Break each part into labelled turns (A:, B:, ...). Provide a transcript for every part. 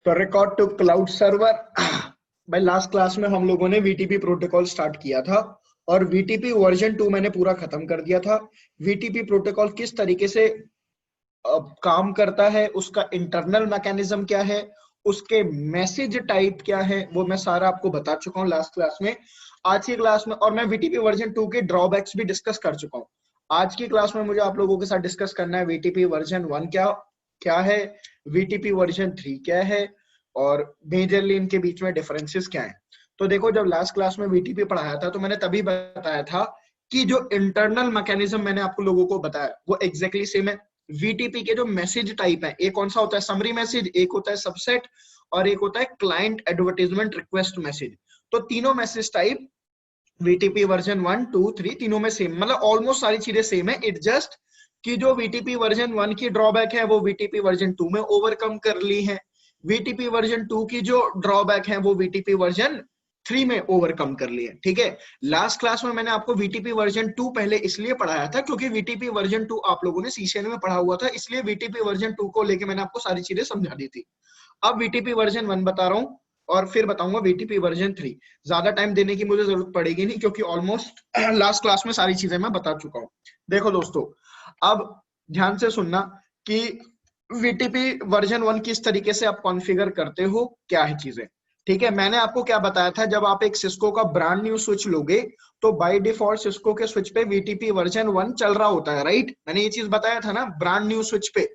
A: तो record to cloud server. भाई last class में हम लोगों ने वीटीपी प्रोटोकॉल स्टार्ट किया था और वीटीपी वर्जन 2 मैंने पूरा खत्म कर दिया था। वीटीपी प्रोटोकॉल किस तरीके से काम करता है, उसका इंटरनल मैकेनिज्म क्या है, उसके मैसेज टाइप क्या है, वो मैं सारा आपको बता चुका हूँ लास्ट क्लास में। आज की क्लास में और मैं वीटीपी वर्जन 2 के ड्रॉबैक्स भी डिस्कस कर चुका हूँ। आज की क्लास में मुझे आप लोगों के साथ डिस्कस करना है वीटीपी वर्जन 1 क्या क्या है, वीटीपी वर्जन 3 क्या है और मेजरली इनके बीच में डिफरेंसेस क्या है। तो देखो, जब लास्ट क्लास में वीटीपी पढ़ाया था तो मैंने तभी बताया था कि जो इंटरनल मैकेनिज्म मैंने आपको लोगों को बताया वो एग्जैक्टली सेम है। वीटीपी के जो मैसेज टाइप है, एक कौन सा होता है, समरी मैसेज, एक होता है सबसेट और एक होता है क्लाइंट एडवर्टाइजमेंट रिक्वेस्ट मैसेज। तो तीनों मैसेज टाइप वीटीपी वर्जन 1, 2, 3 तीनों में सेम, मतलब ऑलमोस्ट सारी चीजें सेम है। इट जस्ट कि जो वीटीपी वर्जन 1 की ड्रॉबैक है वो वीटीपी वर्जन 2 में ओवरकम कर ली है, वीटीपी वर्जन 2 की जो ड्रॉबैक है वो वीटीपी वर्जन 3 में ओवरकम कर लिए। ठीक है, लास्ट क्लास में मैंने आपको वीटीपी वर्जन 2 पहले इसलिए पढ़ाया था क्योंकि वीटीपी वर्जन 2 आप लोगों ने सीसीएन में पढ़ा हुआ था, इसलिए वीटीपी वर्जन 2 को लेके मैंने आपको सारी चीजें समझा दी थी। अब वीटीपी वर्जन 1 बता रहा हूँ और फिर बताऊंगा वीटीपी वर्जन 3। ज्यादा टाइम देने की मुझे जरूरत पड़ेगी नहीं क्योंकि ऑलमोस्ट लास्ट क्लास में सारी चीजें मैं बता चुका हूँ। देखो दोस्तों, अब ध्यान से सुनना कि वीटीपी वर्जन 1 किस तरीके से आप कॉन्फ़िगर करते हो, क्या है चीजें। ठीक है, मैंने आपको क्या बताया था, जब आप एक सिस्को का ब्रांड न्यू स्विच लोगे तो बाय डिफॉल्ट सिस्को के स्विच पे वीटीपी वर्जन 1 चल रहा होता है, राइट। मैंने ये चीज बताया था ना, ब्रांड न्यू स्विच पे।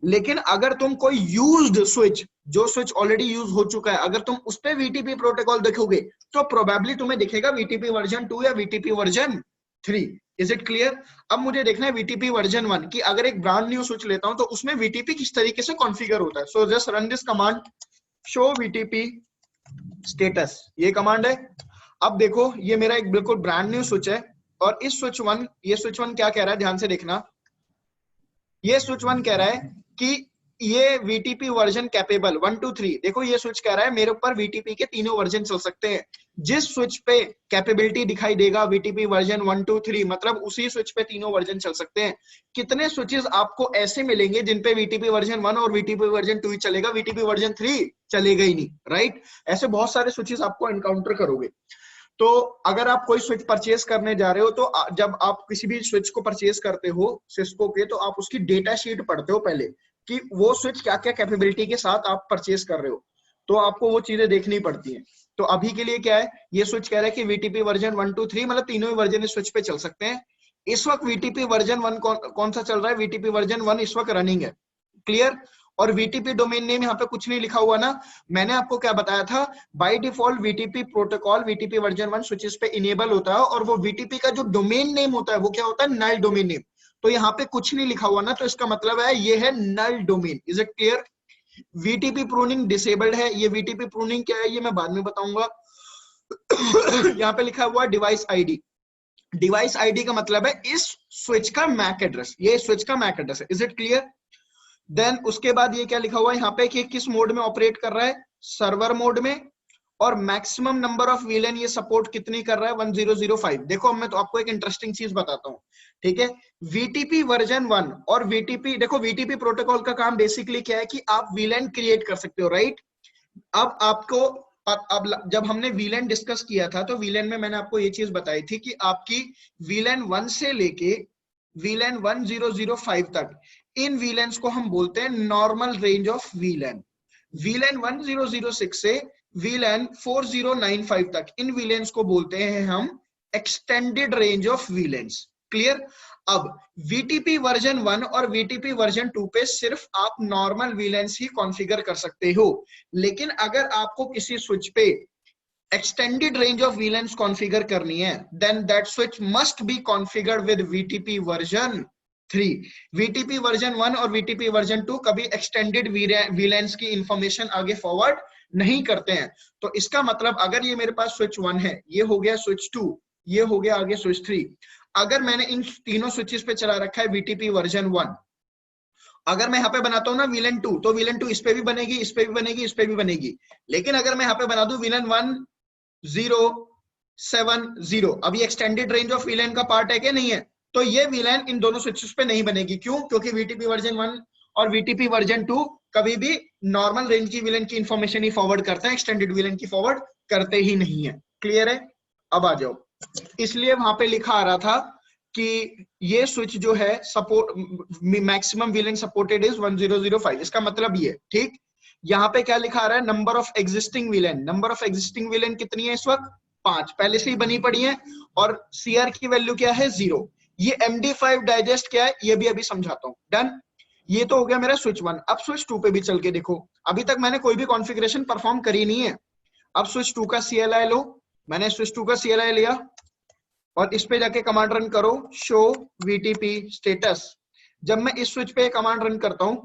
A: लेकिन अगर तुम कोई यूज्ड स्विच, जो स्विच ऑलरेडी यूज हो चुका है, अगर तुम उस पे वीटीपी प्रोटोकॉल देखोगे तो प्रोबेबली तुम्हें दिखेगा वीटीपी वर्जन 2 या VTP version 3। Is it clear. अब मुझे देखना है वीटीपी वर्जन 1 की अगर एक ब्रांड न्यू स्विच लेता हूं तो उसमें वीटीपी किस तरीके से कॉन्फ़िगर होता है। So just run this command, show VTP status, ये कमांड है। अब देखो, ये मेरा एक बिल्कुल ब्रांड न्यू स्विच है और इस स्विच 1, ये स्विच 1 क्या कह रहा है, ध्यान से देखना। ये स्विच 1 कह रहा है कि ये वीटीपी वर्जन कैपेबल 1, 2, 3। देखो, ये स्विच कह रहा है मेरे ऊपर वीटीपी के तीनों वर्जन चल सकते हैं। जिस स्विच पे कैपेबिलिटी दिखाई देगा वीटीपी वर्जन 1, 2, 3, मतलब उसी स्विच पे तीनों वर्जन चल सकते हैं। कितने स्विचेस आपको ऐसे मिलेंगे जिन पे वीटीपी वर्जन 1 और वीटीपी वर्जन 2 ही चलेगा, वीटीपी वर्जन 3 चलेगा ही नहीं, राइट। ऐसे बहुत सारे स्विचेस आपको एनकाउंटर करोगे। तो अगर आप कोई स्विच परचेज करने जा रहे हो तो जब आप किसी भी स्विच को परचेज करते हो सिस्को के, तो आप उसकी डेटा शीट पढ़ते हो पहले कि वो स्विच क्या क्या कैपेबिलिटी के साथ आप परचेज कर रहे हो, तो आपको वो चीजें देखनी पड़ती हैं। तो अभी के लिए क्या है, ये स्विच कह रहा है कि वीटीपी वर्जन 1, 2, 3 मतलब तीनों ही वर्जन इस स्विच पे चल सकते हैं। इस वक्त वीटीपी वर्जन 1 कौन सा चल रहा है, वीटीपी वर्जन 1 इस वक्त रनिंग है, क्लियर। और वीटीपी डोमेन नेम यहाँ पे कुछ नहीं लिखा हुआ ना, मैंने आपको क्या बताया था, by default VTP protocol VTP version 1 switches पे इनेबल होता है और वो वीटीपी का जो डोमेन नेम होता है वो क्या होता है, नल डोमेन नेम। तो यहाँ पे कुछ नहीं लिखा हुआ ना, तो इसका मतलब है ये है null domain. Is it clear. VTP pruning disabled है। ये वीटीपी प्रूनिंग क्या है ये मैं बाद में बताऊंगा। यहाँ पे लिखा हुआ डिवाइस आईडी। डिवाइस आईडी का मतलब है इस स्विच का मैक एड्रेस, ये स्विच का मैक एड्रेस है। Is it clear. देन उसके बाद ये क्या लिखा हुआ है यहाँ पे कि किस मोड में ऑपरेट कर रहा है, सर्वर मोड में, और मैक्सिमम नंबर ऑफ वीलन ये सपोर्ट कितनी कर रहा है, 1005। देखो मैं तो आपको एक इंटरेस्टिंग चीज बताता हूँ, ठीक है। वीटीपी वर्जन 1 और वीटीपी, देखो वीटीपी प्रोटोकॉल का काम बेसिकली क्या है कि आप वीलन क्रिएट कर सकते हो, राइट। अब आपको अब जब हमने वीलन डिस्कस किया था तो वीलन में मैंने आपको ये चीज बताई थी कि आपकी वीलन 1 से लेके वीलन 1005 तक, इन वीलेंस को हम बोलते हैं normal range of VLAN. VLAN 1006 से वीलन 4095 तक, इन वीलेंस को बोलते हैं हम extended range of valence, clear. अब वीटीपी वर्जन 1 और वीटीपी वर्जन 2 पे सिर्फ आप नॉर्मल वीलेंस ही कॉन्फ़िगर कर सकते हो, लेकिन अगर आपको किसी स्विच पे extended range of VLANs configure करनी है, then that switch must be configured with VTP version 3। VTP version 1 और VTP version 2 कभी extended VLANs की इंफॉर्मेशन आगे फॉरवर्ड नहीं करते हैं। तो इसका मतलब अगर ये मेरे पास स्विच 1 है, ये हो गया स्विच 2, ये हो गया आगे स्विच 3, अगर मैंने इन तीनों स्विचेस पे चला रखा है VTP version 1, अगर मैं यहाँ पे बनाता हूँ ना VLAN 2, तो VLAN 2 इस पे भी बनेगी, इस पे भी बनेगी, इस पे भी बनेगी। लेकिन अगर मैं यहाँ पे बना दूं VLAN 1070, अब ये एक्सटेंडेड रेंज ऑफ वीलन का पार्ट है कि नहीं है, तो ये वीलन इन दोनों स्विचेस पे नहीं बनेगी। क्यों? क्योंकि वीटीपी वर्जन 1 और VTP वर्जन 2 कभी भी नॉर्मल रेंज की VLAN की इंफॉर्मेशन ही फॉरवर्ड करते हैं, एक्सटेंडेड VLAN की फॉरवर्ड करते ही नहीं है। क्लियर है? अब आ जाओ, इसलिए वहां पे लिखा आ रहा था कि ये स्विच जो है support maximum VLAN supported is 1005, इसका मतलब ये, ठीक। यहाँ पे क्या लिखा आ रहा है, number of existing VLAN, number of existing VLAN कितनी है इस वक्त, 5 पहले से ही बनी पड़ी है, और CR की वैल्यू क्या है, 0। ये MD5 डाइजेस्ट क्या है ये भी अभी समझाता हूँ। डन, ये तो हो गया मेरा स्विच 1। अब स्विच 2 पे भी चल के देखो, अभी तक मैंने कोई भी कॉन्फ़िगरेशन परफॉर्म करी नहीं है। अब स्विच 2 का CLI लो, मैंने स्विच 2 का CLI लिया और इस पे जाके कमांड रन करो, शो VTP स्टेटस। जब मैं इस स्विच पे कमांड रन करता हूं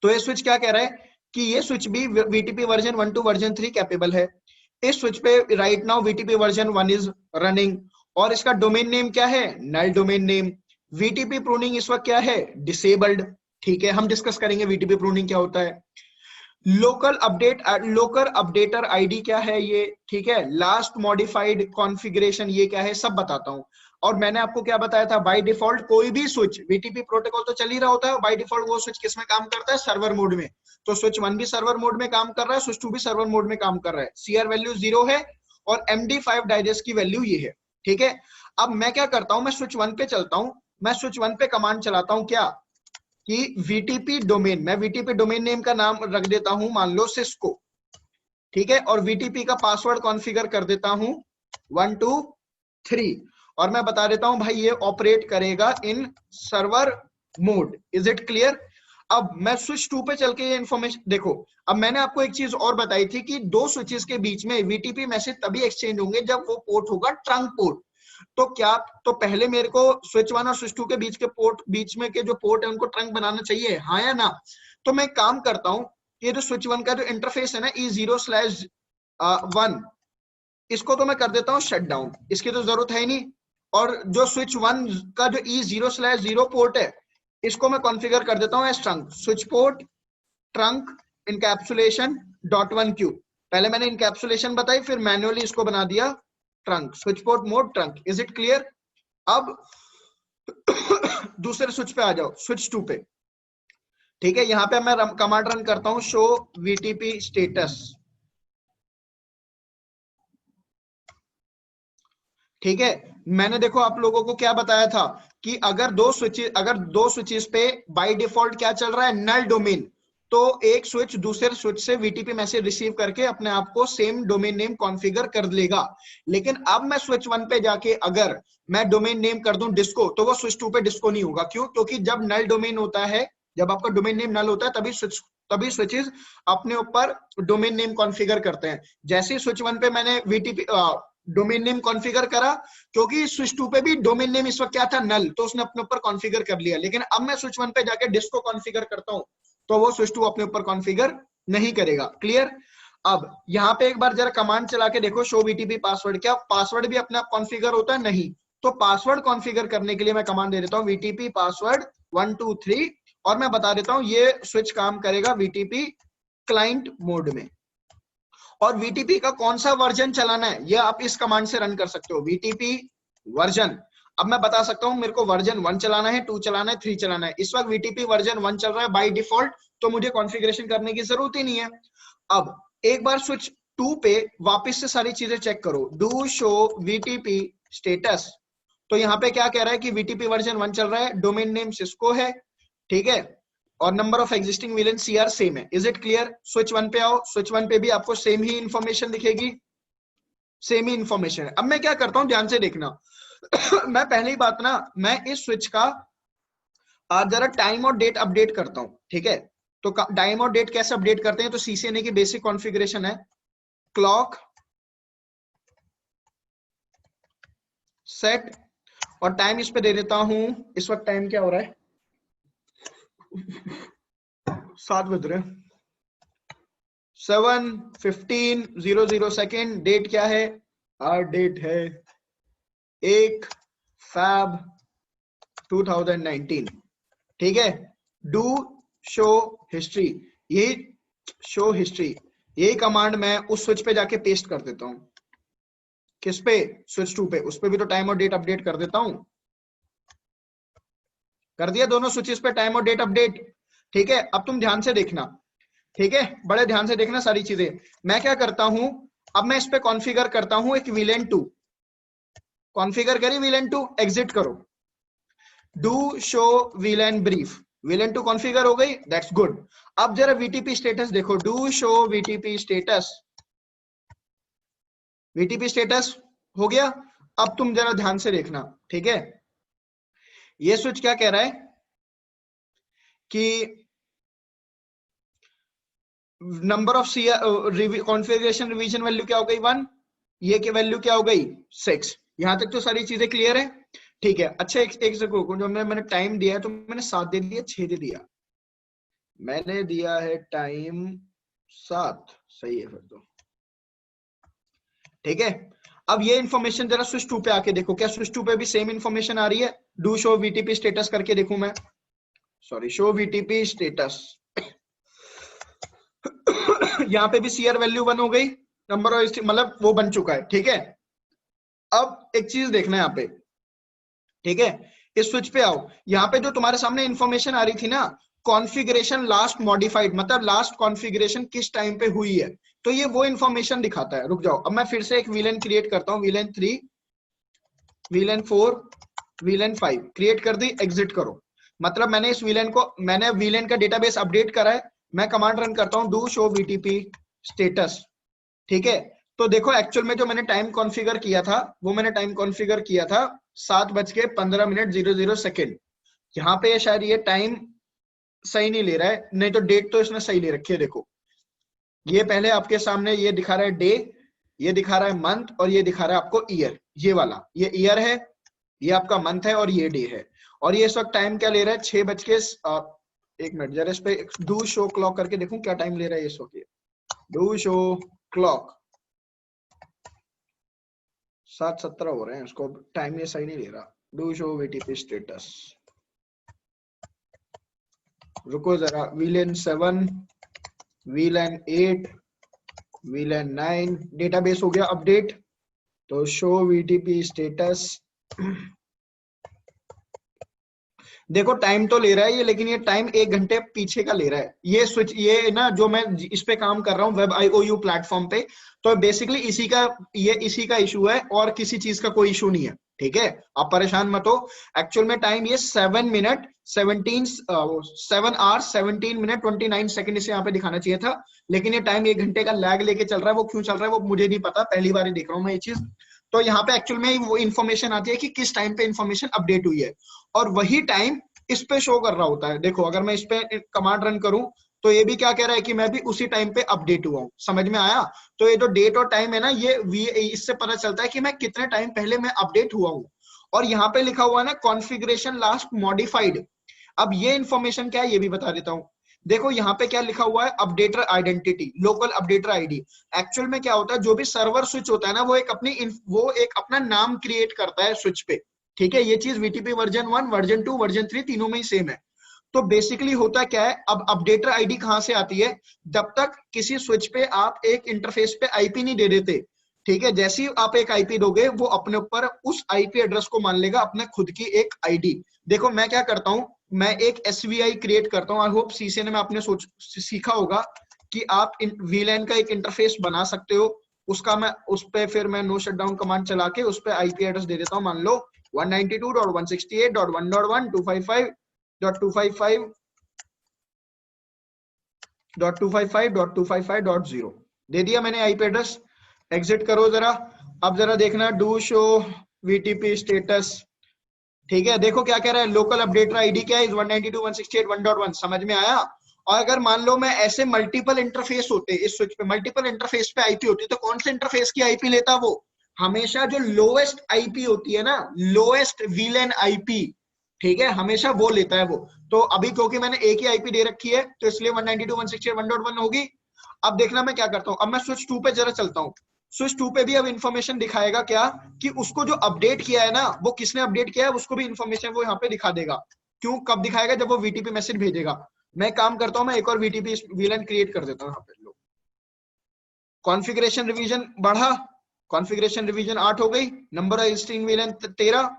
A: तो ये स्विच क्या कह रहा है कि ये स्विच भी VTP version 1 to version 3 capable है। इस स्विच पे right now VTP version 1 is running, और इसका डोमेन नेम क्या है, null domain name. VTP pruning इस वक्त क्या है, डिसेबल्ड। ठीक है, हम डिस्कस करेंगे VTP प्रूनिंग क्या होता है। लोकल अपडेटर आईडी क्या है ये, ठीक है। लास्ट मॉडिफाइड कॉन्फ़िगरेशन ये क्या है, सब बताता हूं। और मैंने आपको क्या बताया था, बाय डिफॉल्ट कोई भी स्विच VTP प्रोटोकॉल तो चल ही रहा होता है, बाय डिफॉल्ट वो स्विच किस में काम करता है, सर्वर मोड में। तो स्विच 1 भी सर्वर मोड में काम कर रहा है, स्विच 2 भी सर्वर मोड में काम कर रहा है। CR वैल्यू 0 है और MD5 डाइजेस्ट की वैल्यू ये है, ठीक है। अब मैं क्या करता हूं, मैं स्विच 1 पे चलता हूं, मैं स्विच 1 पे कमांड चलाता हूं क्या, कि VTP डोमेन, मैं VTP डोमेन नेम का नाम रख देता हूं मान लो सिस्को, ठीक है। और VTP का पासवर्ड कॉन्फ़िगर कर देता हूं 1 2 3, और मैं बता देता हूं भाई ये ऑपरेट करेगा in server mode. Is it clear? अब मैं स्विच 2 पे चल के ये इंफॉर्मेशन देखो। अब मैंने आपको एक चीज और बताई थी कि दो स्विचेस के बीच में VTP मैसेज तभी एक्सचेंज होंगे जब वो पोर्ट होगा ट्रंक पोर्ट। तो क्या, तो पहले मेरे को स्विच 1 और स्विच 2 के बीच के पोर्ट, बीच में के जो पोर्ट है उनको ट्रंक बनाना चाहिए, हाँ या ना? तो मैं काम करता हूं, ये जो स्विच 1 का जो इंटरफेस है ना E0/1, इसको तो मैं कर देता हूं शट डाउन, इसकी तो जरूरत है ही नहीं। और जो स्विच 1 का जो E0/0 पोर्ट है इसको मैं कॉन्फ़िगर कर देता हूं as trunk, switch port trunk encapsulation .1Q। पहले मैंने इनकैप्सुलेशन बताई, फिर मैन्युअली इसको बना दिया trunk, switch port mode trunk. Is it clear? अब दूसरे स्विच पे आ जाओ, स्विच 2 पे, ठीक है। यहां पे मैं कमांड रन करता हूं, शो VTP स्टेटस, ठीक है। मैंने देखो आप लोगों को क्या बताया था कि अगर दो स्विचेस पे बाय डिफॉल्ट क्या चल रहा है, नल डोमेन, तो एक स्विच दूसरे स्विच से VTP मैसेज रिसीव करके अपने आप को सेम डोमेन नेम कॉन्फ़िगर कर लेगा। लेकिन अब मैं स्विच 1 पे जाके अगर मैं डोमेन नेम कर दूं डिस्को, तो वो स्विच 2 पे डिस्को नहीं होगा। क्यों? क्योंकि जब नल डोमेन होता है, जब आपका डोमेन नेम नल होता है, तभी स्विचेस अपने ऊपर डोमेन नेम कॉन्फ़िगर करते हैं। जैसे स्विच 1 पे मैंने VTP डोमेन नेम कॉन्फ़िगर करा, क्योंकि स्विच 2 पे भी डोमेन नेम इस वक्त क्या था, नल, तो उसने अपने ऊपर कॉन्फ़िगर कर लिया। लेकिन अब मैं स्विच 1 पे जाके डिस्को कॉन्फ़िगर करता हूं तो वो स्विच 2 अपने ऊपर कॉन्फ़िगर नहीं करेगा। क्लियर? अब यहां पे एक बार जरा कमांड चला के देखो, शो VTP पासवर्ड, क्या पासवर्ड भी अपने आप कॉन्फ़िगर होता है? नहीं। तो पासवर्ड कॉन्फ़िगर करने के लिए मैं कमांड दे देता हूं VTP पासवर्ड 1 2 3, और मैं बता देता हूं ये स्विच काम करेगा VTP क्लाइंट मोड में। और VTP का कौन सा वर्जन चलाना है ये आप इस कमांड से रन कर सकते हो, VTP वर्जन। अब मैं बता सकता हूं मेरे को वर्जन 1 चलाना है, 2 चलाना है, 3 चलाना है। इस वक्त VTP वर्जन 1 चल रहा है बाय डिफॉल्ट, तो मुझे कॉन्फ़िगरेशन करने की जरूरत ही नहीं है। अब एक बार स्विच 2 पे वापस से सारी चीजें चेक करो, डू शो VTP स्टेटस। तो यहाँ पे क्या कह रहा है कि VTP वर्जन 1 चल रहा है, डोमेन नेम सिस्को है, ठीक है, और number of existing VLAN CR same है। Is it clear? स्विच 1 पे आओ, स्विच 1 पे भी आपको सेम ही इंफॉर्मेशन दिखेगी, सेम ही इंफॉर्मेशन है। अब मैं क्या करता हूं, ध्यान से देखना मैं पहली बात ना, मैं इस स्विच का जरा टाइम और डेट अपडेट करता हूं, ठीक है। तो टाइम और डेट कैसे अपडेट करते हैं, तो CCNA की बेसिक कॉन्फ़िगरेशन है, क्लॉक सेट, और टाइम इस पे दे देता हूं, इस वक्त टाइम क्या हो रहा है, 7 बज रहे हैं, 7:15:00 सेकेंड। डेट क्या है, आज डेट है 1 Feb 2019, ठीक है। डू शो हिस्ट्री, यही शो हिस्ट्री, यही कमांड मैं उस स्विच पे जाके पेस्ट कर देता हूं। किस पे? स्विच 2 पे। उस पे भी तो टाइम और डेट अपडेट कर देता हूं। कर दिया दोनों स्विचेस पे टाइम और डेट अपडेट। ठीक है, अब तुम ध्यान से देखना, ठीक है, बड़े ध्यान से देखना सारी चीजें। मैं क्या करता हूं, अब मैं इस पे कॉन्फ़िगर करता हूं एक VLAN 2, कॉन्फ़िगर करी VLAN 2, एग्जिट करो, do show VLAN brief, VLAN 2 configure हो गई, दैट्स गुड। अब जरा VTP स्टेटस देखो, do show VTP status, VTP status हो गया। अब तुम जरा ध्यान से देखना, ठीक है, ये स्विच क्या कह रहा है कि number of configuration revision value क्या हो गई 1, ये की वैल्यू क्या हो गई 6। यहां तक तो सारी चीजें क्लियर है, ठीक है। अच्छा एक सेकंड, जो मैंने टाइम दिया है तो मैंने 7 दे दिया 6 दे दिया, मैंने दिया है टाइम 7, सही है फिर तो, ठीक है। अब ये इंफॉर्मेशन जरा स्विच 2 पे आके देखो, क्या स्विच 2 पे भी सेम इंफॉर्मेशन आ रही है? डू शो VTP स्टेटस करके देखूं मैं, सॉरी, शो VTP स्टेटस यहाँ पे भी CR वैल्यू 1 हो गई, नंबर ऑफ मतलब वो बन चुका है, ठीक है। अब एक चीज देखना है यहाँ पे, ठीक है, इस स्विच पे आओ, यहाँ पे जो तुम्हारे सामने इंफॉर्मेशन आ रही थी ना, कॉन्फ़िगरेशन लास्ट मॉडिफाइड, मतलब लास्ट कॉन्फ़िगरेशन किस टाइम पे हुई है, तो ये वो इंफॉर्मेशन दिखाता है। रुक जाओ, अब मैं फिर से एक VLAN क्रिएट करता हूँ, VLAN 3, VLAN 4, VLAN 5 क्रिएट कर दी, एग्जिट करो। मतलब मैंने इस मैंने VLAN का डेटाबेस अपडेट करा है, मैं कमांड रन करता हूँ डू शो VTP स्टेटस, ठीक है। तो देखो एक्चुअल में जो मैंने टाइम कॉन्फ़िगर किया था, वो मैंने टाइम कॉन्फ़िगर किया था 7:15 यहाँ पे शायद ये टाइम सही नहीं ले रहा है, नहीं तो डेट तो इसने सही ले रखी है। देखो ये पहले आपके सामने ये दिखा रहा है डे, ये दिखा रहा है मंथ, और ये दिखा रहा है आपको ईयर, ये वाला ये ईयर है, ये आपका मंथ है, और ये डे है। और ये इस वक्त टाइम क्या ले रहा है 6 बज के 1 मिनट, जरा इस पे डू शो क्लॉक करके देखूं क्या टाइम ले रहा है इस वक्त। डू शो क्लॉक 7:17 हो रहे हैं, उसको टाइम ये सही नहीं ले रहा। डू शो VTP स्टेटस, रुको जरा, VLAN 7, VLAN 8, VLAN 9 डेटाबेस हो गया अपडेट, तो शो VTP स्टेटस। देखो टाइम तो ले रहा है ये, लेकिन ये टाइम 1 घंटे पीछे का ले रहा है। ये स्विच, ये ना जो मैं इस पे काम कर रहा हूँ वेब IOU प्लेटफॉर्म पे, तो बेसिकली इसी का इशू है, और किसी चीज का कोई इशू नहीं है, ठीक है, आप परेशान मत हो। एक्चुअल में टाइम ये 7 आवर्स 17 मिनट 29 सेकंड इसे यहाँ पे दिखाना चाहिए था, लेकिन ये टाइम 1 घंटे का लैग लेके चल रहा है। वो क्यों चल रहा है वो मुझे नहीं पता, पहली बार ही देख रहा हूँ मैं ये चीज। तो यहाँ पे एक्चुअल में वो इन्फॉर्मेशन आती है कि किस टाइम पे इन्फॉर्मेशन अपडेट हुई है, और वही टाइम इस पे शो कर रहा होता है। देखो अगर मैं इस पे कमांड रन करूं, तो ये भी क्या कह रहा है कि मैं भी उसी टाइम पे अपडेट हुआ हूं, समझ में आया? तो ये जो डेट और टाइम है ना, ये इससे पता चलता है कि मैं कितने टाइम पहले मैं अपडेट हुआ हूं। और यहाँ पे लिखा हुआ है ना कॉन्फ़िगरेशन लास्ट मॉडिफाइड, अब ये इंफॉर्मेशन क्या है ये भी बता देता हूं। देखो यहाँ पे क्या लिखा हुआ है, updater identity, local updater ID. Actual में क्या होता है, जो भी सर्वर स्विच होता है ना, वो एक अपना नाम क्रिएट करता है स्विच पे, ठीक है। ये चीज VTP वर्जन 1, वर्जन 2, वर्जन 3 तीनों में ही सेम है। तो बेसिकली होता क्या है, अब अपडेटर आईडी कहां से आती है, जब तक किसी स्विच पे आप एक इंटरफेस पे IP नहीं दे देते, ठीक है, जैसे ही आप एक IP दोगे, वो अपने ऊपर उस IP एड्रेस को मान लेगा अपने खुद की एक ID। देखो मैं क्या करता हूं, मैं एक SVI क्रिएट करता हूं। आई होप CCNA में आपने सीखा होगा कि आप VLAN का एक इंटरफेस बना सकते हो, उसका मैं उस पे फिर मैं नो शटडाउन कमांड चला के उस पे IP एड्रेस दे देता हूं, मान लो 192.168.255.255.255.0 दे दिया मैंने IP एड्रेस, एग्जिट करो जरा। अब जरा देखना डू शो VTP स्टेटस, ठीक है। देखो क्या कह रहा है, लोकल अपडेटर आईडी क्या है 192.168.1.1, समझ में आया? और अगर मान लो मैं ऐसे मल्टीपल इंटरफेस होते इस स्विच पे, मल्टीपल इंटरफेस पे IP होती, तो कौन से इंटरफेस की IP लेता वो? हमेशा जो लोएस्ट IP होती है ना, लोएस्ट VLAN IP, ठीक है, हमेशा वो लेता है वो। तो अभी क्योंकि मैंने एक ही IP दे रखी है, तो इसलिए 192.168.1.1 होगी। अब देखना मैं क्या करता हूं, अब मैं स्विच 2 पे जरा चलता हूं। स्विच 2 पे भी अब इंफॉर्मेशन दिखाएगा क्या, कि उसको जो अपडेट किया है ना, वो किसने अपडेट किया है, उसको भी इंफॉर्मेशन वो यहाँ पे दिखा देगा। क्यों, कब दिखाएगा, जब वो VTP मैसेज भेजेगा। मैं काम करता हूं, मैं एक और VTP VLAN क्रिएट कर देता हूँ यहाँ पे। लो कॉन्फ़िगरेशन रिवीजन बढ़ा, कॉन्फ़िगरेशन रिवीजन 8 हो गई, नंबर ऑफ स्ट्रिंग VLAN 13।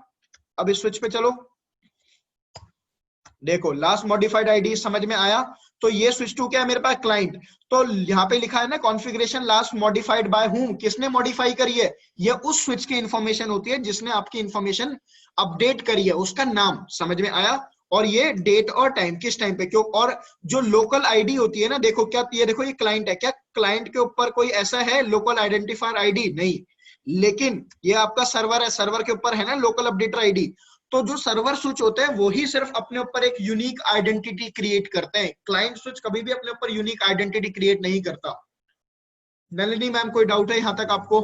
A: अब इस स्विच पे चलो, देखो लास्ट मॉडिफाइड आईडी समझ में आया। तो ये स्विच टू क्या है मेरे पास, क्लाइंट। तो यहाँ पे लिखा है ना configuration last modified by whom, किसने मॉडिफाई करी है, ये उस स्विच की इंफॉर्मेशन होती है जिसने आपकी इंफॉर्मेशन अपडेट करी है, उसका नाम। समझ में आया। और ये डेट और टाइम, किस टाइम पे क्यों। और जो लोकल आईडी होती है ना, देखो क्या, ये देखो ये क्लाइंट है, क्या क्लाइंट के ऊपर कोई ऐसा है लोकल आइडेंटिफायर आईडी, नहीं। लेकिन ये आपका सर्वर है, सर्वर के ऊपर है ना लोकल अपडेटर आईडी। तो जो सर्वर स्विच होते हैं वो ही सिर्फ अपने ऊपर एक यूनिक आइडेंटिटी क्रिएट करते हैं, क्लाइंट स्विच कभी भी अपने ऊपर यूनिक आइडेंटिटी क्रिएट नहीं करता। नलिनी मैम कोई डाउट है यहां तक आपको?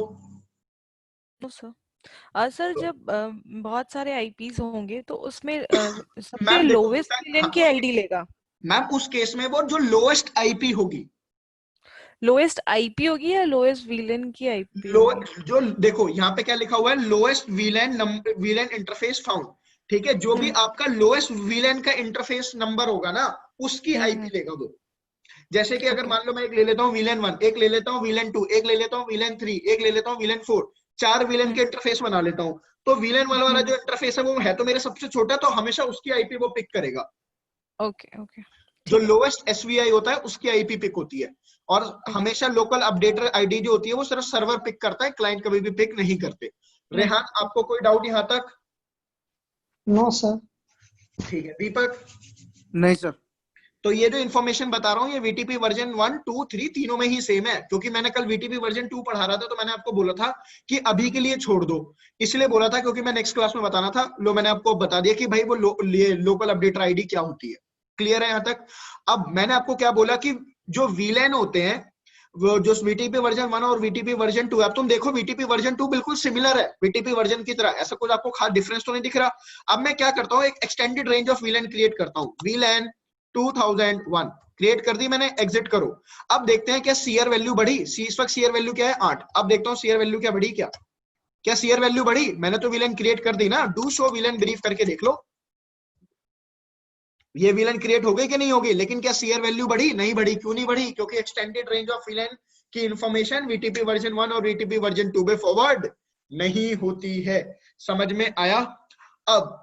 B: सर
A: तो,
B: जब बहुत सारे आईपीस होंगे तो उसमें सबसे
A: मैम देखो
B: लोवेस्ट विलेन
A: हाँ,
B: की आईडी लेगा।
A: मैम उस केस में वो जो लोएस्ट आईपी होगी,
B: लोएस्ट आईपी होगी या लोएस्ट विलेन की आईपी
A: लो
B: होगी?
A: जो देखो यहाँ पे क्या लिखा हुआ है, लोएस्ट वीलैन वीलैन इंटरफेस फाउंड। ठीक है, जो भी आपका लोएस्ट वीलैन का इंटरफेस नंबर होगा ना, उसकी आईपी लेगा वो। जैसे कि अगर
B: ओके।
A: मान लो मैं एक ले लेता हूँ वीलन 1, एक ले लेता हूँ वीलन 2, एक ले लेता हूँ वीलन 3, एक ले लेता हूँ वीलन 4, 4 वीलन के इंटरफेस बना लेता हूँ। तो वीलन वाला जो इंटरफेस है वो है तो मेरे सबसे छोटा, तो हमेशा उसकी आईपी वो पिक करेगा।
B: ओके ओके
A: जो
B: ठीक है।
A: लोएस्ट एसवीआई होता है उसकी आईपी पिक होती है। और
B: ओके।
A: हमेशा लोकल अपडेटर आईडी जो होती है वो सिर्फ सर्वर पिक करता है, क्लाइंट कभी भी पिक नहीं करते।
B: नहीं।
A: रेहान आपको कोई डाउट यहां तक?
C: No sir.
A: ठीक है दीपक।
D: नहीं सर।
A: तो ये जो इन्फॉर्मेशन बता रहा हूँ ये वीटीपी वर्जन 1, 2, 3 तीनों में ही सेम है, क्योंकि मैंने कल वीटीपी वर्जन 2 पढ़ा रहा था तो मैंने आपको बोला था कि अभी के लिए छोड़ दो। इसलिए बोला था क्योंकि मैं नेक्स्ट क्लास में बताना था। लो मैंने आपको बता दिया कि भाई वो लोकल अपडेटर आईडी क्या होती है। क्लियर है यहाँ तक? अब मैंने आपको क्या बोला कि जो वीलैन होते हैं, वो जो वीटीपी वर्जन 1 और वीटीपी वर्जन 2 है, अब तुम देखो वीटीपी वर्जन 2 बिल्कुल सिमिलर है वीटीपी वर्जन की तरह, ऐसा कुछ आपको खास डिफरेंस तो नहीं दिख रहा। अब मैं क्या करता हूँ, एक एक्सटेंडेड रेंज ऑफ वीलैन क्रिएट करता हूँ, वीलैन 2001 क्रिएट कर दी मैंने, एग्जिट करो। अब देखते हैं क्या सीआर वैल्यू बढ़ी। इस वक्त सीआर वैल्यू क्या है 8। अब देखता हूँ सीआर वैल्यू क्या बढ़ी, क्या सीआर वैल्यू बढ़ी? मैंने तो विलन क्रिएट कर दी ना, डू शो विलन ब्रीफ करके देख लो, ये विलन क्रिएट हो गई कि नहीं होगी। लेकिन क्या सीआर वैल्यू बढ़ी? नहीं बढ़ी। क्यों नहीं बढ़ी? क्योंकि एक्सटेंडेड रेंज ऑफ विलन की इंफॉर्मेशन वीटीपी वर्जन 1 और वीटीपी वर्जन 2 में फॉरवर्ड नहीं होती है। समझ में आया? अब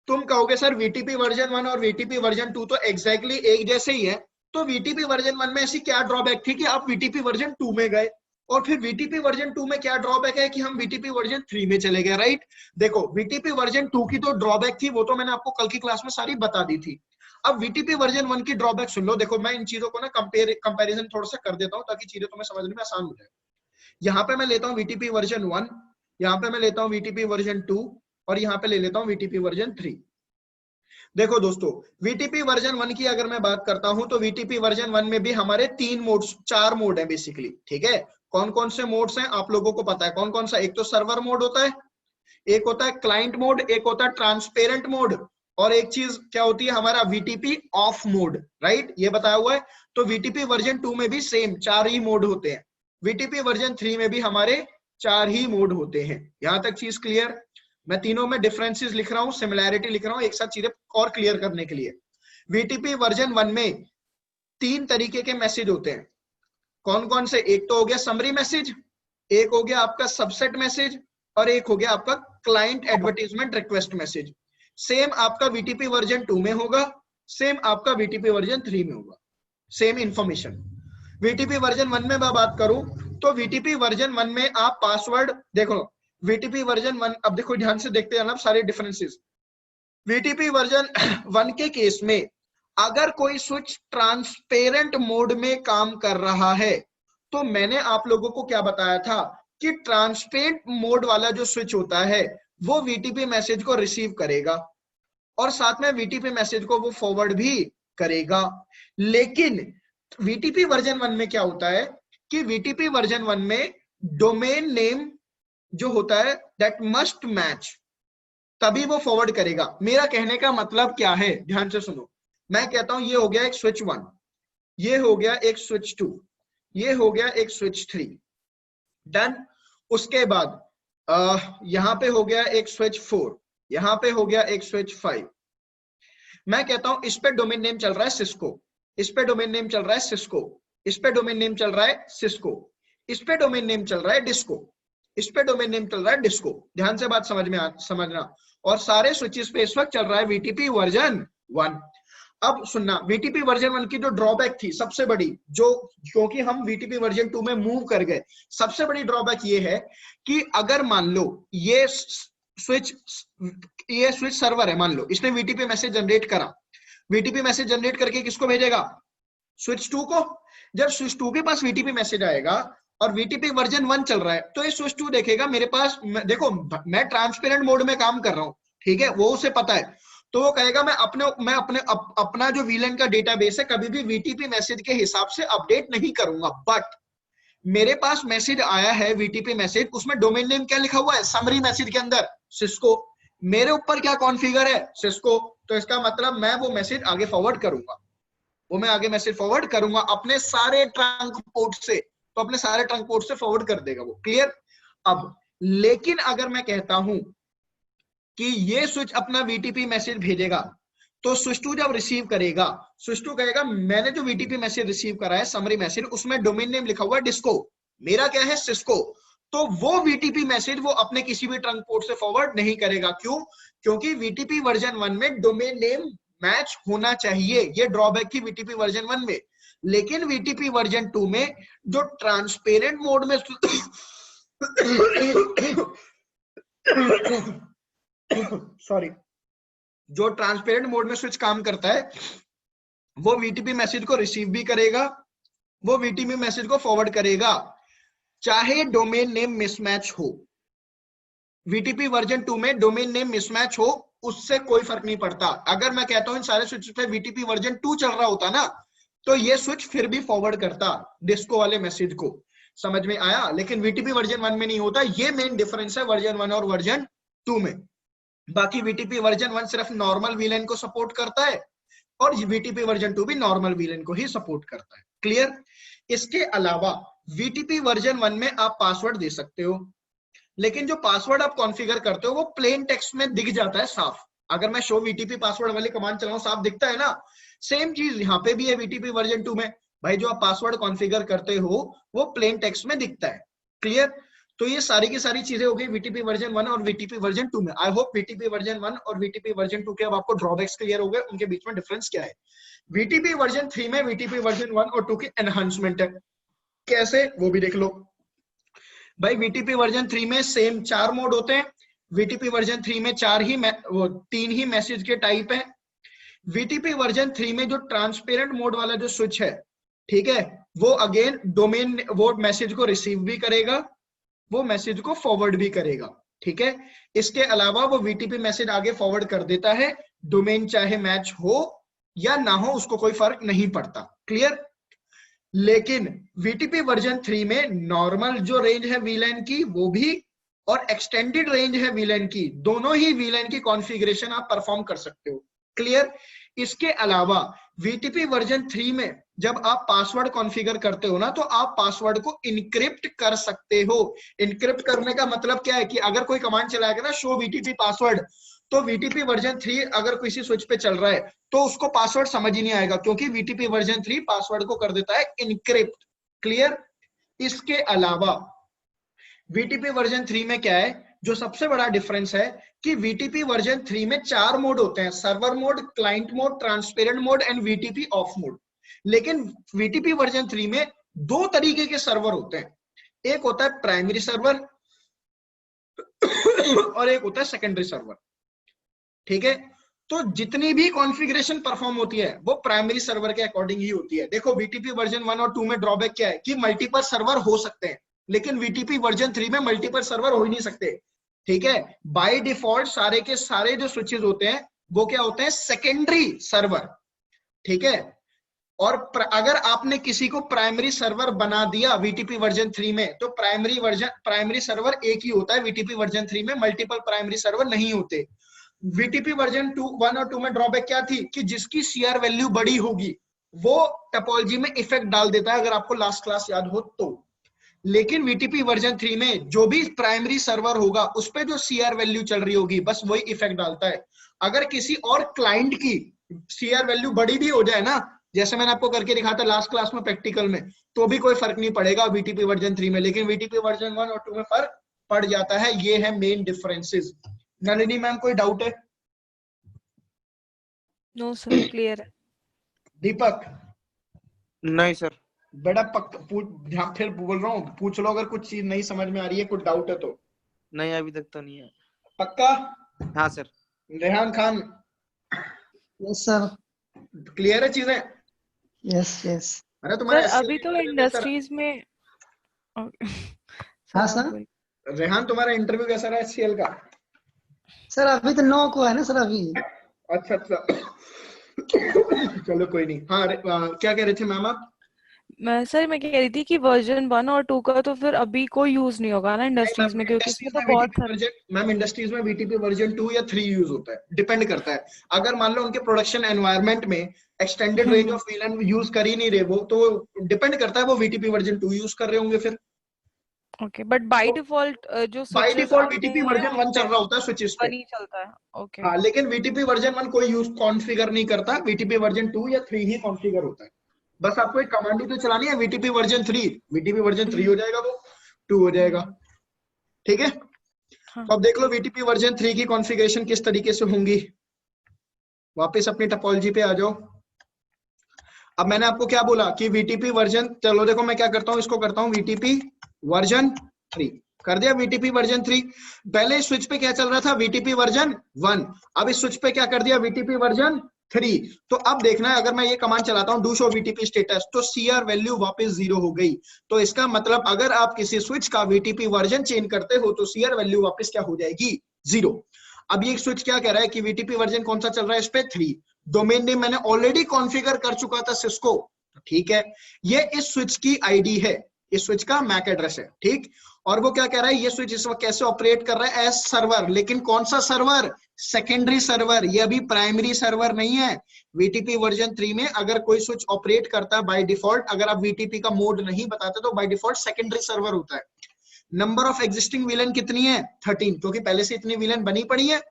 A: तुम कहोगे सर वीटीपी वर्जन 1 और वीटीपी वर्जन 2 तो एग्जैक्टली एक जैसे ही है, तो वीटीपी वर्जन 1 में ऐसी क्या ड्रॉबैक थी कि आप वीटीपी वर्जन 2 में गए, और फिर वीटीपी वर्जन 2 में क्या ड्रॉबैक है कि हम वीटीपी वर्जन 3 में चले गए, राइट? देखो वीटीपी वर्जन 2 की तो ड्रॉबैक थी, वो तो मैंने आपको कल की क्लास में सारी बता दी थी। अब वीटीपी वर्जन 1 की ड्रॉबैक सुन लो। देखो मैं इन चीजों को ना कंपैरिजन थोड़ा सा कर देता हूँ ताकि चीजें तुम्हें समझने में आसान हो जाए। यहाँ पे मैं लेता हूँ वीटीपी वर्जन 1, यहाँ पे मैं लेता हूँ वीटीपी वर्जन 2, और यहाँ पे ले लेता हूँ वीटीपी वर्जन 3। देखो दोस्तों, वीटीपी वर्जन 1 की अगर मैं बात करता हूं तो वीटीपी वर्जन 1 में भी हमारे 3 मोड्स, 4 मोड है बेसिकली। ठीक है, कौन कौन से मोड्स हैं आप लोगों को पता है कौन कौन सा? एक तो सर्वर मोड होता है, एक होता है क्लाइंट मोड, एक होता है ट्रांसपेरेंट मोड, और एक चीज क्या होती है हमारा वीटीपी ऑफ मोड, राइट? ये बताया हुआ है। तो वीटीपी वर्जन 2 में भी सेम 4 ही मोड होते हैं, वीटीपी वर्जन 3 में भी हमारे 4 ही मोड होते हैं। यहां तक चीज क्लियर? मैं तीनों में डिफरेंसेस लिख रहा हूँ, सिमिलैरिटी लिख रहा हूँ, एक साथ चीजें और क्लियर करने के लिए। वीटीपी वर्जन 1 में 3 तरीके के मैसेज होते हैं। कौन कौन से? एक तो हो गया समरी मैसेज, एक हो गया आपका सबसेट मैसेज, और एक हो गया आपका client advertisement request message. Same आपका वीटीपी वर्जन 2 में होगा, सेम आपका वीटीपी वर्जन 3 में होगा, सेम इंफॉर्मेशन। वीटीपी वर्जन 1 में मैं बात करूं तो वीटीपी वर्जन 1 में आप पासवर्ड देखो, वीटीपी वर्जन 1, अब देखो ध्यान से देखते हैं ना सारे डिफरेंसेस। वीटीपी वर्जन 1 के केस में अगर कोई स्विच ट्रांसपेरेंट मोड में काम कर रहा है तो मैंने आप लोगों को क्या बताया था कि ट्रांसपेरेंट मोड वाला जो स्विच होता है वो वीटीपी मैसेज को रिसीव करेगा और साथ में वीटीपी मैसेज को वो फॉरवर्ड भी करेगा। लेकिन वीटीपी वर्जन 1 में क्या होता है कि वीटीपी वर्जन 1 में डोमेन नेम जो होता है दैट मस्ट मैच, तभी वो फॉरवर्ड करेगा। मेरा कहने का मतलब क्या है, ध्यान से सुनो। मैं कहता हूं ये हो गया एक स्विच 1, ये हो गया एक स्विच 2, ये हो गया एक स्विच 3, डन। उसके बाद यहां पे हो गया एक स्विच 4, यहां पे हो गया एक स्विच 5। मैं कहता हूं इस पे डोमेन नेम चल रहा है सिस्को, इस पे डोमेन नेम चल रहा है सिस्को, इस पे डोमेन नेम चल रहा है सिस्को, इस पे डोमेन नेम चल रहा है डिस्को, इस पे डोमेन नेम चल रहा है डिस्को। ध्यान से बात समझना। और सारे स्विचेस पे इस वक्त चल रहा है वीटीपी वर्जन 1। अब सुनना, वीटीपी वर्जन 1 की जो ड्रॉबैक थी सबसे बड़ी, जो क्योंकि हम वीटीपी वर्जन 2 में मूव कर गए, सबसे बड़ी ड्रॉबैक ये है कि अगर मान लो ये स्विच सर्वर है, मान लो इसने वीटीपी मैसेज जनरेट करा, वीटीपी मैसेज जनरेट करके किसको भेजेगा? स्विच 2 को। जब स्विच 2 के पास वीटीपी मैसेज आएगा और वीटीपी वर्जन 1 चल रहा है, तो ये स्विच 2 देखेगा मेरे पास, देखो मैं ट्रांसपेरेंट मोड में काम कर रहा हूं, ठीक है, वो उसे पता है, तो वो कहेगा मैं अपना जो वीलन का डेटाबेस है कभी भी वीटीपी मैसेज के हिसाब से अपडेट नहीं करूंगा। बट मेरे पास मैसेज आया है वीटीपी मैसेज, उसमें डोमेन नेम क्या लिखा हुआ है समरी मैसेज के अंदर? सिस्को। मेरे ऊपर क्या कॉन्फ़िगर है? सिस्को। तो इसका मतलब मैं वो मैसेज आगे फॉरवर्ड करूंगा, वो मैं आगे मैसेज फॉरवर्ड करूंगा अपने सारे ट्रंक पोर्ट से, तो अपने सारे ट्रंक पोर्ट से फॉरवर्ड कर देगा वो। क्लियर? अब लेकिन अगर मैं कहता हूं कि ये स्विच अपना वीटीपी मैसेज भेजेगा, तो स्विच 2 जब रिसीव करेगा, स्विच 2 कहेगा मैंने जो वीटीपी मैसेज रिसीव करा है समरी मैसेज, उसमें डोमेन नेम लिखा हुआ है डिस्को, मेरा क्या है? सिस्को। तो वो वीटीपी मैसेज वो अपने किसी भी ट्रंक पोर्ट से फॉरवर्ड नहीं करेगा। क्यों? क्योंकि वीटीपी वर्जन 1 में डोमेन नेम मैच होना चाहिए, ये ड्रॉबैक थी वीटीपी वर्जन 1 में। लेकिन वीटीपी वर्जन 2 में जो ट्रांसपेरेंट मोड में सॉरी, जो ट्रांसपेरेंट मोड में स्विच काम करता है, वो वीटीपी मैसेज को रिसीव भी करेगा, वो वीटीपी मैसेज को फॉरवर्ड करेगा, चाहे डोमेन नेम मिसमैच हो। वीटीपी वर्जन 2 में डोमेन नेम मिसमैच हो, उससे कोई फर्क नहीं पड़ता। अगर मैं कहता हूं इन सारे स्विच पे वीटीपी वर्जन 2 चल रहा होता ना, तो ये स्विच फिर भी फॉरवर्ड करता डिस्को वाले मैसेज को। समझ में आया? लेकिन वीटीपी वर्जन 1 में नहीं होता। ये मेन डिफरेंस है वर्जन 1 और वर्जन 2 में। बाकी वीटीपी वर्जन 1 सिर्फ नॉर्मल वीलन को सपोर्ट करता है और वीटीपी वर्जन 2 भी नॉर्मल वीलन को ही सपोर्ट करता है। क्लियर? इसके अलावा वीटीपी वर्जन 1 में आप पासवर्ड दे सकते हो, लेकिन जो पासवर्ड आप कॉन्फ़िगर करते हो वो प्लेन टेक्स्ट में दिख जाता है साफ। अगर मैं शो वीटीपी पासवर्ड वाली कमांड चलाऊं, साफ दिखता है ना। सेम चीज यहाँ पे भी है वीटीपी वर्जन 2 में। भाई जो आप पासवर्ड कॉन्फ़िगर करते हो वो प्लेन टेक्स्ट में दिखता है। क्लियर? तो ये सारी की सारी चीजें हो गई वीटीपी वर्जन 1 और वीटीपी वर्जन 2 में। आई होप वीटीपी वर्जन 1 और वीटीपी वर्जन 2 के अब आपको ड्रॉबैक्स क्लियर हो गए, उनके बीच में डिफरेंस क्या है। वीटीपी वर्जन 3 में वीटीपी वर्जन 1 और 2 की एनहांसमेंट है। कैसे? वो भी देख लो। भाई वीटीपी वर्जन 3 में सेम 4 मोड होते हैं। वीटीपी वर्जन 3 में 3 ही मैसेज के टाइप है। वीटीपी वर्जन 3 में जो ट्रांसपेरेंट मोड वाला जो स्विच है, ठीक है, वो अगेन डोमेन वो मैसेज को रिसीव भी करेगा, वो मैसेज को फॉरवर्ड भी करेगा। ठीक है? इसके अलावा वो वीटीपी मैसेज आगे फॉरवर्ड कर देता है, डोमेन चाहे मैच हो या ना हो उसको कोई फर्क नहीं पड़ता। क्लियर? लेकिन वीटीपी वर्जन 3 में नॉर्मल जो रेंज है वीलैन की वो भी, और एक्सटेंडेड रेंज है वीलैन की, दोनों ही वीलैन की कॉन्फ़िगरेशन आप परफॉर्म कर सकते हो। क्लियर? इसके अलावा वीटीपी वर्जन 3 में जब आप पासवर्ड कॉन्फ़िगर करते हो ना, तो आप पासवर्ड को इनक्रिप्ट कर सकते हो। इनक्रिप्ट करने का मतलब क्या है कि अगर कोई कमांड चलाएगा ना शो वीटीपी पासवर्ड, तो वीटीपी वर्जन 3 अगर किसी स्विच पे चल रहा है तो उसको पासवर्ड समझ ही नहीं आएगा, क्योंकि वीटीपी वर्जन 3 पासवर्ड को कर देता है इनक्रिप्ट। क्लियर? इसके अलावा वीटीपी वर्जन 3 में क्या है, जो सबसे बड़ा डिफरेंस है कि वीटीपी वर्जन 3 में 4 मोड होते हैं, server mode, client mode, transparent mode and VTP of mode. लेकिन वीटीपी वर्जन 3 में 2 तरीके के सर्वर होते हैं, एक होता है प्राइमरी सर्वर और एक होता है सेकेंडरी सर्वर। ठीक है? तो जितनी भी कॉन्फ़िगरेशन परफॉर्म होती है वो प्राइमरी सर्वर के अकॉर्डिंग ही होती है। देखो वीटीपी वर्जन 1 और 2 में ड्रॉबैक क्या है कि मल्टीपल सर्वर हो सकते हैं, लेकिन वीटीपी वर्जन 3 में मल्टीपल सर्वर हो ही नहीं सकते। ठीक है? बाय डिफॉल्ट सारे के सारे जो स्विचेस होते हैं वो क्या होते हैं? Secondary server. ठीक है? और अगर आपने किसी को प्राइमरी सर्वर बना दिया वीटीपी वर्जन 3 में, तो प्राइमरी सर्वर एक ही होता है। वीटीपी वर्जन 3 में मल्टीपल प्राइमरी सर्वर नहीं होते। वीटीपी वर्जन 1 और 2 में ड्रॉबैक क्या थी कि जिसकी सीआर वैल्यू बड़ी होगी वो टोपोलॉजी में इफेक्ट डाल देता है, अगर आपको लास्ट क्लास याद हो तो। लेकिन वीटीपी वर्जन 3 में जो भी प्राइमरी सर्वर होगा उस पे जो सीआर वैल्यू चल रही होगी बस वही इफेक्ट डालता है। अगर किसी और क्लाइंट की सीआर वैल्यू बड़ी भी हो जाए ना, जैसे मैंने आपको करके दिखाया था लास्ट क्लास में प्रैक्टिकल में, तो भी कोई फर्क नहीं पड़ेगा वीटीपी वर्जन 3 में। लेकिन वीटीपी वर्जन 1 और 2 में फर्क पड़ जाता है। ये है मेन डिफरेंसेस। नलिनी मैम कोई डाउट है?
B: नो सर, क्लियर है।
A: दीपक
D: नहीं सर।
A: बेटा ध्यान फिर बोल रहा हूँ, पूछ लो अगर कुछ चीज नहीं समझ में आ रही है, कुछ डाउट है तो।
D: नहीं अभी तक तो नहीं है।
A: पक्का?
D: हाँ sir.
A: Rehan Khan
C: yes sir.
A: Clear है चीजें?
C: Yes yes.
A: अरे तुम्हारे
B: सर
A: SCL
B: अभी तो
A: इंटरव्यू कैसा रहा?
B: इंडस्ट्रीज में
C: हाँ
B: सर आप
C: सर।
B: बोलिए।
A: रेहान तुम्हारा इंटरव्यू कैसा रहा SCL का?
C: सर अभी तो 9 को है ना सर अभी।
A: अच्छा अच्छा चलो कोई नहीं। हाँ क्या कह रहे थे मैम आप?
B: मैं कह रही थी कि वर्जन 1 और 2 का तो फिर अभी कोई यूज नहीं होगा ना
A: नहीं
B: इंडस्ट्रीज
A: मैम,
B: में, क्योंकि इसमें
A: इंडस्ट्रीज
B: तो
A: में
B: बहुत
A: VTP
B: सारे।
A: वर्जन, मैम इंडस्ट्रीज में VTP वर्जन 2 या 3 यूज होता है, डिपेंड करता है। अगर मान लो उनके प्रोडक्शन एनवायरनमेंट में extended range of VLAN use कर ही नहीं रहे वो, तो डिपेंड करता है वो VTP वर्जन 2 यूज कर रहे होंगे फिर।
B: ओके, बट बाय
A: तो
B: डिफॉल्ट जो
A: बाय
B: स्विचेस
A: डिफॉल्ट
B: आते
A: VTP
B: हैं
A: वर्जन 1 चल
B: उनमें
A: रहा होता है स्विचेस पे।
B: 1 ही चलता है। ओके।
A: हाँ, लेकिन VTP वर्जन 1 कोई यूज कॉन्फ़िगर नहीं करता, VTP वर्जन 2 या 3 ही कॉन्फ़िगर होता है। बस आपको एक कमांड ही तो चलानी है, VTP वर्जन 3, VTP वर्जन 3 हो जाएगा, वो 2 हो जाएगा। ठीक है,
B: हाँ
A: तो अब देख लो
B: ठीक।
A: VTP वर्जन 3 की कॉन्फ़िगरेशन किस तरीके से होंगी। वापस अपनी टोपोलॉजी पे आ जाओ। अब मैंने आपको क्या बोला कि VTP वर्जन, चलो देखो मैं क्या करता हूँ, इसको करता हूँ VTP वर्जन 3, कर दिया VTP वर्जन 3। पहले इस स्विच पे क्या चल रहा था, VTP वर्जन 1, अब इस स्विच पे क्या कर दिया, VTP वर्जन 3। तो अब देखना है, अगर मैं ये कमांड चलाता हूं डू शो VTP स्टेटस, तो CR वैल्यू वापस 0 हो गई। तो इसका मतलब अगर आप किसी स्विच का VTP वर्जन चेंज करते हो तो CR वैल्यू वापस क्या हो जाएगी, 0। अब ये स्विच क्या कह रहा है कि VTP वर्जन कौन सा चल रहा है इस पे, 3। डोमेन नेम मैंने ऑलरेडी कॉन्फ़िगर कर चुका था सिस्को, ठीक है। ये इस स्विच की आईडी है, इस स्विच का मैक एड्रेस है, ठीक। और वो क्या कह रहा है, ये स्विच इस वक्त कैसे ऑपरेट कर रहा है, एज सर्वर। लेकिन कौन सा सर्वर, सेकेंडरी सर्वर, ये अभी प्राइमरी सर्वर नहीं है। VTP वर्जन 3 में अगर कोई स्विच ऑपरेट करता है बाय डिफॉल्ट, अगर आप VTP का मोड नहीं बताते तो बाय डिफॉल्ट सेकेंडरी सर्वर होता है। नंबर ऑफ एग्जिस्टिंग विलन कितनी है, 13, क्योंकि पहले से इतनी विलन बनी पड़ी है।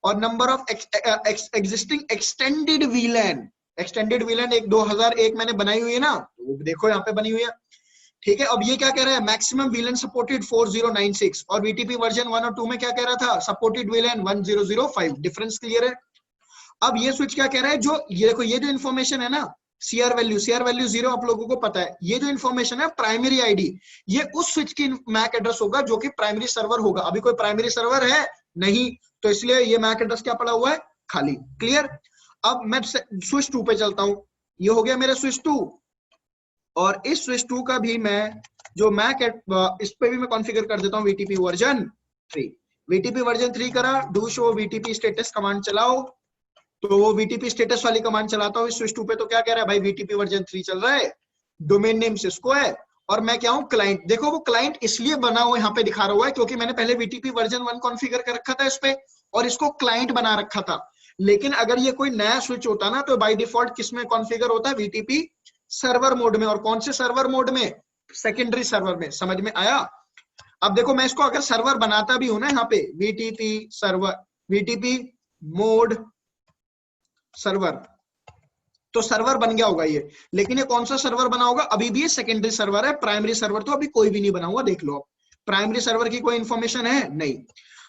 A: और number of existing extended VLAN, extended VLAN एक 2001 मैंने बनाई हुई है ना, वो देखो यहाँ पे बनी हुई है, ठीक है। अब ये क्या कह रहा है, मैक्सिमम वीलन सपोर्टेड 4096, और VTP वर्जन 1 और 2 में क्या कह रहा था, सपोर्टेड वीलन 1005। डिफरेंस क्लियर है? अब ये स्विच क्या कह रहा है, जो ये देखो, ये जो इन्फॉर्मेशन है ना, CR वैल्यू 0 आप लोगों को पता है। ये जो इन्फॉर्मेशन है प्राइमरी आईडी, ये उस स्विच की मैक एड्रेस होगा जो कि प्राइमरी सर्वर होगा। अभी कोई प्राइमरी सर्वर है नहीं, तो इसलिए ये मैक एड्रेस क्या पड़ा हुआ है, खाली। क्लियर? अब मैं स्विच 2 पे चलता हूं, ये हो गया मेरा स्विच 2, और इस स्विच 2 का भी मैं जो मैक इस पे भी मैं कॉन्फ़िगर कर देता हूं VTP वर्जन 3। VTP वर्जन 3 करा, do show VTP status command चलाओ, तो वो VTP स्टेटस वाली कमांड चलाता हूँ इस स्विच 2 पे, तो क्या कह रहा है भाई, VTP वर्जन 3 चल रहा है, डोमेन नेम सिस्को है, और मैं क्या हूं, क्लाइंट। देखो वो क्लाइंट इसलिए बना हुआ यहाँ पे दिखा रहा हुआ है क्योंकि मैंने पहले VTP वर्जन 1 कॉन्फ़िगर कर रखा था इस पे, और इसको क्लाइंट बना रखा था। लेकिन अगर ये कोई नया स्विच होता ना, तो बाय डिफॉल्ट किस में कॉन्फ़िगर होता है, VTP सर्वर मोड में। और कौन से सर्वर मोड में, सेकेंडरी सर्वर में। समझ में आया? अब देखो मैं इसको अगर सर्वर बनाता भी हूं ना, यहाँ पे VTP server, VTP mode server, तो सर्वर बन गया होगा ये। लेकिन ये कौन सा सर्वर बना होगा, अभी भी ये सेकेंडरी सर्वर है, प्राइमरी सर्वर तो अभी कोई भी नहीं बना हुआ। देख लो, प्राइमरी सर्वर की कोई इंफॉर्मेशन है नहीं।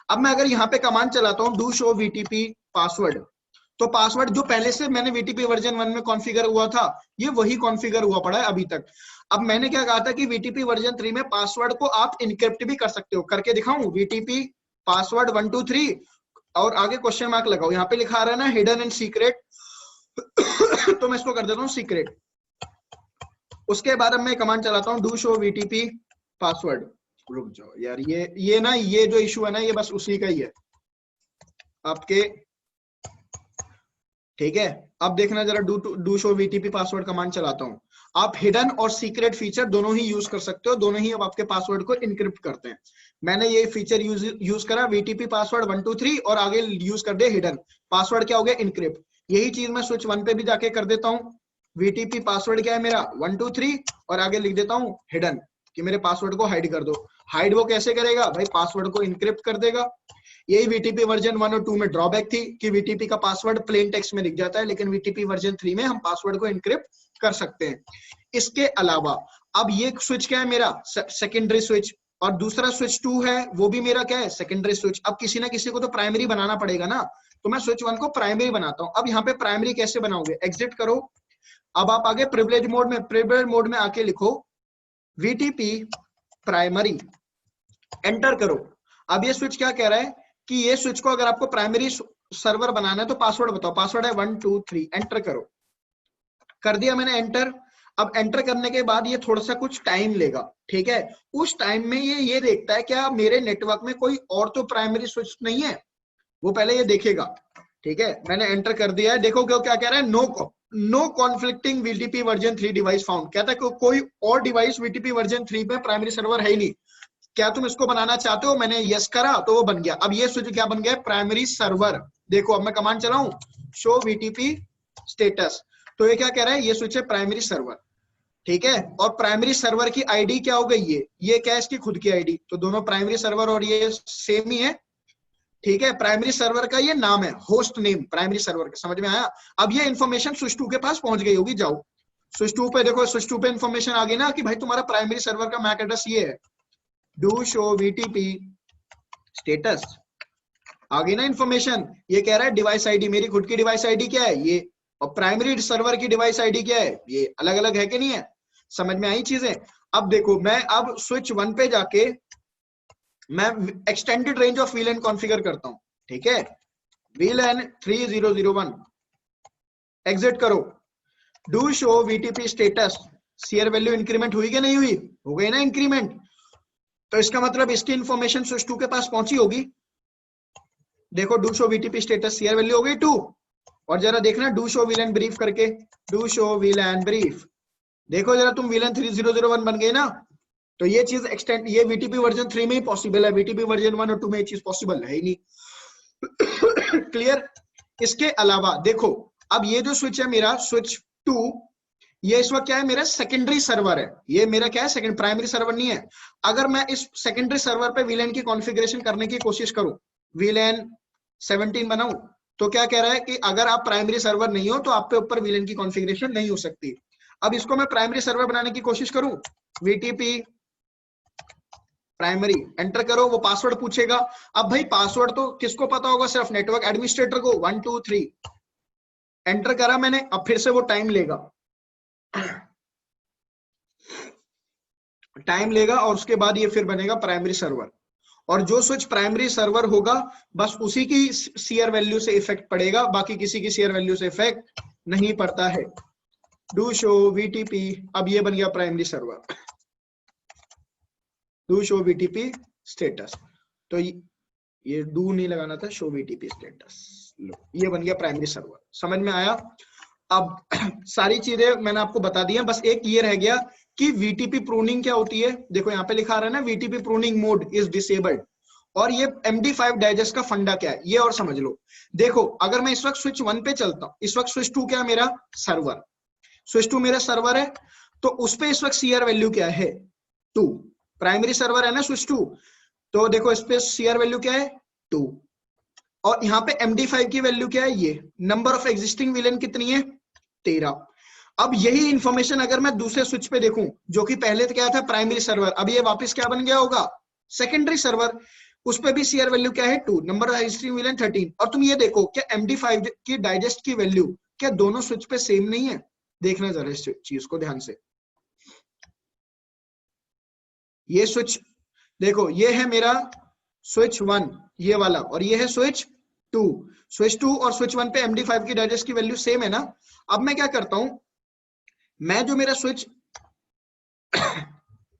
A: अब मैं अगर यहाँ पे कमांड चलाता हूँ डू शो VTP पासवर्ड, तो पासवर्ड जो पहले से मैंने VTP वर्जन 1 में कॉन्फ़िगर हुआ था, ये वही कॉन्फ़िगर हुआ पड़ा है अभी तक। अब मैंने क्या कहा था कि VTP वर्जन 3 में पासवर्ड को आप इनक्रिप्ट भी कर सकते हो, करके दिखाऊं, VTP पासवर्ड 1 2 3, और आगे क्वेश्चन मार्क लगाओ। यहाँ पे लिखा रहा है ना हिडन एंड सीक्रेट, तो मैं इसको कर देता हूँ सीक्रेट। उसके बाद अब मैं कमांड चलाता हूँ डू शो VTP पासवर्ड। रुक जाओ यार, ये ना, ये जो इशू है ना, ये बस उसी का ही है आपके, ठीक है। अब देखना जरा, do show VTP password command चलाता हूं। आप हिडन और सीक्रेट फीचर दोनों ही यूज कर सकते हो, दोनों ही अब आपके पासवर्ड को इनक्रिप्ट करते हैं। मैंने ये फीचर यूज करा, VTP पासवर्ड 1 2 3, और आगे यूज कर दिया हिडन पासवर्ड, क्या हो गया, इनक्रिप्ट। यही चीज मैं स्विच 1 पे भी जाके कर देता हूँ। VTP पासवर्ड क्या है मेरा, 1 2 3, और आगे लिख देता हूँ हिडन, कि मेरे पासवर्ड को हाइड कर दो। हाइड वो कैसे करेगा भाई, पासवर्ड को इनक्रिप्ट कर देगा। यही VTP वर्जन 1 और 2 में ड्रॉबैक थी कि VTP का पासवर्ड प्लेन टेक्स्ट में लिख जाता है, लेकिन VTP वर्जन 3 में हम पासवर्ड को इनक्रिप्ट कर सकते हैं। इसके अलावा अब ये स्विच क्या है मेरा, सेकेंडरी स्विच, और दूसरा स्विच 2 है, वो भी मेरा क्या है, सेकेंडरी स्विच। अब किसी ना किसी को तो प्राइमरी बनाना पड़ेगा ना, तो मैं स्विच 1 को प्राइमरी बनाता हूं। अब यहाँ पे प्राइमरी कैसे बनाओगे, एग्जिट करो, अब आप आगे प्रिविलेज मोड में, प्रिविलेज मोड में आके लिखो VTP प्राइमरी, एंटर करो। अब ये स्विच क्या कह रहा है कि ये स्विच को अगर आपको प्राइमरी सर्वर बनाना है तो पासवर्ड बताओ। पासवर्ड है 1 2 3, एंटर करो। कर दिया मैंने एंटर। अब एंटर करने के बाद ये थोड़ा सा कुछ टाइम लेगा, ठीक है। उस टाइम में ये देखता है क्या मेरे नेटवर्क में कोई और तो प्राइमरी स्विच नहीं है, वो पहले ये देखेगा, ठीक है। मैंने एंटर कर दिया है। देखो क्या कह रहा है, no conflicting VTP version 3 device found. कहता है कोई और डिवाइस VTP वर्जन 3 पे प्राइमरी सर्वर है ही नहीं, क्या तुम इसको बनाना चाहते हो? मैंने यस करा तो वो बन गया। अब ये स्विच क्या बन गया, प्राइमरी सर्वर। देखो अब मैं कमांड चलाऊं, शो VTP स्टेटस, तो ये क्या कह रहा है, ये स्विच है प्राइमरी सर्वर, ठीक है। और प्राइमरी सर्वर की आईडी क्या हो गई, ये क्या है, इसकी खुद की आईडी। तो दोनों प्राइमरी सर्वर और ये सेम ही है, ठीक है। प्राइमरी सर्वर का ये नाम है, होस्ट नेम प्राइमरी सर्वर का, समझ में आया। अब ये इन्फॉर्मेशन स्विच 2 के पास पहुंच गई होगी। जाओ स्विच 2 पे, देखो स्विच 2 पे इन्फॉर्मेशन आ गई ना कि भाई तुम्हारा प्राइमरी सर्वर का मैक एड्रेस ये है, डू शो VTP स्टेटस, आ गई ना इन्फॉर्मेशन। ये कह रहा है डिवाइस आईडी, मेरी खुद की डिवाइस आईडी क्या है ये, और प्राइमरी सर्वर की डिवाइस आईडी क्या है, ये अलग अलग है कि नहीं है। समझ में आई चीजें। अब देखो मैं अब स्विच 1 पे जाके मैं extended range of VLAN configure करता हूं, ठीक है। VLAN 3001, एग्जिट करो। Do show VTP status, CR value increment हुई कि नहीं हुई, हो गई ना इंक्रीमेंट। तो इसका मतलब इसकी इंफॉर्मेशन स्विच 2 के पास पहुंची होगी। देखो do show VTP status, CR value हो गई 2। और जरा देखना डू शो VLAN ब्रीफ करके, डू शो VLAN ब्रीफ, देखो जरा तुम VLAN 3001 बन गए ना। तो ये चीज एक्सटेंड, ये VTP वर्जन 3 में ही पॉसिबल है, VTP वर्जन 1 और 2 में ये चीज पॉसिबल है ही नहीं। क्लियर। इसके अलावा देखो अब ये जो स्विच है मेरा स्विच 2, ये इस वक्त क्या है, मेरा सेकेंडरी सर्वर है। ये मेरा क्या है, सेकंड, प्राइमरी सर्वर नहीं है। अगर मैं इस सेकेंडरी सर्वर पे VLAN की कॉन्फ़िगरेशन करने की कोशिश करूं, VLAN 17 बनाऊं, तो क्या कह रहा है कि अगर आप प्राइमरी सर्वर नहीं हो तो आप पे ऊपर VLAN की कॉन्फ़िगरेशन नहीं हो सकती। अब इसको मैं प्राइमरी सर्वर बनाने की कोशिश करूं, VTP प्राइमरी, एंटर करो। वो पासवर्ड पूछेगा। अब भाई पासवर्ड तो किसको पता होगा, सिर्फ नेटवर्क एडमिनिस्ट्रेटर को। 1 2 3, एंटर करा मैंने। अब फिर से वो टाइम लेगा, और उसके बाद ये फिर बनेगा प्राइमरी सर्वर। और जो स्विच प्राइमरी सर्वर होगा बस उसी की सीआर वैल्यू से इफेक्ट पड़ेगा, बाकी किसी की सीआर वैल्यू से इफेक्ट नहीं पड़ता है। डू शो VTP, अब ये बन गया primary server. Do show VTP status, तो ये डू नहीं लगाना था, शो VTP स्टेटस, लो ये बन गया प्राइमरी सर्वर। समझ में आया। अब सारी चीजें मैंने आपको बता दी हैं, बस एक ये रह गया कि VTP प्रूनिंग क्या होती है। देखो यहाँ पे लिखा रहा है ना, VTP pruning mode is disabled. और ये MD5 डाइजेस्ट का फंडा क्या है ये और समझ लो। देखो अगर मैं इस वक्त स्विच 1 पे चलता हूँ, इस वक्त स्विच 2 क्या है मेरा सर्वर, स्विच 2 मेरा सर्वर है, तो उस पे इस वक्त सीआर वैल्यू क्या है 2, प्राइमरी सर्वर है ना स्विच 2, तो देखो इस पे सीआर वैल्यू क्या है 2। और यहाँ पे MD5 की वैल्यू क्या है, ये नंबर ऑफ एग्जिस्टिंग VLAN कितनी है 13। अब यही इंफॉर्मेशन अगर मैं दूसरे स्विच पे देखूं जो कि पहले तो क्या था प्राइमरी सर्वर, अब ये वापस क्या बन गया होगा सेकेंडरी सर्वर, उस पे भी सीआर वैल्यू क्या है 2, नंबर ऑफ एग्जिस्टिंग VLAN 13। और तुम ये देखो क्या MD5 की डाइजेस्ट की वैल्यू क्या दोनों स्विच पे सेम नहीं है। देखना जरा इस चीज को ध्यान से। ये स्विच देखो, ये है मेरा स्विच 1 ये वाला, और ये है स्विच 2। स्विच 2 और स्विच 1 पे MD5 की डाइजेस्ट की वैल्यू सेम है ना। अब मैं क्या करता हूं, मैं जो मेरा स्विच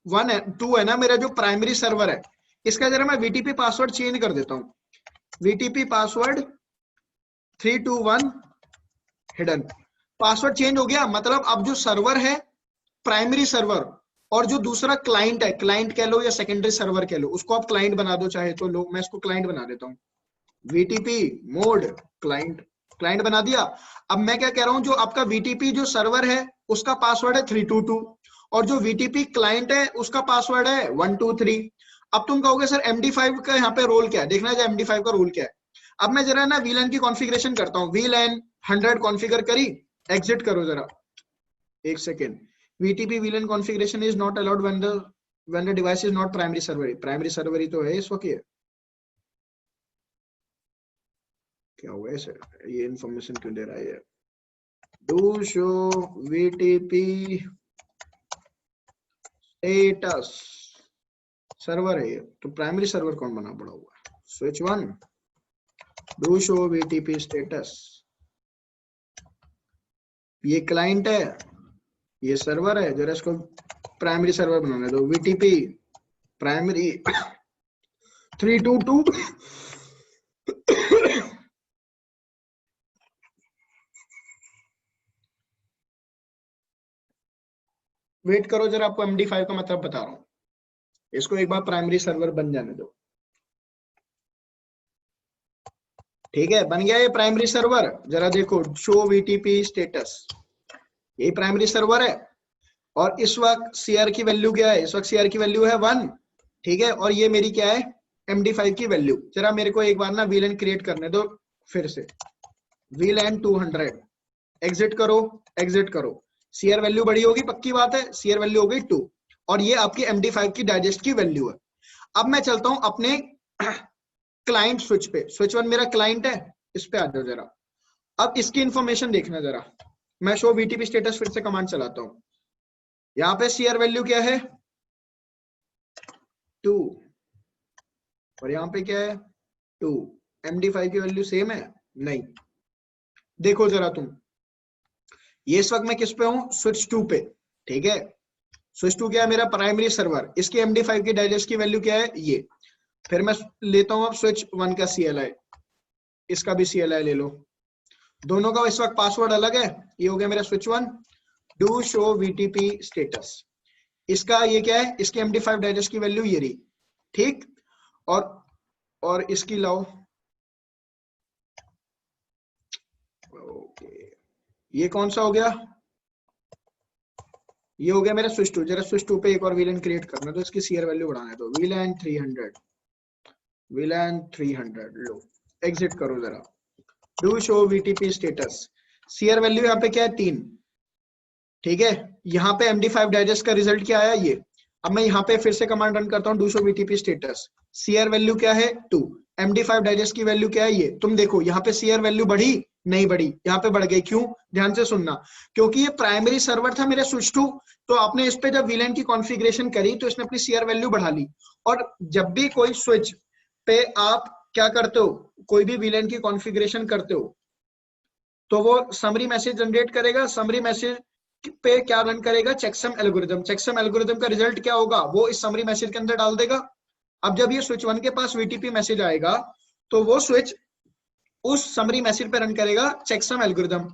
A: 1 है 2 है ना, मेरा जो प्राइमरी सर्वर है, इसका जरा मैं VTP पासवर्ड चेंज कर देता हूं। VTP password 321 hidden, password change हो गया। मतलब अब जो सर्वर है प्राइमरी सर्वर, और जो दूसरा क्लाइंट है, क्लाइंट कह लो या सेकेंडरी सर्वर कह लो, उसको आप क्लाइंट बना दो चाहे तो। लो मैं इसको क्लाइंट बना देता हूँ, VTP मोड क्लाइंट, क्लाइंट बना दिया। अब मैं क्या कह रहा हूं, जो आपका VTP जो सर्वर है उसका पासवर्ड है 322, और जो VTP क्लाइंट है उसका पासवर्ड है 123। अब तुम कहोगे सर MD5 का यहाँ पे रोल क्या है, देखना है MD5 का रोल क्या है। अब मैं जरा ना VLAN की कॉन्फ़िगरेशन करता हूँ। VLAN 100 कॉन्फ़िगर करी, एग्जिट करो जरा एक second. VTP VLAN configuration is not allowed when the device is not primary server। Primary server ही तो है इस वक्त। ये क्या हुआ है सर, ये इंफॉर्मेशन क्यों दे रहा है, do show VTP status server है ये, तो प्राइमरी सर्वर कौन बना पड़ा हुआ है? Switch 1 do show VTP status, ये क्लाइंट है, ये सर्वर है, जरा इसको प्राइमरी सर्वर बनाने दो। वीटीपी प्राइमरी 322 वेट करो जरा, आपको MD5 का मतलब बता रहा हूं, इसको एक बार प्राइमरी सर्वर बन जाने दो। ठीक है, बन गया ये प्राइमरी सर्वर। जरा देखो शो वीटीपी स्टेटस, यही प्राइमरी सर्वर है। और इस वक्त सीआर की वैल्यू क्या है? इस वक्त सीआर की वैल्यू है 1। ठीक है, और ये मेरी क्या है? MD5 की वैल्यू। जरा मेरे को एक बार ना VLAN क्रिएट करने दो फिर से। VLAN 200 एग्जिट करो, एग्जिट करो। सीआर वैल्यू बड़ी होगी, पक्की बात है, सीआर वैल्यू हो गई 2 और ये आपकी MD5 की डाइजेस्ट की वैल्यू है। अब मैं चलता हूं अपने क्लाइंट स्विच पे। स्विच 1 मेरा क्लाइंट है, इस पे आ जाओ जरा। अब इसकी इंफॉर्मेशन देखना जरा, मैं शो वीटीपी स्टेटस फिर से कमांड चलाता हूं। यहां पे सीआर वैल्यू क्या है? 2 और यहां पे क्या है? 2। MD5 की वैल्यू सेम है? नहीं। देखो जरा तुम, ये इस वक्त मैं किस पे हूं? स्विच 2 पे। ठीक है, स्विच 2 क्या है? मेरा प्राइमरी सर्वर। इसकी MD5 की डाइजेस्ट की वैल्यू क्या है? ये। फिर मैं लेता हूं अब स्विच 1 का CLI, इसका भी CLI ले लो। दोनों का इस वक्त पासवर्ड अलग है। ये हो गया मेरा switch 1 do show VTP status. इसका ये क्या है? इसकी MD5 डाइजेस्ट की वैल्यू ये रही। ठीक, और इसकी लाओ। ओके, ये कौन सा हो गया? ये हो गया मेरा स्विच 2। जरा स्विच 2 पे एक और VLAN क्रिएट करना, तो इसकी सीआर वैल्यू बढ़ाने दो। VLAN 300, VLAN 300 लो, एग्जिट करो जरा। Do show VTP status, CR value यहाँ पे क्या है? 3। ठीक है, यहाँ पे MD5 डाइजेस्ट का रिजल्ट क्या आया? ये। अब मैं यहाँ पे फिर से कमांड रन करता हूँ, do show VTP status. CR value क्या है? 2। MD5 डाइजेस्ट की वैल्यू क्या है? ये। तुम देखो यहाँ पे सीआर वैल्यू बढ़ी? नहीं बढ़ी, यहाँ पे बढ़ गई। क्यों? ध्यान से सुनना, क्योंकि ये प्राइमरी सर्वर था मेरे स्विच 2, तो आपने इस पे जब VLAN की कॉन्फ़िगरेशन करी तो इसने अपनी सीआर वैल्यू बढ़ा ली। और जब भी कोई स्विच पे आप क्या करते हो, कोई भी VLAN की कॉन्फ़िगरेशन करते हो, तो वो समरी मैसेज जनरेट करेगा। समरी मैसेज पे क्या रन करेगा? Checksum algorithm. चेकसम एल्गोरिथम का रिजल्ट क्या होगा? वो इस समरी मैसेज के अंदर डाल देगा। अब जब ये स्विच 1 के पास VTP मैसेज आएगा, तो वो स्विच उस समरी मैसेज पे रन करेगा चेकसम एल्गोरिथम।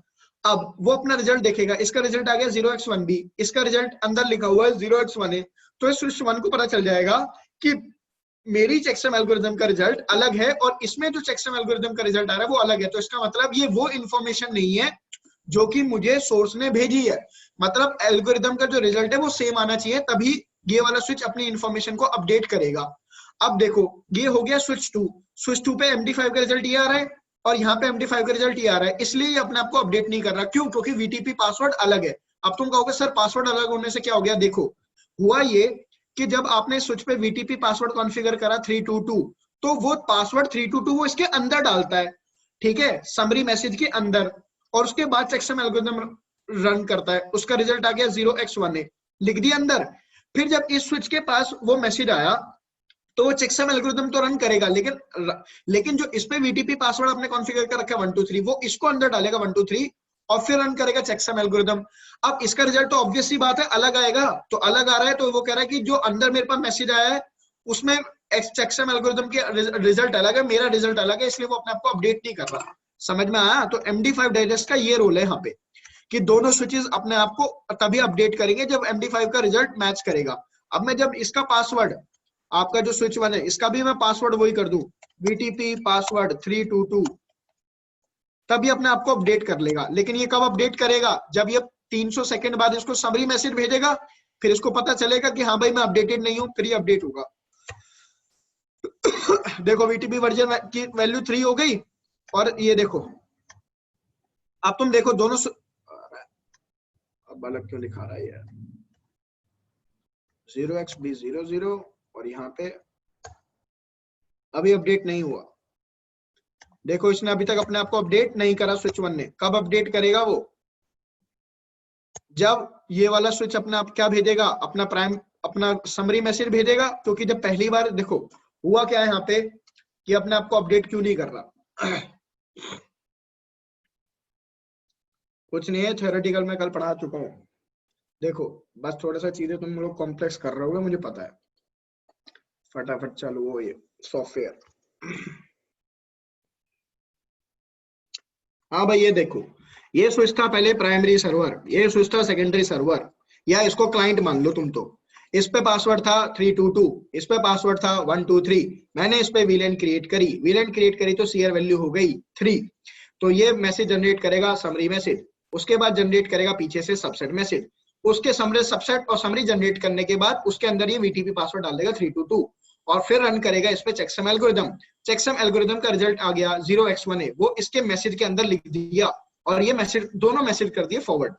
A: अब वो अपना रिजल्ट देखेगा, इसका रिजल्ट आ गया 0x1b, इसका रिजल्ट अंदर लिखा हुआ है 0x1a, तो इस स्विच 1 को पता चल जाएगा कि मेरी चेकसम एल्गोरिथम का रिजल्ट अलग है और इसमें जो चेकसम एल्गोरिथम का रिजल्ट आ रहा है वो अलग है। तो इसका मतलब ये वो इंफॉर्मेशन नहीं है जो कि मुझे सोर्स ने भेजी है। मतलब एल्गोरिथम का जो रिजल्ट है वो सेम आना चाहिए, तभी ये वाला स्विच अपनी इंफॉर्मेशन को अपडेट करेगा। अब देखो, ये हो गया स्विच 2। स्विच 2 पे MD5 का रिजल्ट ये आ रहा है और यहाँ पे MD5 का रिजल्ट ये आ रहा है, इसलिए ये अपने आप को अपडेट नहीं कर रहा। क्यों? क्योंकि VTP पासवर्ड अलग है। अब तुम कहोगे सर पासवर्ड अलग होने से क्या हो गया? देखो, हुआ ये कि जब आपने स्विच पे VTP पासवर्ड कॉन्फ़िगर करा 322, तो वो पासवर्ड 322 वो इसके अंदर डालता है। ठीक है, समरी मैसेज के अंदर, और उसके बाद चेकसम एल्गोरिथम रन करता है। उसका रिजल्ट आ गया 0x1a, लिख दिया अंदर। फिर जब इस स्विच के पास वो मैसेज आया तो वो चेकसम एल्गोरिथम तो रन करेगा, लेकिन जो इस पे VTP पासवर्ड आपने कॉन्फ़िगर कर रखा है 123, वो इसको अंदर डालेगा 123 और फिर रन करेगा चेकसम एल्गोरिथम। अब इसका रिजल्ट तो ऑब्वियस सी बात है अलग आएगा, तो अलग आ रहा है तो वो कह रहा है कि जो अंदर मेरे पास मैसेज आया है उसमें चेकसम एल्गोरिथम के रिजल्ट अलग है, मेरा रिजल्ट अलग है, इसलिए वो अपने आप को अपडेट नहीं कर रहा। समझ में आया? तो MD5 डाइजेस्ट का ये रोल है यहाँ पे कि दोनों स्विचेस अपने आप को तभी अपडेट करेंगे जब MD5 का रिजल्ट मैच करेगा। अब मैं जब इसका पासवर्ड, आपका जो स्विच 1 है, इसका भी मैं पासवर्ड वही कर दूं, VTP पासवर्ड 322, तभी अपने आप को अपडेट कर लेगा। लेकिन ये कब अपडेट करेगा? जब ये 300 सेकंड बाद इसको समरी मैसेज भेजेगा, फिर इसको पता चलेगा कि हाँ भाई मैं अपडेटेड नहीं हूं, फिर ये अपडेट होगा। देखो VTP वर्जन की वैल्यू 3 हो गई और ये देखो, अब तुम देखो दोनों, अब अलग क्यों लिखा रहा है यार, 0xb00 और यहाँ पे अभी अपडेट नहीं हुआ। देखो इसने अभी तक अपने आप को अपडेट नहीं करा स्विच 1 ने, कब अपडेट करेगा वो? जब ये वाला स्विच अपना आप क्या भेजेगा, अपना प्राइम अपना समरी मैसेज भेजेगा, क्योंकि जब पहली बार देखो हुआ क्या है यहाँ पे कि अपने आप को अपडेट क्यों नहीं कर रहा। कुछ नहीं है, थ्योरेटिकल में कल पढ़ा चुका हूँ। देखो बस थोड़ा सा चीजें तुम लोग कॉम्प्लेक्स कर रहे होगे, मुझे पता है। फटाफट चालू हो ये सॉफ्टवेयर। हाँ भाई ये देखो, ये स्विच था पहले प्राइमरी सर्वर, ये स्विच था सेकेंडरी सर्वर, या इसको क्लाइंट मान लो तुम। तो इस पे पासवर्ड था 322, इस पे पासवर्ड था 123। मैंने इस पे वीलैन क्रिएट करी, वीलैन क्रिएट करी तो सीआर वैल्यू हो गई 3। तो ये मैसेज जनरेट करेगा समरी मैसेज, उसके बाद जनरेट करेगा पीछे से सबसेट मैसेज, उसके समरी सबसेट और समरी जनरेट करने के बाद उसके अंदर ये वीटीपी पासवर्ड डाल देगा 322, और फिर रन करेगा इस पे चेकसम एल्गोरिथम। चेकसम एल्गोरिथम का रिजल्ट आ गया 0x1a, वो इसके मैसेज के अंदर लिख दिया, और ये मैसेज दोनों मैसेज कर दिए फॉरवर्ड।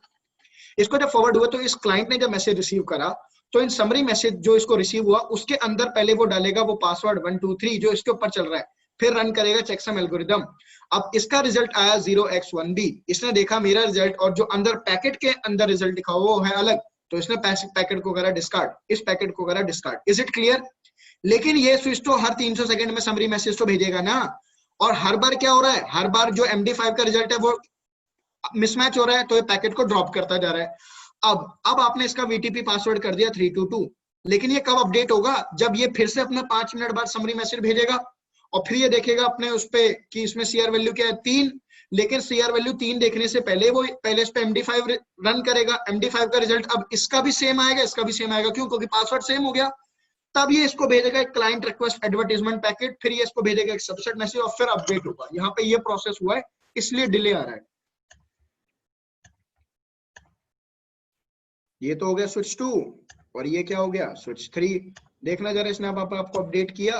A: इसको जब फॉरवर्ड हुआ तो इस क्लाइंट ने जब मैसेज रिसीव करा तो इन समरी मैसेज जो इसको रिसीव हुआ उसके अंदर पहले वो डालेगा वो पासवर्ड 123 जो इसके ऊपर चल रहा है, फिर रन करेगा चेकसम एल्गोरिथम। अब इसका रिजल्ट आया 0x1b, इसने देखा मेरा रिजल्ट और जो अंदर पैकेट के अंदर रिजल्ट लिखा हुआ वो है अलग, तो इसने पैकेट को करा डिस्कार्ड, इस पैकेट को करा डिस्कार्ड। Is it clear? लेकिन ये स्विच तो हर 300 सेकंड में समरी मैसेज तो भेजेगा ना, और हर बार क्या हो रहा है, हर बार जो MD5 का रिजल्ट है वो मिसमैच हो रहा है, तो ये पैकेट को ड्रॉप करता जा रहा है। अब आपने इसका VTP पासवर्ड कर दिया 322, लेकिन ये कब अपडेट होगा, जब ये फिर से अपना 5 मिनट बाद समरी मैसेज भेजेगा, और फिर ये देखेगा अपने उस पे कि इसमें CR वैल्यू क्या है 3, लेकिन CR वैल्यू 3 देखने से पहले वो पहले इस पे MD5 रन करेगा। MD5 का रिजल्ट अब इसका भी सेम आएगा, इसका भी सेम आएगा, क्यों? क्योंकि पासवर्ड सेम हो गया। तब ये इसको भेजेगा एक क्लाइंट रिक्वेस्ट एडवर्टाइजमेंट पैकेट, फिर ये इसको भेजेगा एक सबसेट मैसेज, और फिर अपडेट होगा। यहाँ पे ये प्रोसेस हुआ है, इसलिए डिले आ रहा है। ये तो हो गया स्विच 2, और ये क्या हो गया स्विच 3। देखना जरा इसने आपको अपडेट किया,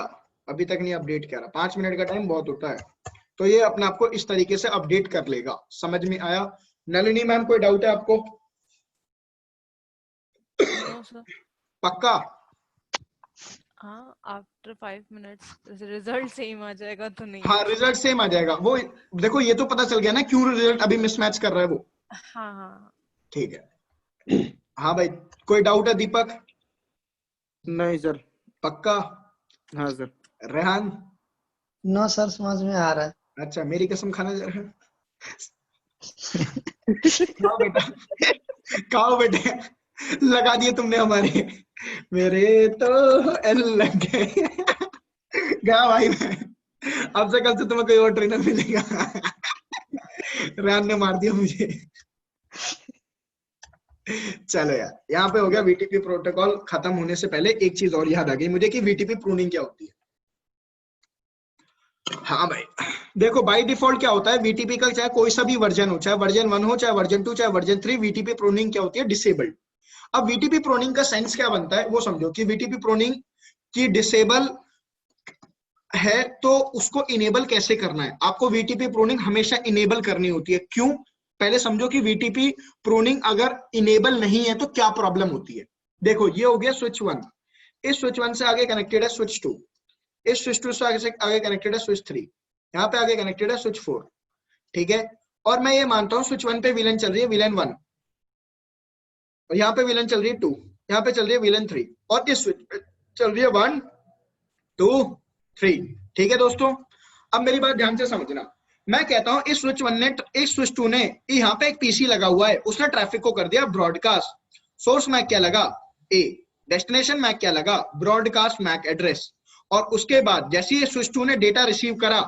A: अभी तक नहीं अपडेट किया। 5 मिनट का टाइम बहुत होता है, तो ये अपने आप को इस तरीके से अपडेट कर लेगा। समझ में आया? नलिनी मैम कोई डाउट है आपको?
B: No sir.
A: पक्का?
B: हाँ, आफ्टर 5 मिनट्स रिजल्ट सेम आ जाएगा तो नहीं?
A: हाँ रिजल्ट सेम आ जाएगा। वो देखो ये तो पता चल गया ना क्यों रिजल्ट अभी मिसमैच कर रहा है वो।
B: हाँ हाँ
A: ठीक है। हाँ भाई कोई डाउट है दीपक?
D: नहीं सर।
A: पक्का?
D: हाँ सर।
A: रेहान?
C: नो सर, समझ में आ रहा है।
A: अच्छा मेरी कसम खाना जा रहा है। खाओ बेटा, खाओ बेटे, लगा दिए तुमने हमारे, मेरे तो एल लग गए। गया भाई मैं, अब से कल से तुम्हें कोई और ट्रेनर मिलेगा। रेहान ने मार दिया मुझे। चलो यार, यहाँ पे हो गया VTP प्रोटोकॉल। खत्म होने से पहले एक चीज और याद आ गई मुझे कि VTP प्रूनिंग क्या होती है। हाँ भाई देखो, बाय डिफॉल्ट क्या होता है VTP का, चाहे कोई सा भी वर्जन हो, चाहे वर्जन 1 हो, चाहे वर्जन 2, चाहे वर्जन 3, VTP प्रूनिंग क्या होती है? डिसेबल्ड। अब VTP प्रूनिंग का सेंस क्या बनता है वो समझो कि VTP प्रूनिंग की डिसेबल है तो उसको इनेबल कैसे करना है। आपको VTP प्रूनिंग हमेशा इनेबल करनी होती है। क्यों? पहले समझो कि VTP प्रूनिंग अगर इनेबल नहीं है तो क्या प्रॉब्लम होती है। देखो ये हो गया स्विच 1, इस स्विच 1 से आगे कनेक्टेड है स्विच 2, इस स्विच 2 से आगे कनेक्टेड है स्विच 3, यहाँ पे आगे कनेक्टेड है स्विच 4। ठीक है, और मैं ये मानता हूँ स्विच 1 पे विलन चल रही है विलन 1, और यहाँ पे विलन चल रही है 2, यहाँ पे चल रही है विलन 3, और इस स्विच पे चल रही है 1 2 3। ठीक है दोस्तों, अब मेरी बात ध्यान से समझना। मैं कहता हूं इस स्विच 1 ने, इस स्विच 2 ने, यहाँ पे एक पीसी लगा हुआ है, उसने ट्रैफिक को कर दिया ब्रॉडकास्ट। सोर्स मैक क्या लगा? A, डेस्टिनेशन मैक क्या लगा? Broadcast MAC address. और उसके बाद जैसे ही स्विच 2 ने डेटा रिसीव करा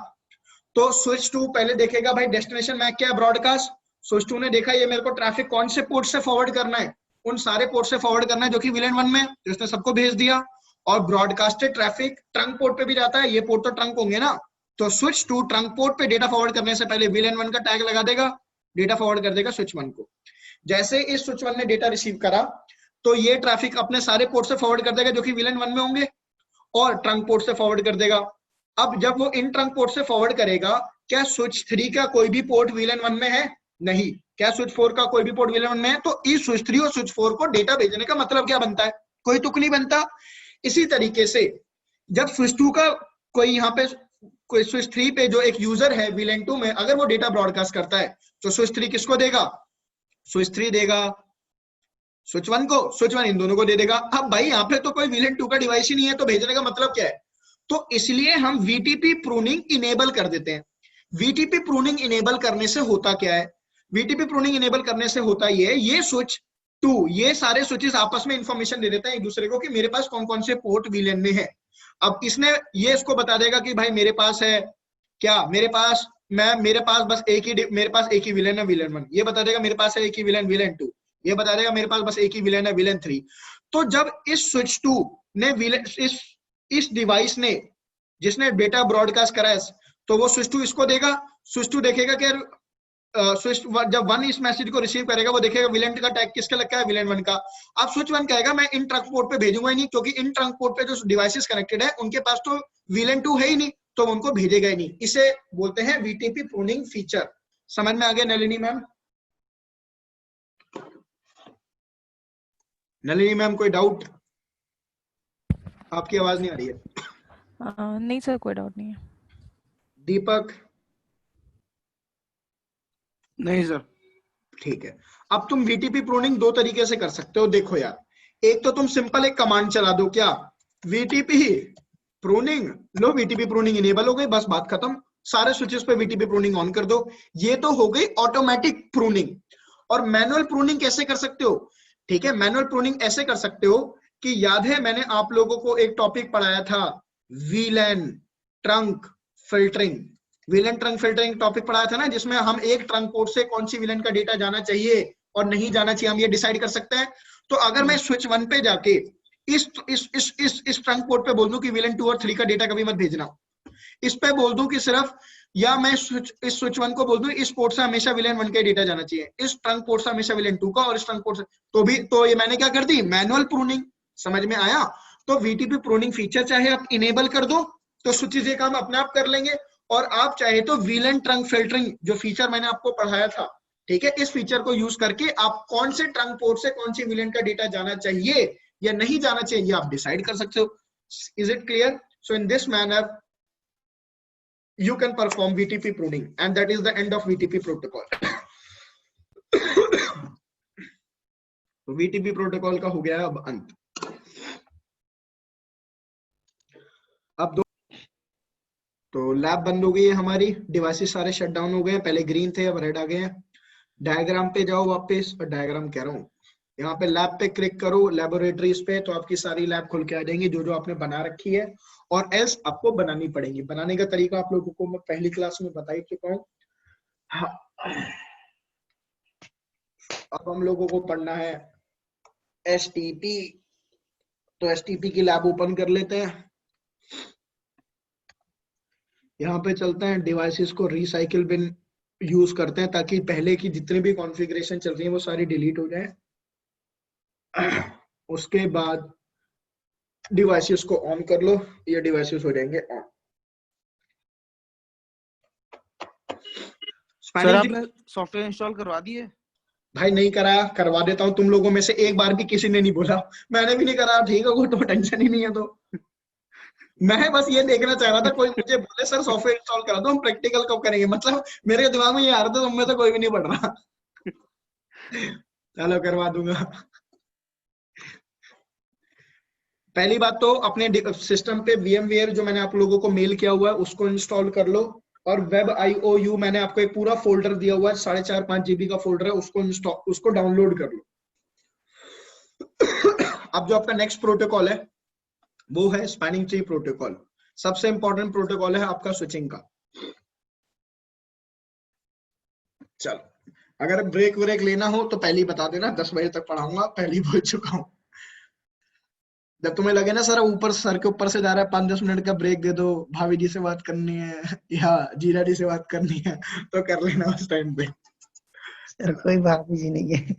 A: तो स्विच 2 पहले देखेगा भाई डेस्टिनेशन मैक क्या है? ब्रॉडकास्ट। स्विच 2 ने देखा ये मेरे को ट्रैफिक कौन से पोर्ट से फॉरवर्ड करना है? उन सारे पोर्ट से फॉरवर्ड करना है जो कि विलन 1 में है, तो इसने सबको भेज दिया। और ब्रॉडकास्टेड ट्रैफिक ट्रंक पोर्ट पे भी जाता है, ये पोर्ट तो ट्रंक होंगे ना, तो स्विच 2 ट्रंक पोर्ट पे डेटा फॉरवर्ड करने से पहले विलन 1 का टैग लगा देगा, डेटा फॉरवर्ड कर देगा स्विच 1 को। जैसे इस स्विच 1 ने डेटा रिसीव करा तो ये ट्रैफिक अपने सारे पोर्ट से फॉरवर्ड कर देगा जो कि विलन 1 में होंगे, और ट्रंक पोर्ट से फॉरवर्ड कर देगा। अब जब वो इन ट्रंक पोर्ट से फॉरवर्ड करेगा, क्या स्विच 3 का कोई भी पोर्ट विलन 1 में है? नहीं। क्या स्विच 4 का कोई भी पोर्ट विलन 1 में है? तो इस स्विच 3 और स्विच 4 को डेटा भेजने का मतलब क्या बनता है? कोई तुक नहीं बनता। इसी तरीके से जब स्विच 2 का कोई यहाँ पे कोई स्विच 3 पे जो एक यूजर है विलन 2 में, अगर वो डेटा ब्रॉडकास्ट करता है तो स्विच 3 किसको देगा? स्विच 3 देगा। स्विच 1 को, स्विच 1 इन दोनों को दे देगा। अब भाई यहाँ पे तो कोई VLAN 2 का डिवाइस ही नहीं है, तो भेजने का मतलब क्या है? तो इसलिए हम VTP प्रूनिंग इनेबल कर देते हैं। VTP प्रूनिंग इनेबल करने से होता क्या है? VTP प्रूनिंग इनेबल करने से होता ये स्विच 2, ये सारे स्विचेस आपस में इंफॉर्मेशन दे देते हैं एक दूसरे को कि मेरे पास कौन कौन से पोर्ट VLAN में है। अब इसने ये इसको बता देगा कि भाई मेरे पास है क्या, मेरे पास बस एक ही VLAN है, VLAN 1। ये बता देगा मेरे पास है एक ही VLAN 2। ये बता देगा मेरे पास बस एक ही VLAN है, VLAN 3। तो जब इस स्विच 2 ने इस डिवाइस ने जिसने डेटा ब्रॉडकास्ट करा है, तो वो स्विच 2 इसको देगा। स्विच 2 देखेगा कि स्विच जब 1 इस मैसेज को रिसीव करेगा, वो देखेगा VLAN का टैग किसका लगा है, VLAN 1 का। अब स्विच 1 कहेगा मैं इन ट्रंक पोर्ट पे भेजूंगा ही नहीं, क्योंकि इन ट्रंक पोर्ट पे जो डिवाइसेस कनेक्टेड है उनके पास तो VLAN 2 है ही नहीं, तो उनको भेजेगा ही नहीं। इसे बोलते हैं VTP प्रूनिंग फीचर। समझ में आ गया नलिनी मैम? नलिनी मैम कोई डाउट? आपकी आवाज नहीं आ रही है।
B: नहीं सर, कोई डाउट नहीं है।
A: दीपक?
D: नहीं सर।
A: ठीक है। अब तुम VTP प्रूनिंग दो तरीके से कर सकते हो। देखो यार, एक तो तुम सिंपल एक कमांड चला दो, क्या, VTP प्रूनिंग, लो VTP प्रूनिंग इनेबल हो गई, बस बात खत्म। सारे स्विचेस पे VTP प्रूनिंग ऑन कर दो। ये तो हो गई ऑटोमेटिक प्रूनिंग। और मैनुअल प्रूनिंग कैसे कर सकते हो? ठीक है, मैनुअल प्रूनिंग ऐसे कर सकते हो कि याद है मैंने आप लोगों को एक टॉपिक पढ़ाया था, VLAN trunk filtering. VLAN trunk filtering topic पढ़ाया था ना, जिसमें हम एक ट्रंक पोर्ट से कौन सी VLAN का डेटा जाना चाहिए और नहीं जाना चाहिए, हम ये डिसाइड कर सकते हैं। तो अगर मैं स्विच 1 पे जाके इस ट्रंक पोर्ट पे बोल दूं कि VLAN 2 और 3 का डेटा कभी मत भेजना, इस पे बोल दूं कि सिर्फ, या मैं इस स्विच 1 को बोल दूं इस पोर्ट से हमेशा VLAN 1 का डेटा जाना चाहिए, इस ट्रंक पोर्ट से हमेशा VLAN 2 का, और इस ट्रंक पोर्ट से, तो ये मैंने क्या कर दी, मैनुअल प्रूनिंग। समझ में आया? तो VTP प्रूनिंग फीचर चाहे आप इनेबल कर दो तो स्विचेस ये काम अपने आप कर लेंगे, और आप चाहे तो VLAN ट्रंक फिल्टरिंग जो फीचर मैंने आपको पढ़ाया था, ठीक है, इस फीचर को यूज करके आप कौन से ट्रंक पोर्ट से कौन सी VLAN का डेटा जाना चाहिए या नहीं जाना चाहिए, ये आप डिसाइड कर सकते हो। Is it clear? So in this manner you can perform VTP pruning, and that is the end of VTP protocol. तो VTP प्रोटोकॉल का हो गया है अब अंत। अब तो लैब बंद हो गई है हमारी, डिवाइसेस सारे शट डाउन हो गए, पहले ग्रीन थे अब रेड आ गए हैं। डायग्राम पे जाओ वापस, और डायग्राम कह रहा हूँ, यहाँ पे लैब पे क्लिक करो, लैबोरेटरीज पे, तो आपकी सारी लैब खुल के आ जाएंगी जो जो आपने बना रखी है, और एल्स आपको बनानी पड़ेगी। बनाने का तरीका आप लोगों को मैं पहली क्लास में बता ही चुका हूँ। अब हम लोगों को पढ़ना है STP, तो STP की लैब ओपन कर लेते हैं। यहाँ पे चलते हैं, डिवाइसेस को रिसाइकिल बिन यूज करते हैं ताकि पहले की जितनी भी कॉन्फ़िगरेशन चल रही है वो सारी डिलीट हो जाए। उसके बाद डिवाइसेस को ऑन कर लो, ये डिवाइसेस हो जाएंगे ऑन।
D: सर आपने सॉफ्टवेयर इंस्टॉल करवा दिए?
A: भाई नहीं कराया, करवा देता हूँ। तुम लोगों में से एक बार भी किसी ने नहीं बोला, मैंने भी नहीं कराया, ठीक है, वो तो टेंशन ही नहीं है। तो मैं बस ये देखना चाह रहा था, कोई मुझे बोले सर सॉफ्टवेयर इंस्टॉल करा दो, हम प्रैक्टिकल कब करेंगे, मतलब मेरे दिमाग में ये आ रहा था, तुम में तो कोई भी नहीं पढ़ रहा। चलो करवा दूंगा। पहली बात तो अपने सिस्टम पे VMware जो मैंने आप लोगों को मेल किया हुआ है उसको इंस्टॉल कर लो, और WebIOU मैंने आपको एक पूरा फोल्डर दिया हुआ है, 4.5-5 GB का फोल्डर है, उसको डाउनलोड कर लो। अब जो आपका नेक्स्ट प्रोटोकॉल है वो है स्पैनिंग ट्री प्रोटोकॉल। सबसे इंपॉर्टेंट प्रोटोकॉल है आपका स्विचिंग का। चलो, अगर ब्रेक व्रेक लेना हो तो पहले ही बता देना, 10 बजे तक पढ़ाऊंगा, पहले ही बोल चुका हूं। जब तुम्हें लगे ना सर ऊपर, सर के ऊपर से जा रहा है, 5-10 मिनट का ब्रेक दे दो, भाभी जी से बात करनी है या जीरा जी से बात करनी है, तो कर लेना उस टाइम पे।
C: सर कोई भाभी जी नहीं है।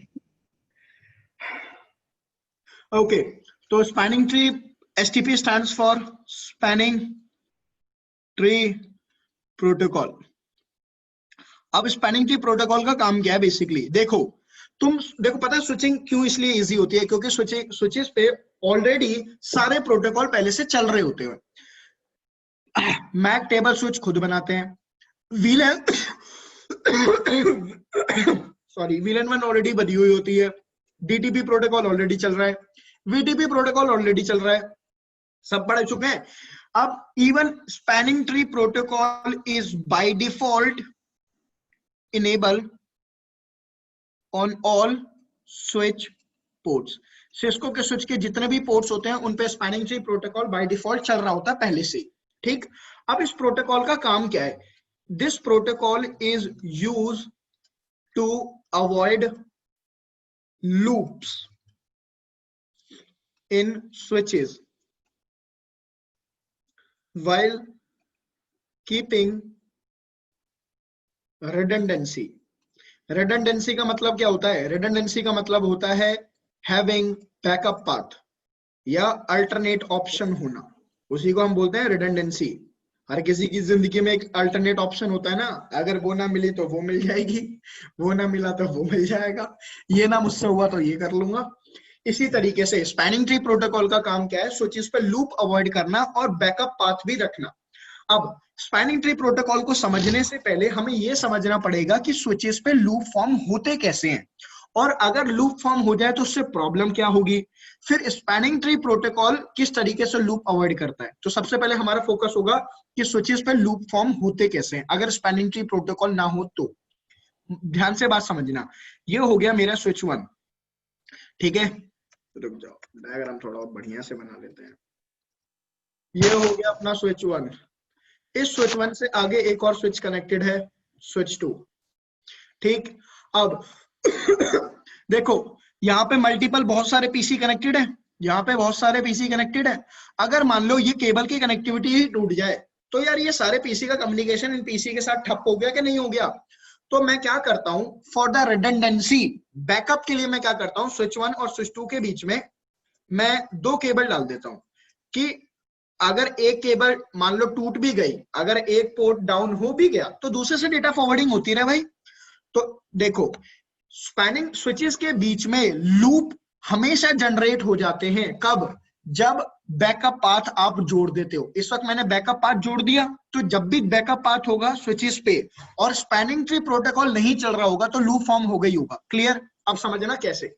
A: ओके, तो spanning tree, STP stands for spanning tree protocol. अब स्पैनिंग ट्री प्रोटोकॉल का काम क्या है बेसिकली, देखो पता है स्विचिंग क्यों इसलिए इजी होती है, क्योंकि स्विचेस पे ऑलरेडी सारे प्रोटोकॉल पहले से चल रहे होते हैं। मैक टेबल स्विच खुद बनाते हैं, VLAN 1 ऑलरेडी बनी हुई होती है, डीटीपी प्रोटोकॉल ऑलरेडी चल रहा है, वीटीपी प्रोटोकॉल ऑलरेडी चल रहा है, सब पढ़ चुके हैं। अब even spanning tree protocol is by default enable on all switch ports. Cisco के स्विच के जितने भी पोर्ट्स होते हैं उन पे spanning tree protocol by default चल रहा होता है पहले से, ठीक। अब इस प्रोटोकॉल का काम क्या है? This protocol is use to avoid loops in switches while keeping redundancy। redundancy का मतलब क्या होता है? redundancy का मतलब होता है having backup path या alternate option होना, उसी को हम बोलते हैं redundancy। हर किसी की जिंदगी में एक अल्टरनेट ऑप्शन होता है ना, अगर वो ना मिली तो वो मिल जाएगी, वो ना मिला तो वो मिल जाएगा, ये ना मुझसे हुआ तो ये कर लूंगा। इसी तरीके से स्पैनिंग ट्री प्रोटोकॉल का काम क्या है? स्विचेस पे लूप अवॉइड करना और बैकअप पाथ भी रखना। अब स्पैनिंग ट्री प्रोटोकॉल को समझने से पहले हमें यह समझना पड़ेगा कि स्विचेस पे लूप फॉर्म होते कैसे हैं, और अगर लूप फॉर्म हो जाए तो उससे प्रॉब्लम क्या होगी, फिर स्पैनिंग ट्री प्रोटोकॉल किस तरीके से लूप अवॉइड करता है। तो सबसे पहले हमारा फोकस होगा कि स्विचेस पे लूप फॉर्म होते कैसे हैं अगर स्पैनिंग ट्री प्रोटोकॉल ना हो तो। ध्यान से बात समझना। ये हो गया मेरा स्विच 1, ठीक है। रुक जाओ, डायग्राम थोड़ा और बढ़िया से बना लेते हैं। ये हो गया अपना स्विच 1। इस स्विच 1 से आगे एक और स्विच कनेक्टेड है, स्विच 2, ठीक। अब देखो यहाँ पे मल्टीपल बहुत सारे पीसी कनेक्टेड है, यहाँ पे बहुत सारे पीसी कनेक्टेड है। अगर मान लो ये केबल की कनेक्टिविटी ही टूट जाए तो यार ये सारे पीसी का कम्युनिकेशन इन पीसी के साथ ठप हो गया कि नहीं हो गया। तो मैं क्या करता हूं, फॉर द रिडंडेंसी, बैकअप के लिए मैं क्या करता हूं, स्विच 1 और स्विच 2 के बीच में मैं 2 केबल डाल देता हूं कि अगर एक केबल मान लो टूट भी गई, अगर एक पोर्ट डाउन हो भी गया तो दूसरे से डेटा फॉरवर्डिंग होती रहे भाई। तो देखो स्पैनिंग स्विचेस के बीच में लूप हमेशा जनरेट हो जाते हैं, कब? जब बैकअप पाथ आप जोड़ देते हो। इस वक्त मैंने बैकअप पाथ जोड़ दिया, तो जब भी बैकअप पाथ होगा स्विचेस पे और स्पैनिंग ट्री प्रोटोकॉल नहीं चल रहा होगा तो लूप फॉर्म हो गई होगा। क्लियर? अब समझना कैसे।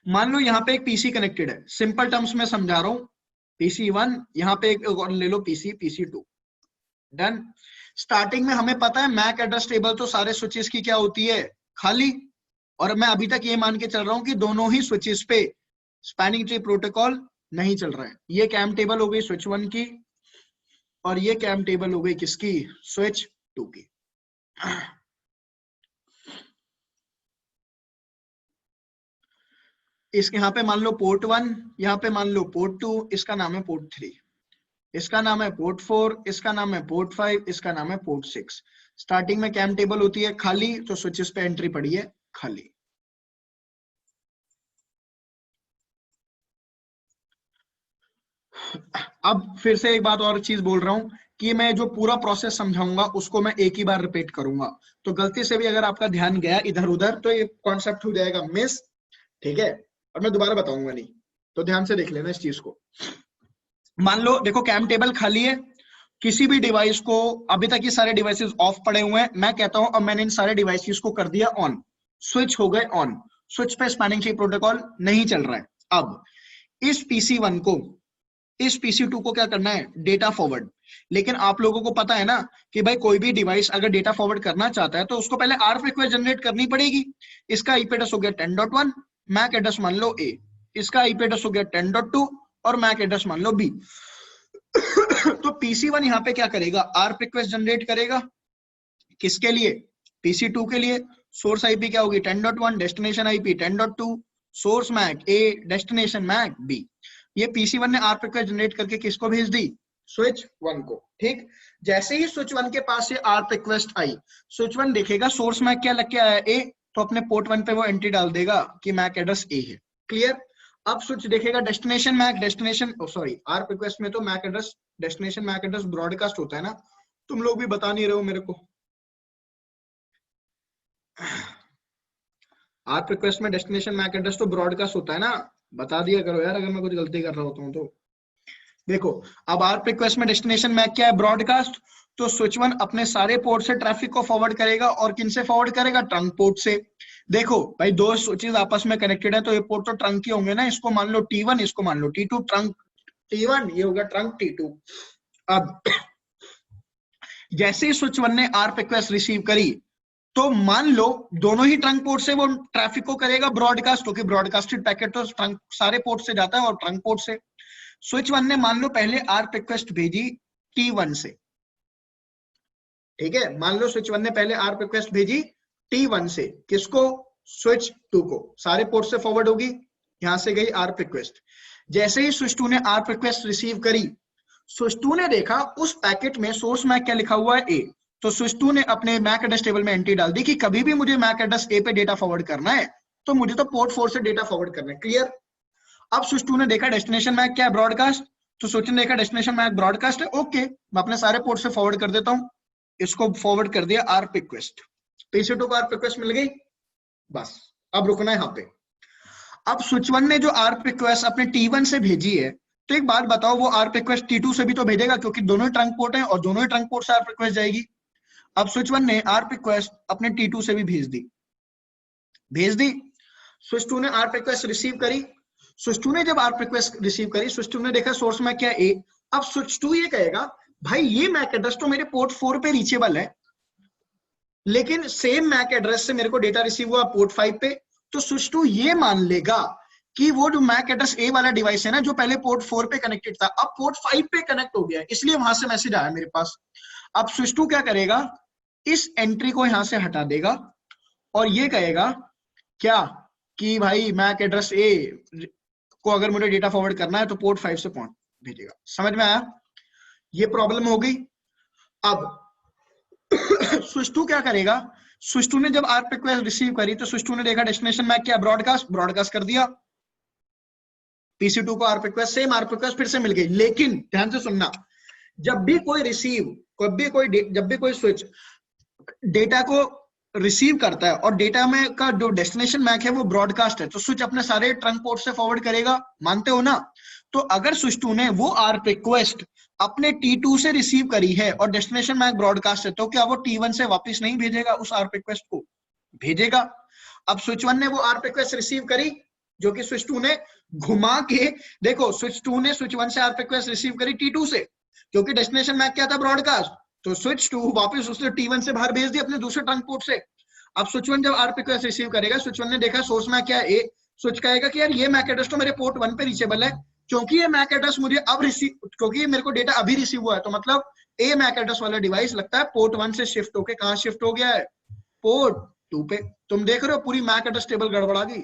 A: मान लो यहाँ पे एक पीसी कनेक्टेड है, सिंपल टर्म्स में समझा रहा हूं, पीसी 1, यहाँ पे एक और ले लो पीसी 2, डन। स्टार्टिंग में हमें पता है मैक एड्रेस टेबल तो सारे स्विचेस की क्या होती है, खाली। और मैं अभी तक ये मान के चल रहा हूं कि दोनों ही स्विचेस पे स्पैनिंग ट्री प्रोटोकॉल नहीं चल रहा है। ये कैम टेबल हो गई स्विच 1 की और ये कैम टेबल हो गई किसकी, स्विच 2 की। इसके यहाँ पे मान लो पोर्ट 1, यहाँ पे मान लो पोर्ट 2, इसका नाम है पोर्ट 3, इसका नाम है पोर्ट 4, इसका नाम है पोर्ट 5, इसका नाम है पोर्ट 6। स्टार्टिंग में कैम टेबल होती है खाली, तो स्विचेस पे एंट्री पड़ी है खाली। अब फिर से एक बात और चीज बोल रहा हूं कि मैं जो पूरा प्रोसेस समझाऊंगा उसको मैं एक ही बार रिपीट करूंगा, तो गलती से भी अगर आपका ध्यान गया इधर उधर तो ये कॉन्सेप्ट हो जाएगा मिस, ठीक है। और मैं दोबारा बताऊंगा नहीं, तो ध्यान से देख लेना इस चीज को। मान लो देखो कैम टेबल खाली है, किसी भी डिवाइस को, अभी तक ये सारे डिवाइसेस ऑफ पड़े हुए हैं, मैं कहता हूं अब मैंने इन सारे डिवाइसेस को कर दिया ऑन, स्विच हो गए ऑन, स्विच पे स्पैनिंग ट्री प्रोटोकॉल नहीं चल रहा है। अब इस पीसी 1 को, इस पीसी 2 को क्या करना है, डेटा फॉरवर्ड। लेकिन आप लोगों को पता है ना कि भाई कोई भी डिवाइस अगर डेटा फॉरवर्ड करना चाहता है तो उसको पहले आरएफ रिक्वेस्ट जनरेट करनी पड़ेगी। इसका आईपी एड्रेस हो गया 10.1, मैक एड्रेस मान लो ए, इसका आईपी एड्रेस हो गया 10.2 और मैक एड्रेस मान लो बी। तो पीसी 1 यहाँ पे क्या करेगा, आरएफ रिक्वेस्ट जनरेट करेगा, किसके लिए, पीसी 2 के लिए। सोर्स आईपी क्या होगी 10.1, डेस्टिनेशन आईपी 10.2, सोर्स मैक ए, डेस्टिनेशन मैक बी। ये पीसी 1 ने आरएफ रिक्वेस्ट जनरेट करके किसको भेज दी, स्विच 1 को, ठीक। जैसे ही स्विच 1 के पास से आरएफ रिक्वेस्ट आई, स्विच 1 देखेगा सोर्स मैक क्या लग के आया ए, तो अपने पोर्ट 1 पे वो एंट्री डाल देगा कि मैक एड्रेस ए है। क्लियर? अब स्विच देखेगा destination MAC, destination sorry RF request में तो MAC address, destination MAC address broadcast होता है ना, तुम लोग भी बता नहीं रहे हो मेरे को। आरएफ रिक्वेस्ट में डेस्टिनेशन मैक एड्रेस तो ब्रॉडकास्ट होता है ना, बता दिया करो यार अगर मैं कुछ गलती कर रहा होता हूँ तो। देखो अब आरएफ रिक्वेस्ट में डेस्टिनेशन मैक क्या है, ब्रॉडकास्ट। तो स्विच 1 अपने सारे पोर्ट से ट्रैफिक को फॉरवर्ड करेगा, और किन से फॉरवर्ड करेगा, ट्रंक पोर्ट से। देखो भाई दो स्विचेस आपस में कनेक्टेड है तो ये पोर्ट तो ट्रंक ही होंगे ना, इसको मान लो T1, इसको मान लो T2, ट्रंक T1, ये होगा ट्रंक T2। अब जैसे ही स्विच 1 ने आर्प रिक्वेस्ट रिसीव करी तो मान लो दोनों ही ट्रंक पोर्ट से वो ट्रैफिक को करेगा ब्रॉडकास्ट, क्योंकि ब्रॉडकास्टेड पैकेट तो ट्रंक सारे पोर्ट से जाता है और ट्रंक पोर्ट से। स्विच 1 ने मान लो पहले आर्प रिक्वेस्ट भेजी T1 से, ठीक है, मान लो स्विच 1 ने पहले आर्प रिक्वेस्ट भेजी T1 से, किसको? स्विच 2 को। सारे पोर्ट से फॉरवर्ड होगी, यहां से गई आर्प रिक्वेस्ट। जैसे ही स्विच 2 ने आर्प रिक्वेस्ट रिसीव करी, स्विच 2 ने देखा उस पैकेट में सोर्स मैक क्या लिखा हुआ है, ए। तो स्विच 2 ने अपने मैक एड्रेस टेबल में एंट्री डाल दी कि कभी भी मुझे मैक एड्रेस ए पे डेटा फॉरवर्ड करना है तो मुझे तो पोर्ट 4 से डेटा फॉरवर्ड करना है। क्लियर? अब स्विच 2 ने देखा डेस्टिनेशन मैक क्या है, ब्रॉडकास्ट, तो स्विच ने देखा डेस्टिनेशन मैक ब्रॉडकास्ट है, ओके मैं अपने सारे पोर्ट से फॉरवर्ड कर देता हूं। इसको फॉरवर्ड कर दिया आर्प रिक्वेस्ट, PC2 को आर्प रिक्वेस्ट मिल गई, बस अब रुकना है यहाँ पे। अब स्विच 1 ने जो आर्प रिक्वेस्ट अपने T1 से भेजी है, तो एक बात बताओ वो आर्प रिक्वेस्ट T2 से भी तो भेजेगा, क्योंकि दोनों ही ट्रंक पोर्ट हैं और दोनों ही ट्रंक पोर्ट से आर्प रिक्वेस्ट जाएगी। अब स्विच 1 ने आर्प रिक्वेस्ट अपने T2 से भी भेज दी। स्विच 2 ने आर्प रिक्वेस्ट रिसीव करी। स्विच 2 ने जब आर्प रिक्वेस्ट रिसीव करी, स्विच 2 ने देखा सोर्स मैक क्या है, ए। अब स्विच 2 ये कहेगा भाई ये मैक एड्रेस तो मेरे पोर्ट 4 पे रीचेबल है, लेकिन सेम मैक एड्रेस से मेरे को डेटा रिसीव हुआ पोर्ट 5 पे, तो स्विच 2 ये मान लेगा कि वो जो मैक एड्रेस ए वाला डिवाइस है ना, जो पहले पोर्ट 4 पे कनेक्टेड था, अब पोर्ट 5 पे कनेक्ट हो गया है, इसलिए वहां से मैसेज आया मेरे पास। अब स्विच 2 क्या करेगा, इस एंट्री को यहां से हटा देगा और ये कहेगा क्या कि भाई मैक एड्रेस ए को अगर मुझे डेटा फॉरवर्ड करना है तो पोर्ट 5 से पॉइंट भेजेगा। समझ में आया? ये प्रॉब्लम हो गई। अब स्विच 2 क्या करेगा, स्विच 2 ने जब आर्प रिक्वेस्ट रिसीव करी तो स्विच 2 ने देखा डेस्टिनेशन मैक क्या, ब्रॉडकास्ट कर दिया। PC2 को ARP request, same ARP request फिर से मिल गई। लेकिन ध्यान से सुनना, जब भी कोई स्विच डेटा को रिसीव करता है और डेटा में का जो डेस्टिनेशन मैक है वो ब्रॉडकास्ट है, तो स्विच अपने सारे ट्रंक पोर्ट से फॉरवर्ड करेगा, मानते हो ना? तो अगर स्विच 2 ने वो आर्प रिक्वेस्ट अपने T2 से रिसीव करी है और डेस्टिनेशन मैक ब्रॉडकास्ट है, तो क्या वो T1 से वापस नहीं भेजेगा उस आर्प रिक्वेस्ट को? भेजेगा। अब स्विच 1 ने वो आर्प रिक्वेस्ट रिसीव करी, जो कि स्विच 2 ने घुमा के, देखो स्विच 2 ने स्विच 1 से आर्प रिक्वेस्ट रिसीव करी T2 से, क्योंकि डेस्टिनेशन मैक क्या था, ब्रॉडकास्ट, तो स्विच 2 वापस उसने T1 से बाहर भेज दिया अपने दूसरे ट्रंक पोर्ट से। अब स्विच 1 जब आर्प रिक्वेस्ट रिसीव करेगा, स्विच 1 ने देखा सोर्स मैक क्या है, ए। स्विच कहेगा कि यार ये मैक एड्रेस तो मेरे पोर्ट 1 पे रीचेबल है, क्योंकि ये मैक एड्रेस मुझे अब रिसीव, क्योंकि ये मेरे को डेटा अभी रिसीव हुआ है, तो मतलब ए मैक एड्रेस वाला डिवाइस लगता है पोर्ट 1 से शिफ्ट होके कहां शिफ्ट हो गया है, पोर्ट 2 पे। तुम देख रहे हो पूरी मैक एड्रेस टेबल गड़बड़ा गई।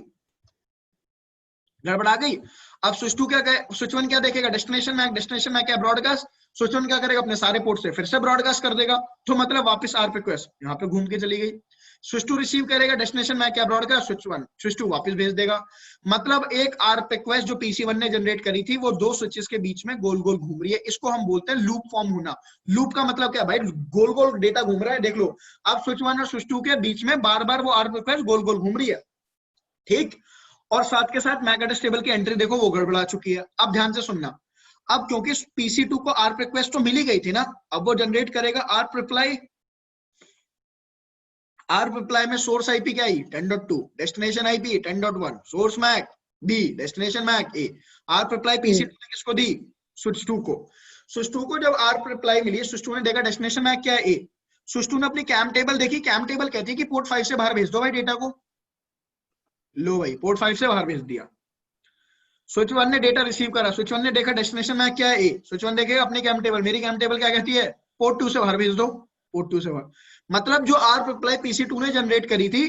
A: अब स्विच 2 क्या कहे, स्विच 1 क्या देखेगा, डेस्टिनेशन मैक क्या, ब्रॉडकास्ट। स्विच 1 क्या करेगा, अपने सारे पोर्ट से फिर से ब्रॉडकास्ट कर देगा, तो मतलब वापस आर्प रिक्वेस्ट यहाँ पे घूम के चली गई। स्विच 2 रिसीव करेगा डेस्टिनेशन मैक क्या, ब्रॉडकास्ट, स्विच 2 वापस भेज देगा। मतलब एक आर्प रिक्वेस्ट जो PC1 ने जनरेट करी थी वो दो स्विचेस के बीच में गोल गोल घूम रही है, इसको हम बोलते हैं लूप फॉर्म होना। लूप का मतलब क्या भाई, गोल गोल डेटा घूम रहा है। देख लो अब स्विच 1 और स्विच 2 के बीच में बार बार वो आर्प रिक्वेस्ट गोल गोल घूम रही है, ठीक। और साथ के साथ मैक एड्रेस टेबल की एंट्री देखो वो गड़बड़ा चुकी है। अब ध्यान से सुनना, अब क्योंकि PC2 को आर्प रिक्वेस्ट तो मिली गई थी ना, अब वो जनरेट करेगा आर्प रिप्लाई। आर्प रिप्लाई में सोर्स आईपी क्या आई, 10.2, destination IP 10.1, source MAC B, destination MAC A. ARP reply PC2 ने किसको दी, स्विच 2 को। स्विच 2 को जब आर्प रिप्लाई मिली, स्विच 2 ने देखा डेस्टिनेशन मैक क्या है, ए। स्विच 2 ने अपनी कैम टेबल देखी, कैम टेबल कहती है कि पोर्ट 5 से बाहर भेज दो भाई डेटा को। लो भाई पोर्ट 5 से बाहर भेज दिया। स्विच 1 ने डेटा रिसीव करा, स्विच 1 ने देखा डेस्टिनेशन मैक क्या है, ए। स्विच 1 देखेगा अपनी कैम टेबल, मेरी कैम टेबल क्या कहती है, पोर्ट 2 से बाहर भेज दो, पोर्ट 2 से बाहर। मतलब जो आर्प रिप्लाई PC2 ने जनरेट करी थी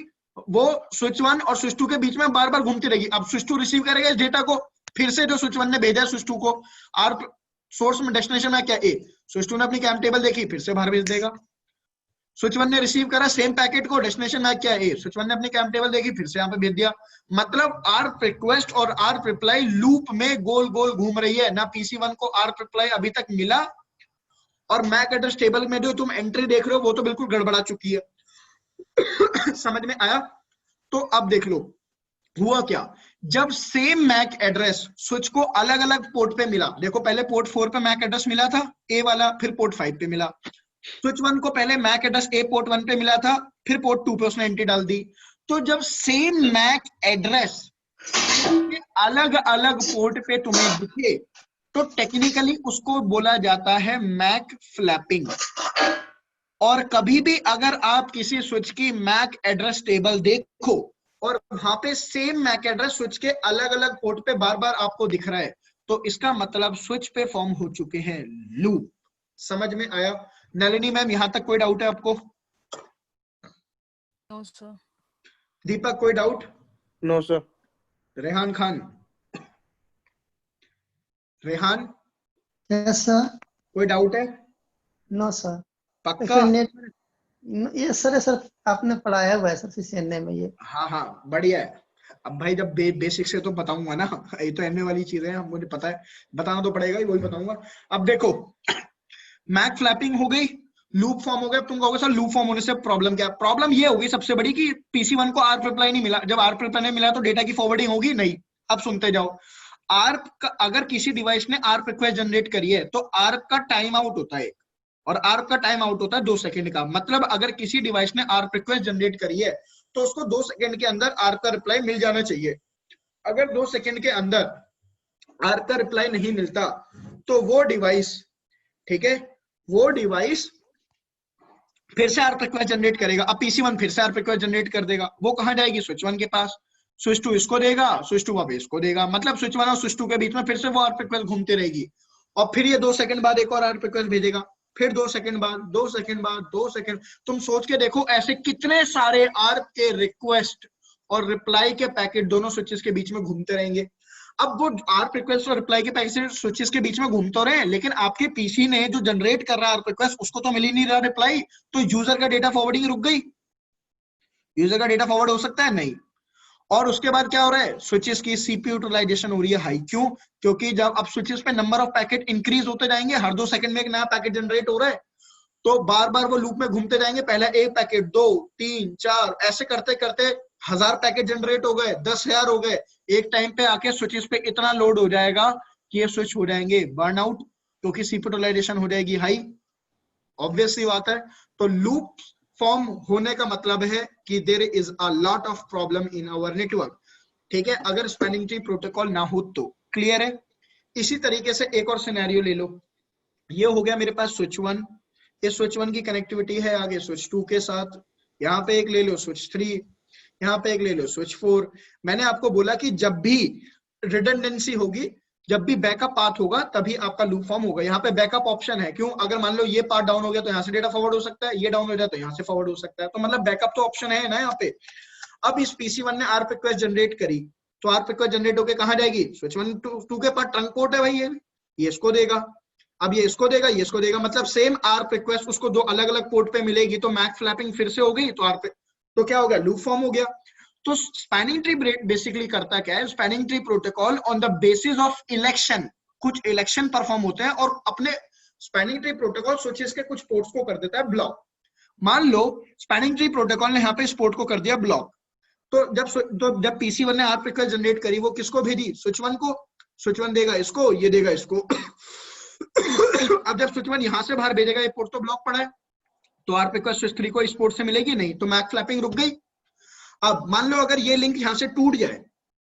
A: वो स्विच 1 और स्विच 2 के बीच में बार बार घूमती रहेगी। अब स्विच 2 रिसीव करेगा इस डेटा को, फिर से जो स्विच 1 ने भेजा स्विच 2 को, आर्प सोर्स में डेस्टिनेशन मैक क्या, ए। स्विच 2 ने अपनी कैम टेबल देखी, फिर से बाहर भेज देगा। स्विच 1 ने रिसीव करा सेम पैकेट को, डेस्टिनेशन मैक क्या है, ए। स्विच 1 ने अपनी कैम टेबल देखी, फिर से यहाँ पे भेज दिया। मतलब आर्प रिक्वेस्ट और आर्प रिप्लाई लूप में गोल गोल घूम रही है ना। PC1 को आर्प रिप्लाई अभी तक मिला, और मैक एड्रेस टेबल में जो तुम एंट्री देख रहे हो वो तो बिल्कुल गड़बड़ा चुकी है। समझ में आया? तो अब देख लो हुआ क्या, जब सेम मैक एड्रेस स्विच को अलग अलग पोर्ट पे मिला। देखो पहले पोर्ट 4 पे मैक एड्रेस मिला था ए वाला, फिर पोर्ट 5 पे मिला। स्विच 1 को पहले मैक एड्रेस ए पोर्ट 1 पे मिला था, फिर पोर्ट 2 पे उसने एंट्री डाल दी। तो जब सेम मैक एड्रेस अलग अलग पोर्ट पे तुम्हें दिखे तो टेक्निकली उसको बोला जाता है मैक फ्लैपिंग। और कभी भी अगर आप किसी स्विच की मैक एड्रेस टेबल देखो और वहां पे सेम मैक एड्रेस स्विच के अलग अलग पोर्ट पे बार बार आपको दिख रहा है तो इसका मतलब स्विच पे फॉर्म हो चुके हैं लूप। समझ में आया? नलिनी मैम, यहां तक कोई डाउट है आपको?
B: No sir.
A: दीपक, कोई doubt?
D: No sir.
A: Rehan Khan? Rehan,
C: yes sir.
A: कोई डाउट है?
C: No sir.
A: पक्का?
C: फिर नेट ये सर आपने पढ़ाया हुआ है सर सीसीएनए में ये।
A: हाँ हाँ, बढ़िया है। अब भाई जब बेसिक से तो बताऊंगा ना, ये तो एमए वाली चीजें हैं, मुझे पता है, बताना तो पड़ेगा ही, वही बताऊंगा। अब देखो, मैक फ्लैपिंग हो गई, लूप फॉर्म हो गया। तुम कहोगे सर लूप फॉर्म होने से प्रॉब्लम क्या है? प्रॉब्लम ये होगी सबसे बड़ी कि PC1 को आर्क रिप्लाई नहीं मिला। जब आर्क रिप्लाई नहीं मिला तो डेटा की फॉरवर्डिंग होगी नहीं। अब सुनते जाओ। आर्क अगर किसी डिवाइस ने आर्क रिक्वेस्ट जनरेट करी है तो आर्क का टाइम आउट होता है, और आर्क का टाइम आउट होता है 2 सेकंड का। मतलब अगर किसी डिवाइस ने आर्क रिक्वेस्ट जनरेट करी है तो उसको 2 सेकंड के अंदर आर्क का रिप्लाई मिल जाना चाहिए। अगर 2 सेकंड के अंदर आर्क का रिप्लाई नहीं मिलता तो वो डिवाइस, ठीक है, वो डिवाइस फिर से आर्क रिक्वेस्ट जनरेट करेगा। अब PC1 फिर से आर्क रिक्वेस्ट जनरेट कर देगा। वो कहां जाएगी? स्विच 1 के पास। स्विच 2 इसको देगा, स्विच 2 वापस इसको देगा। मतलब स्विच 1 और स्विच 2 के बीच में फिर से वो आर्क रिक्वेस्ट घूमती रहेगी और फिर ये 2 सेकंड बाद एक और आर्क रिक्वेस्ट भेजेगा, फिर 2 सेकंड बाद, 2 सेकंड बाद, 2 सेकंड। तुम सोच के देखो ऐसे कितने सारे आर्क के रिक्वेस्ट और रिप्लाई के पैकेट दोनों स्विचेस के बीच में घूमते रहेंगे। अब वो आर्क रिक्वेस्ट और रिप्लाई के पैकेट स्विचेस के बीच में घूम तो रहे हैं, लेकिन आपके पीसी ने जो जनरेट कर रहा है आर्क रिक्वेस्ट उसको तो मिल ही नहीं रहा रिप्लाई, तो यूजर का डेटा फॉरवर्डिंग रुक गई। यूजर का डेटा फॉरवर्ड हो सकता है? नहीं। और उसके बाद क्या हो रहा है? स्विचेस की सीपीयू यूटिलाइजेशन हो रही है हाई। क्यों? क्योंकि जब अब स्विचेस पे नंबर ऑफ पैकेट इंक्रीज होते जाएंगे, हर 2 सेकंड में एक नया पैकेट जनरेट हो रहा है, तो बार बार वो लूप में घूमते जाएंगे। पहले एक पैकेट, 2, 3, 4, ऐसे करते करते 1000 पैकेट जनरेट हो गए, 10,000 हो गए। एक टाइम पे आके स्विचेस पे इतना लोड हो जाएगा कि ये स्विच हो जाएंगे बर्नआउट, क्योंकि सीपीयू यूटिलाइजेशन हो जाएगी हाई। ऑब्वियस सी बात है। तो लूप फॉर्म होने का मतलब है कि there is a lot of problem in our network. ठीक है, अगर स्पैनिंग ट्री प्रोटोकॉल ना हो तो। क्लियर है? इसी तरीके से एक और सिनेरियो ले लो। ये हो गया मेरे पास स्विच 1, इस स्विच 1 की कनेक्टिविटी है आगे स्विच 2 के साथ। यहाँ पे एक ले लो स्विच 3, यहाँ पे एक ले लो स्विच 4। मैंने आपको बोला कि जब भी रिडंडेंसी होगी, जब भी बैकअप पाथ होगा, तभी आपका लूप फॉर्म होगा। यहाँ पे बैकअप ऑप्शन है। क्यों? अगर मान लो ये पाथ डाउन हो गया तो यहाँ से डेटा फॉरवर्ड हो सकता है, ये डाउन हो जाए तो यहाँ से फॉरवर्ड हो सकता है। तो मतलब बैकअप तो ऑप्शन है ना यहाँ पे। अब इस PC1 ने आर्क रिक्वेस्ट जनरेट करी, तो आर्क रिक्वेस्ट जनरेट होकर कहां जाएगी? स्विच 1 2 के पास ट्रंक पोर्ट है भाई, ये इसको देगा। अब ये इसको देगा, ये इसको देगा। मतलब सेम आर्क रिक्वेस्ट उसको 2 अलग अलग पोर्ट पे मिलेगी। तो मैक फ्लैपिंग फिर से हो गई, तो आर्क तो क्या हो गया? लूप फॉर्म हो गया। तो स्पैनिंग ट्री बेसिकली करता क्या है? Spanning tree protocol on the basis of election, कुछ इलेक्शन परफॉर्म होते हैं और अपने स्पैनिंग ट्री प्रोटोकॉल स्विचेस के कुछ पोर्ट्स को कर देता है ब्लॉक। मान लो स्पैनिंग ट्री प्रोटोकॉल ने यहाँ पे इस पोर्ट को कर दिया ब्लॉक, तो जब PC1 ने आर्क रिक्वेस्ट जनरेट करी, वो किसको भेजी? स्विच 1 को। स्विच 1 देगा इसको, ये देगा इसको। अब जब स्विच 1 यहां से बाहर भेजेगा, ये पोर्ट तो ब्लॉक पड़ा है, तो आर्क रिक्वेस्ट स्विच 3 को इस पोर्ट से मिलेगी नहीं, तो मैक फ्लैपिंग रुक गई। अब मान लो अगर ये लिंक यहां से टूट जाए,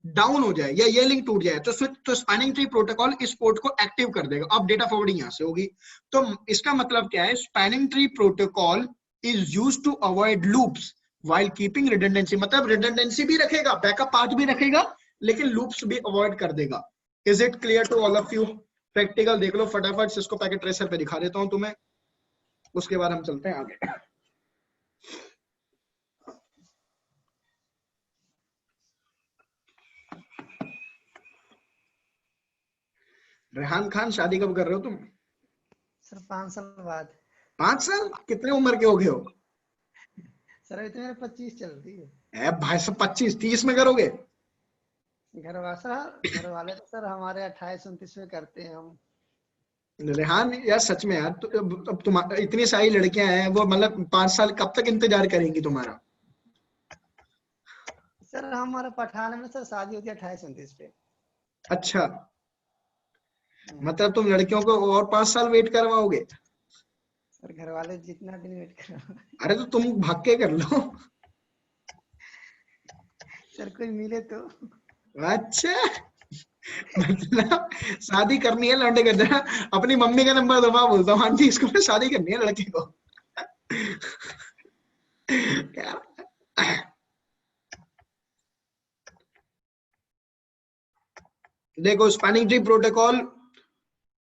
A: डाउन हो जाए, या ये लिंक टूट जाए, तो स्पैनिंग ट्री प्रोटोकॉल इस पोर्ट को एक्टिव कर देगा। अब डेटा फॉरवर्डिंग यहां से होगी। तो इसका मतलब क्या है? Spanning tree protocol is used to avoid loops while keeping redundancy। मतलब redundancy भी रखेगा, बैकअप पाथ भी रखेगा, लेकिन लूप्स भी अवॉइड कर देगा। Is it clear to all of you? Practical देख लो फटाफट, सिस्को पैकेट ट्रेसर पे दिखा देता हूं तुम्हें, उसके बाद हम चलते हैं आगे। रेहान खान, शादी कब कर रहे हो तुम?
C: सर 5 साल बाद।
A: 5 साल? कितने उम्र के हो गए हो?
C: सर अभी तो मेरे 25 चल रही है।
A: भाई साहब 25-30 में करोगे?
C: घर वाले तो सर हमारे 28-29 में करते हैं हम।
A: रेहान यार सच में यार, अब तुम इतनी सारी लड़कियां हैं, वो मतलब 5 साल कब तक इंतजार करेंगी तुम्हारा?
C: सर हमारा पठान में सर शादी होती है 28-29 पे।
A: अच्छा, मतलब तुम लड़कियों को और 5 साल वेट करवाओगे?
C: सर घर वाले जितना दिन वेट करो।
A: अरे तो तुम भाग के कर लो।
C: सर कोई मिले तो।
A: अच्छा, मतलब शादी करनी है लौंडे कर देना। अपनी मम्मी का नंबर दो, मैं बोलता हूँ हाँ जी इसको फिर शादी करनी है लड़की को। क्या? देखो स्पैनिंग ट्री प्रोटोकॉल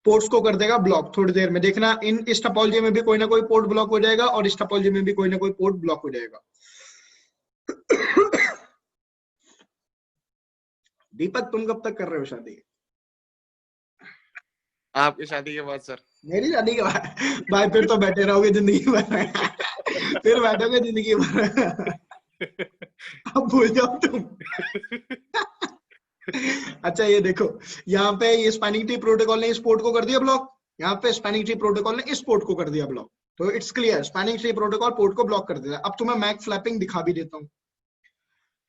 A: पोर्ट्स को कर देगा ब्लॉक थोड़ी देर में, देखना इन इस टोपोलॉजी में भी कोई ना कोई पोर्ट ब्लॉक हो जाएगा और इस टोपोलॉजी में भी कोई ना कोई पोर्ट ब्लॉक हो जाएगा। दीपक तुम कब तक कर रहे हो शादी?
E: आपकी शादी के बाद सर।
A: मेरी शादी के बाद? भाई फिर तो बैठे रहोगे जिंदगी भर। फिर बैठोगे जिंदगी भर। अब भूल जाओ तुम। अच्छा ये देखो, यहाँ पे ये स्पैनिंग ट्री प्रोटोकॉल ने इस पोर्ट को कर दिया ब्लॉक, यहाँ पे स्पैनिंग ट्री प्रोटोकॉल ने इस पोर्ट को कर दिया ब्लॉक। तो it's clear, spanning tree protocol port को ब्लॉक कर देता है। अब तुम्हें मैक फ्लैपिंग दिखा भी देता हूँ।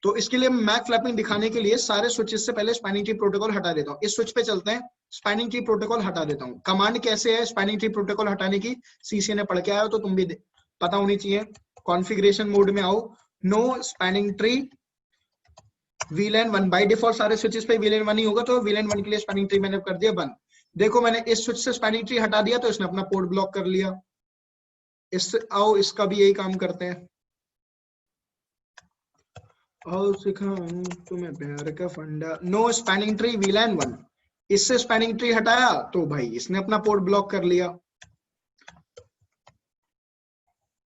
A: तो इसके लिए मैक फ्लैपिंग दिखाने के लिए सारे स्विचेस से पहले स्पैनिंग ट्री प्रोटोकॉल हटा देता हूँ। इस स्विच पे चलते हैं, स्पैनिंग ट्री प्रोटोकॉल हटा देता हूँ। कमांड कैसे है स्पैनिंग ट्री प्रोटोकॉल हटाने की, सीसी ने पढ़ के आया हो तो तुम भी पता होनी चाहिए। कॉन्फ़िगरेशन मोड में आओ, no spanning tree VLAN 1, by default सारे स्विचेस पे VLAN 1 ही होगा, तो VLAN 1 के लिए स्पैनिंग ट्री मैंने कर दिया बंद। देखो मैंने इस स्विच से स्पैनिंग ट्री हटा दिया तो इसने अपना पोर्ट ब्लॉक कर लिया। इससे आओ इसका भी यही काम करते हैं। आओ सिखाऊं तुम्हें प्यार का फंडा, नो स्पैनिंग ट्री VLAN 1, इससे स्पैनिंग ट्री हटाया तो भाई इसने अपना पोर्ट ब्लॉक कर लिया।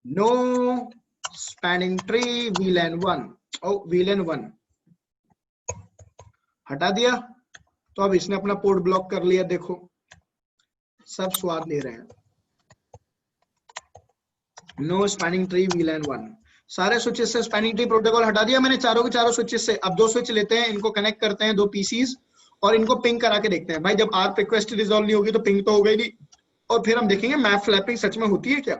A: नो स्पैनिंग ट्री VLAN 1, ओ VLAN 1 हटा दिया तो अब इसने अपना पोर्ट ब्लॉक कर लिया। देखो सब स्वाद ले रहे हैं। नो स्पैनिंग ट्री VLAN 1, सारे स्विचेस से स्पैनिंग ट्री प्रोटोकॉल हटा दिया मैंने, चारों के चारों स्विचेस से। अब दो स्विच लेते हैं, इनको कनेक्ट करते हैं, दो पीसीज, और इनको पिंग करा के देखते हैं। भाई जब आर्प रिक्वेस्ट रिजॉल्व नहीं होगी तो पिंग तो हो गई नहीं, और फिर हम देखेंगे मैप फ्लैपिंग सच में होती है क्या।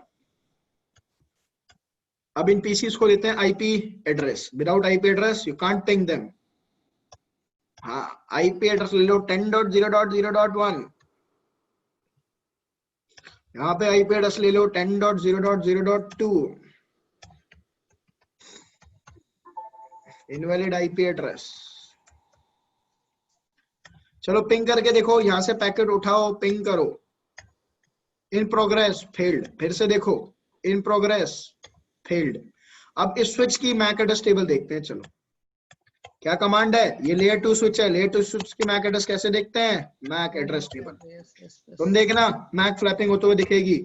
A: अब इन पीसीज को लेते हैं IP address, without IP address you can't ping them. हाँ आईपी एड्रेस ले लो 10.0.0.1, यहाँ पे आईपी एड्रेस ले लो 10.0.0.2, इनवैलिड आईपी एड्रेस। चलो पिंग करके देखो, यहां से पैकेट उठाओ पिंग करो, इन प्रोग्रेस फेल्ड, फिर से देखो इन प्रोग्रेस फेल्ड। अब इस स्विच की मैक एड्रेस टेबल देखते हैं। चलो क्या कमांड है, ये लेयर 2 स्विच है, लेयर 2 स्विच की मैक एड्रेस कैसे देखते हैं, मैक एड्रेस टेबल। तुम देखना मैक फ्लैपिंग होते हुए दिखेगी।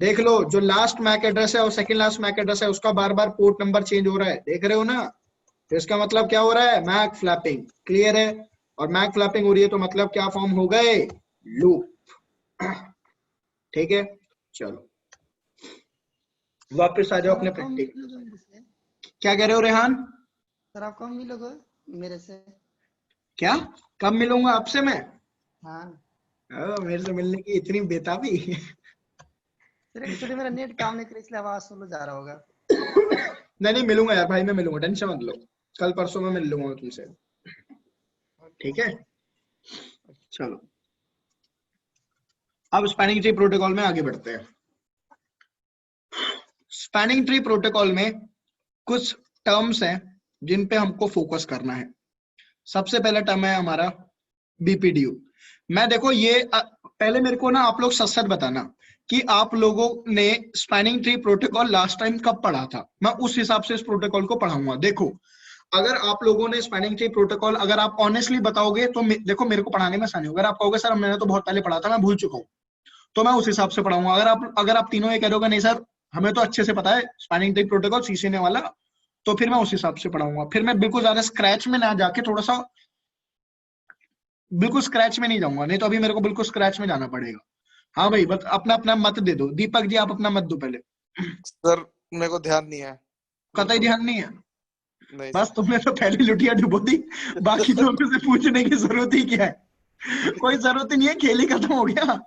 A: देख लो जो लास्ट मैक एड्रेस है और सेकंड लास्ट मैक एड्रेस है उसका बार बार पोर्ट नंबर चेंज हो रहा है, देख रहे हो ना। तो इसका मतलब क्या हो रहा है, मैक फ्लैपिंग। क्लियर है, और मैक फ्लैपिंग हो रही है तो मतलब क्या फॉर्म हो गए, लूप। ठीक है चलो वापस आ जाओ अपने प्रैक्टिकल। क्या कह रहे हो रेहान?
C: सर आप कब मिलोगे मेरे से?
A: क्या कब मिलूंगा आपसे मैं?
C: हाँ
A: मेरे से मिलने की इतनी बेताबी।
C: सर एक्चुअली मेरा नेट काम नहीं कर इसलिए आवाज स्लो जा रहा होगा।
A: नहीं मिलूंगा यार भाई, मैं मिलूंगा, टेंशन मत लो, कल परसों में मिल लूंगा तुमसे। ठीक है चलो अब स्पैनिंग ट्री प्रोटोकॉल में आगे बढ़ते हैं। स्पैनिंग ट्री प्रोटोकॉल में कुछ टर्म्स हैं जिन पे हमको फोकस करना है। सबसे पहला टर्म है हमारा बीपीडीयू। मैं देखो ये पहले मेरे को ना आप लोग सच सच बताना कि आप लोगों ने spanning tree protocol last time कब पढ़ा था, मैं उस हिसाब से इस प्रोटोकॉल को पढ़ाऊंगा। देखो अगर आप लोगों ने स्पैनिंग ट्री प्रोटोकॉल अगर आप ऑनेस्टली बताओगे तो देखो मेरे को पढ़ाने में आसानी होगा। अगर आप कहोगे सर मैंने तो बहुत पहले पढ़ा था मैं भूल चुका हूँ, तो मैं उस हिसाब से पढ़ाऊंगा। अगर आप तीनों ये कह दोगे नहीं सर हमें तो अच्छे से पता है स्पैनिंग ट्री प्रोटोकॉल सीसीएनए वाला, तो फिर मैं उस हिसाब से पढ़ाऊंगा। फिर मैं बिल्कुल ज्यादा स्क्रैच में ना जाके थोड़ा सा बिल्कुल स्क्रैच में नहीं जाऊंगा, नहीं तो अभी मेरे को बिल्कुल स्क्रैच में जाना पड़ेगा। हाँ भाई बस अपना अपना मत दे दो। दीपक जी आप अपना मत दो पहले।
E: सर मेरे को ध्यान नहीं है,
A: कतई ध्यान नहीं है,
E: नहीं
A: बस तुमने तो पहले लुटिया डुबो दी, बाकी दोनों से पूछने की जरूरत ही क्या है, कोई जरूरत ही नहीं है, खेल ही खत्म हो गया।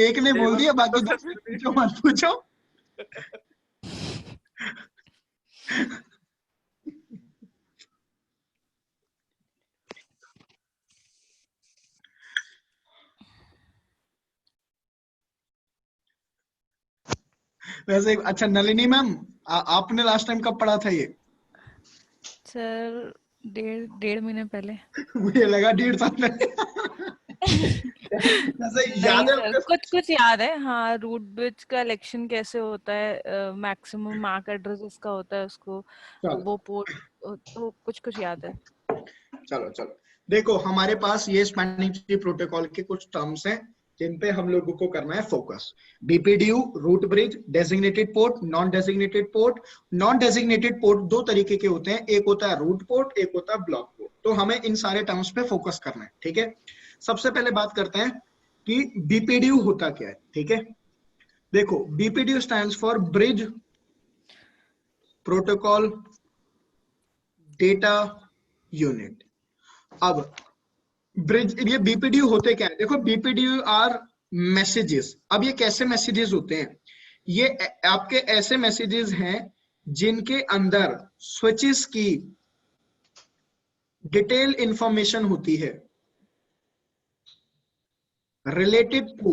A: एक ने बोल दिया बाकी दो पूछो मत पूछो। वैसे अच्छा नलिनी मैम आपने लास्ट टाइम कब पढ़ा था ये?
B: सर डेढ़ महीने पहले।
A: मुझे लगा 1.5 साल पहले। जैसे याद
B: नहीं
A: है
B: सर,
A: मुझे।
B: कुछ कुछ याद है। हाँ, रूट ब्रिज का इलेक्शन कैसे होता है, मैक्सिमम मैक एड्रेस इसका होता है उसको,
A: चलो
B: वो पोर्ट, तो कुछ कुछ याद है।
A: चलो चलो, देखो हमारे पास ये स्पैनिंग ट्री प्रोटोकॉल के कुछ टर्म्स हैं जिन पे हम लोगों को करना है focus. BPDU, root bridge, designated port, non designated port. Non designated port दो तरीके के होते हैं, एक होता है रूट पोर्ट, एक होता है ब्लॉक पोर्ट। तो हमें इन सारे टर्म्स पे फोकस करना है, ठीक है। सबसे पहले बात करते हैं कि बीपीडीयू होता क्या है, ठीक है। देखो, BPDU stands for bridge protocol data unit. अब ब्रिज, ये बीपीडीयू होते क्या है, देखो बीपीडीयू आर मैसेजेस। अब ये कैसे मैसेजेस होते हैं, ये आपके ऐसे मैसेजेस हैं जिनके अंदर स्विचेस की डिटेल इंफॉर्मेशन होती है related to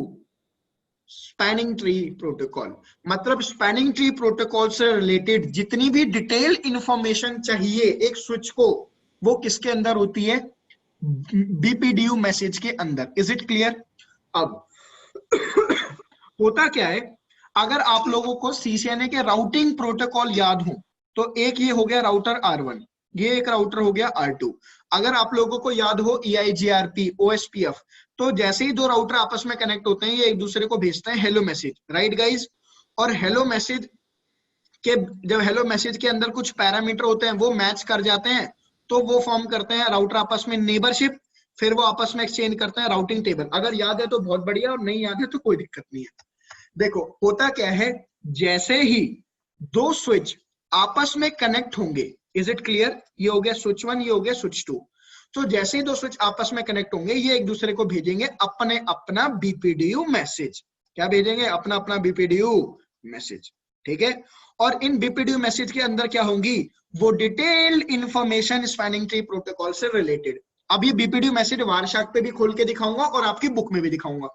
A: spanning tree protocol. मतलब स्पैनिंग ट्री प्रोटोकॉल से रिलेटेड जितनी भी डिटेल इंफॉर्मेशन चाहिए एक स्विच को, वो किसके अंदर होती है, बीपीडीयू मैसेज के अंदर। Is it clear? अब होता क्या है, अगर आप लोगों को सीसीएनए के राउटिंग प्रोटोकॉल याद हो तो एक ये हो गया राउटर R1, ये एक राउटर हो गया R2। अगर आप लोगों को याद हो EIGRP, OSPF, तो जैसे ही दो राउटर आपस में कनेक्ट होते हैं ये एक दूसरे को भेजते हैं हेलो मैसेज, राइट गाइज। और हेलो मैसेज के, जब हेलो मैसेज के अंदर कुछ पैरामीटर होते हैं वो मैच कर जाते हैं तो वो फॉर्म करते हैं राउटर आपस में नेबरशिप, फिर वो आपस में एक्सचेंज करते हैं राउटिंग टेबल। अगर याद है तो बहुत बढ़िया, और नहीं याद है तो कोई दिक्कत नहीं है। देखो होता क्या है, जैसे ही दो स्विच आपस में कनेक्ट होंगे, इज इट क्लियर, ये हो गया स्विच 1, ये हो गया स्विच 2। तो जैसे ही दो स्विच आपस में कनेक्ट होंगे ये एक दूसरे को भेजेंगे अपने अपना बीपीडीयू मैसेज। क्या भेजेंगे? अपना अपना बीपीडीयू मैसेज, ठीक है। और इन बीपीडीयू मैसेज के अंदर क्या होंगी, वो detailed information spanning tree protocol से रिलेटेड। अब ये बीपीडीयू मैसेज वारशार्क पे भी खोल के दिखाऊंगा और आपकी बुक में भी दिखाऊंगा।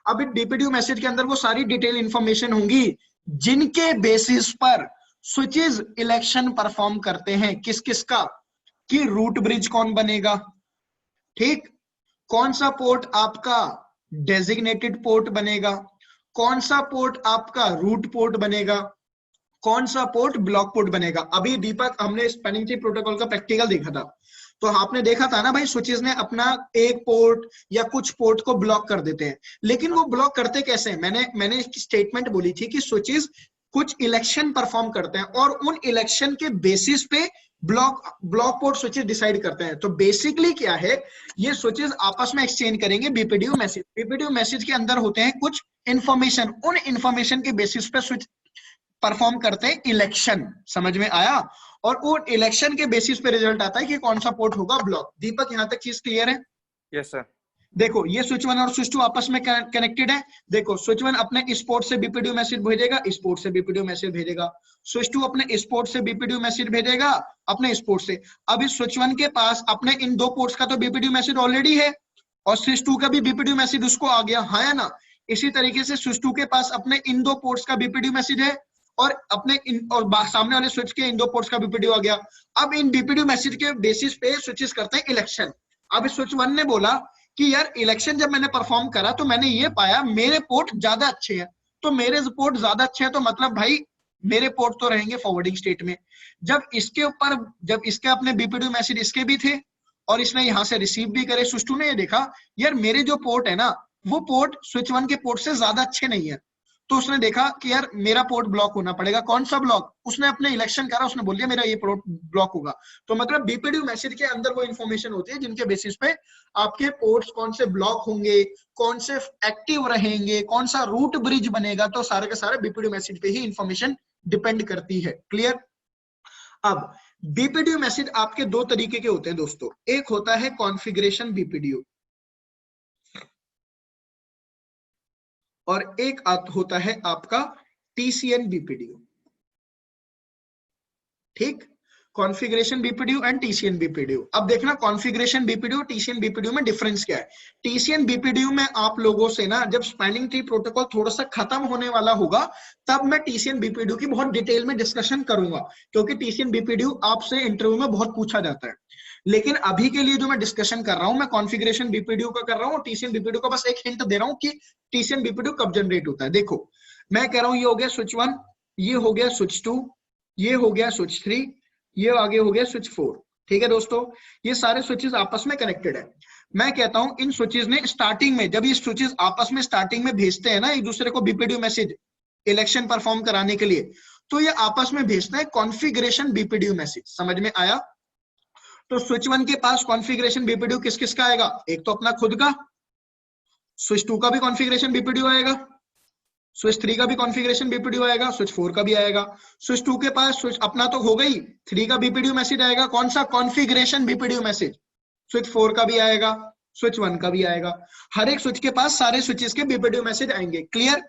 A: अब इन बीपीडीयू मैसेज के अंदर वो सारी डिटेल इंफॉर्मेशन होंगी जिनके बेसिस पर स्विचेस इलेक्शन परफॉर्म करते हैं। किस किस का, कि रूट ब्रिज कौन बनेगा, ठीक, कौन सा पोर्ट आपका डेजिग्नेटेड पोर्ट बनेगा, कौन सा पोर्ट आपका रूट पोर्ट बनेगा, कौन सा पोर्ट ब्लॉक पोर्ट बनेगा। अभी दीपक हमने स्पैनिंग ट्री प्रोटोकॉल का प्रैक्टिकल देखा था, तो आपने देखा था ना भाई, स्विचेस ने अपना एक पोर्ट या कुछ पोर्ट को ब्लॉक कर देते हैं, लेकिन वो ब्लॉक करते कैसे हैं? मैंने एक स्टेटमेंट बोली थी कि स्विचेस कुछ इलेक्शन परफॉर्म करते हैं और उन इलेक्शन के बेसिस पे ब्लॉक पोर्ट स्विचेस डिसाइड करते हैं। तो बेसिकली क्या है, ये स्विचेस आपस में एक्सचेंज करेंगे बीपीडीयू मैसेज। बीपीडीयू मैसेज के अंदर होते हैं कुछ इंफॉर्मेशन, उन इंफॉर्मेशन के बेसिस पे स्विच परफॉर्म करते हैं इलेक्शन। समझ में आया? और वो इलेक्शन के बेसिस पे रिजल्ट आता है कि कौन सा पोर्ट होगा ब्लॉक। दीपक यहां तक चीज क्लियर है?
E: Yes sir.
A: देखो ये स्विच 1 और स्विच 2 आपस में कनेक्टेड है। देखो स्विच 1 अपने इस पोर्ट से बीपीडीयू मैसेज भेजेगा, इस पोर्ट से बीपीडीयू मैसेज भेजेगा। स्विच 2 अपने इस पोर्ट से बीपीडीयू मैसेज भेजेगा, अपने इस पोर्ट से। अब इस स्विच 1 के पास अपने इन दो पोर्ट्स का तो बीपीडीयू मैसेज ऑलरेडी है और स्विच 2 का भी बीपीडीयू मैसेज उसको आ गया, है ना। इसी तरीके से स्विच 2 के पास अपने इन दो पोर्ट्स का बीपीडीयू मैसेज है और अपने सामने वाले स्विच के इन दो पोर्ट्स का बीपीडीयू आ गया। अब इन बीपीडीयू मैसेज के बेसिस पे स्विचेस करते हैं इलेक्शन। अब स्विच 1 ने बोला कि यार इलेक्शन जब मैंने परफॉर्म करा तो मैंने ये पाया मेरे पोर्ट ज्यादा अच्छे हैं, तो मेरे पोर्ट ज्यादा अच्छे हैं तो मतलब भाई मेरे पोर्ट तो रहेंगे फॉरवर्डिंग स्टेट में। जब इसके अपने बीपीडीयू मैसेज इसके भी थे और इसने यहां से रिसीव भी करे, स्विच 2 ने ये देखा यार मेरे जो पोर्ट है ना वो पोर्ट स्विच 1 के पोर्ट से ज्यादा अच्छे नहीं है, तो उसने देखा कि यार मेरा पोर्ट ब्लॉक होना पड़ेगा। कौन सा ब्लॉक? उसने अपने इलेक्शन करा, उसने बोल दिया मेरा ये पोर्ट ब्लॉक होगा। तो मतलब बीपीडीयू मैसेज के अंदर वो इंफॉर्मेशन होती है जिनके बेसिस पे आपके पोर्ट्स कौन से ब्लॉक होंगे, कौन से एक्टिव रहेंगे, कौन सा रूट ब्रिज बनेगा, तो सारे के सारे बीपीडीयू मैसेज पे ही इंफॉर्मेशन डिपेंड करती है। क्लियर? अब बीपीडीयू मैसेज आपके दो तरीके के होते हैं दोस्तों, एक होता है कॉन्फ़िगरेशन बीपीडीयू और एक होता है आपका टीसीएन बीपीडीयू। ठीक, configuration BPDU and TCN BPDU. अब देखना कॉन्फ़िगरेशन बीपीडीयू टीसीएन बीपीडीयू में डिफरेंस क्या है। टीसीएन बीपीडीयू में आप लोगों से ना जब स्पैनिंग ट्री प्रोटोकॉल थोड़ा सा खत्म होने वाला होगा तब मैं टीसीएन बीपीडीयू की बहुत डिटेल में डिस्कशन करूंगा, क्योंकि टीसीएन बीपीडीयू आपसे इंटरव्यू में बहुत पूछा जाता है। लेकिन अभी के लिए जो मैं डिस्कशन कर रहा हूं, मैं कॉन्फ़िगरेशन बीपीडीयू का कर रहा हूं, टीसीएन बीपीडीयू का बस एक हिंट दे रहा हूं कि टीसीएन बीपीडीयू कब जनरेट होता है। देखो मैं कह रहा हूं ये हो गया स्विच 1, ये हो गया स्विच 2, ये हो गया स्विच 3, ये आगे हो गया स्विच 4। ठीक है दोस्तों, ये सारे स्विचेस आपस में कनेक्टेड है। मैं कहता हूं इन स्विचेस ने स्टार्टिंग में, जब ये स्विचेस आपस में स्टार्टिंग में भेजते हैं ना एक दूसरे को बीपीडीयू मैसेज इलेक्शन परफॉर्म कराने के लिए, तो ये आपस में भेजते हैं कॉन्फ़िगरेशन बीपीडीयू मैसेज। समझ में आया? तो स्विच 1 के पास कॉन्फ़िगरेशन बीपीडीयू किस किस का आएगा? एक तो अपना खुद का, स्विच 2 का भी कॉन्फ़िगरेशन बीपीडीयू आएगा, स्विच 3 का भी कॉन्फ़िगरेशन बीपीडीयू आएगा, स्विच 4 का भी आएगा। स्विच 2 के पास स्विच अपना तो हो गई, 3 का बीपीडीयू मैसेज आएगा, कौन सा? Configuration BPDU message. स्विच 4 का भी आएगा, स्विच 1 का भी आएगा। हर एक स्विच के पास सारे स्विचेस के बीपीडीयू मैसेज आएंगे। क्लियर?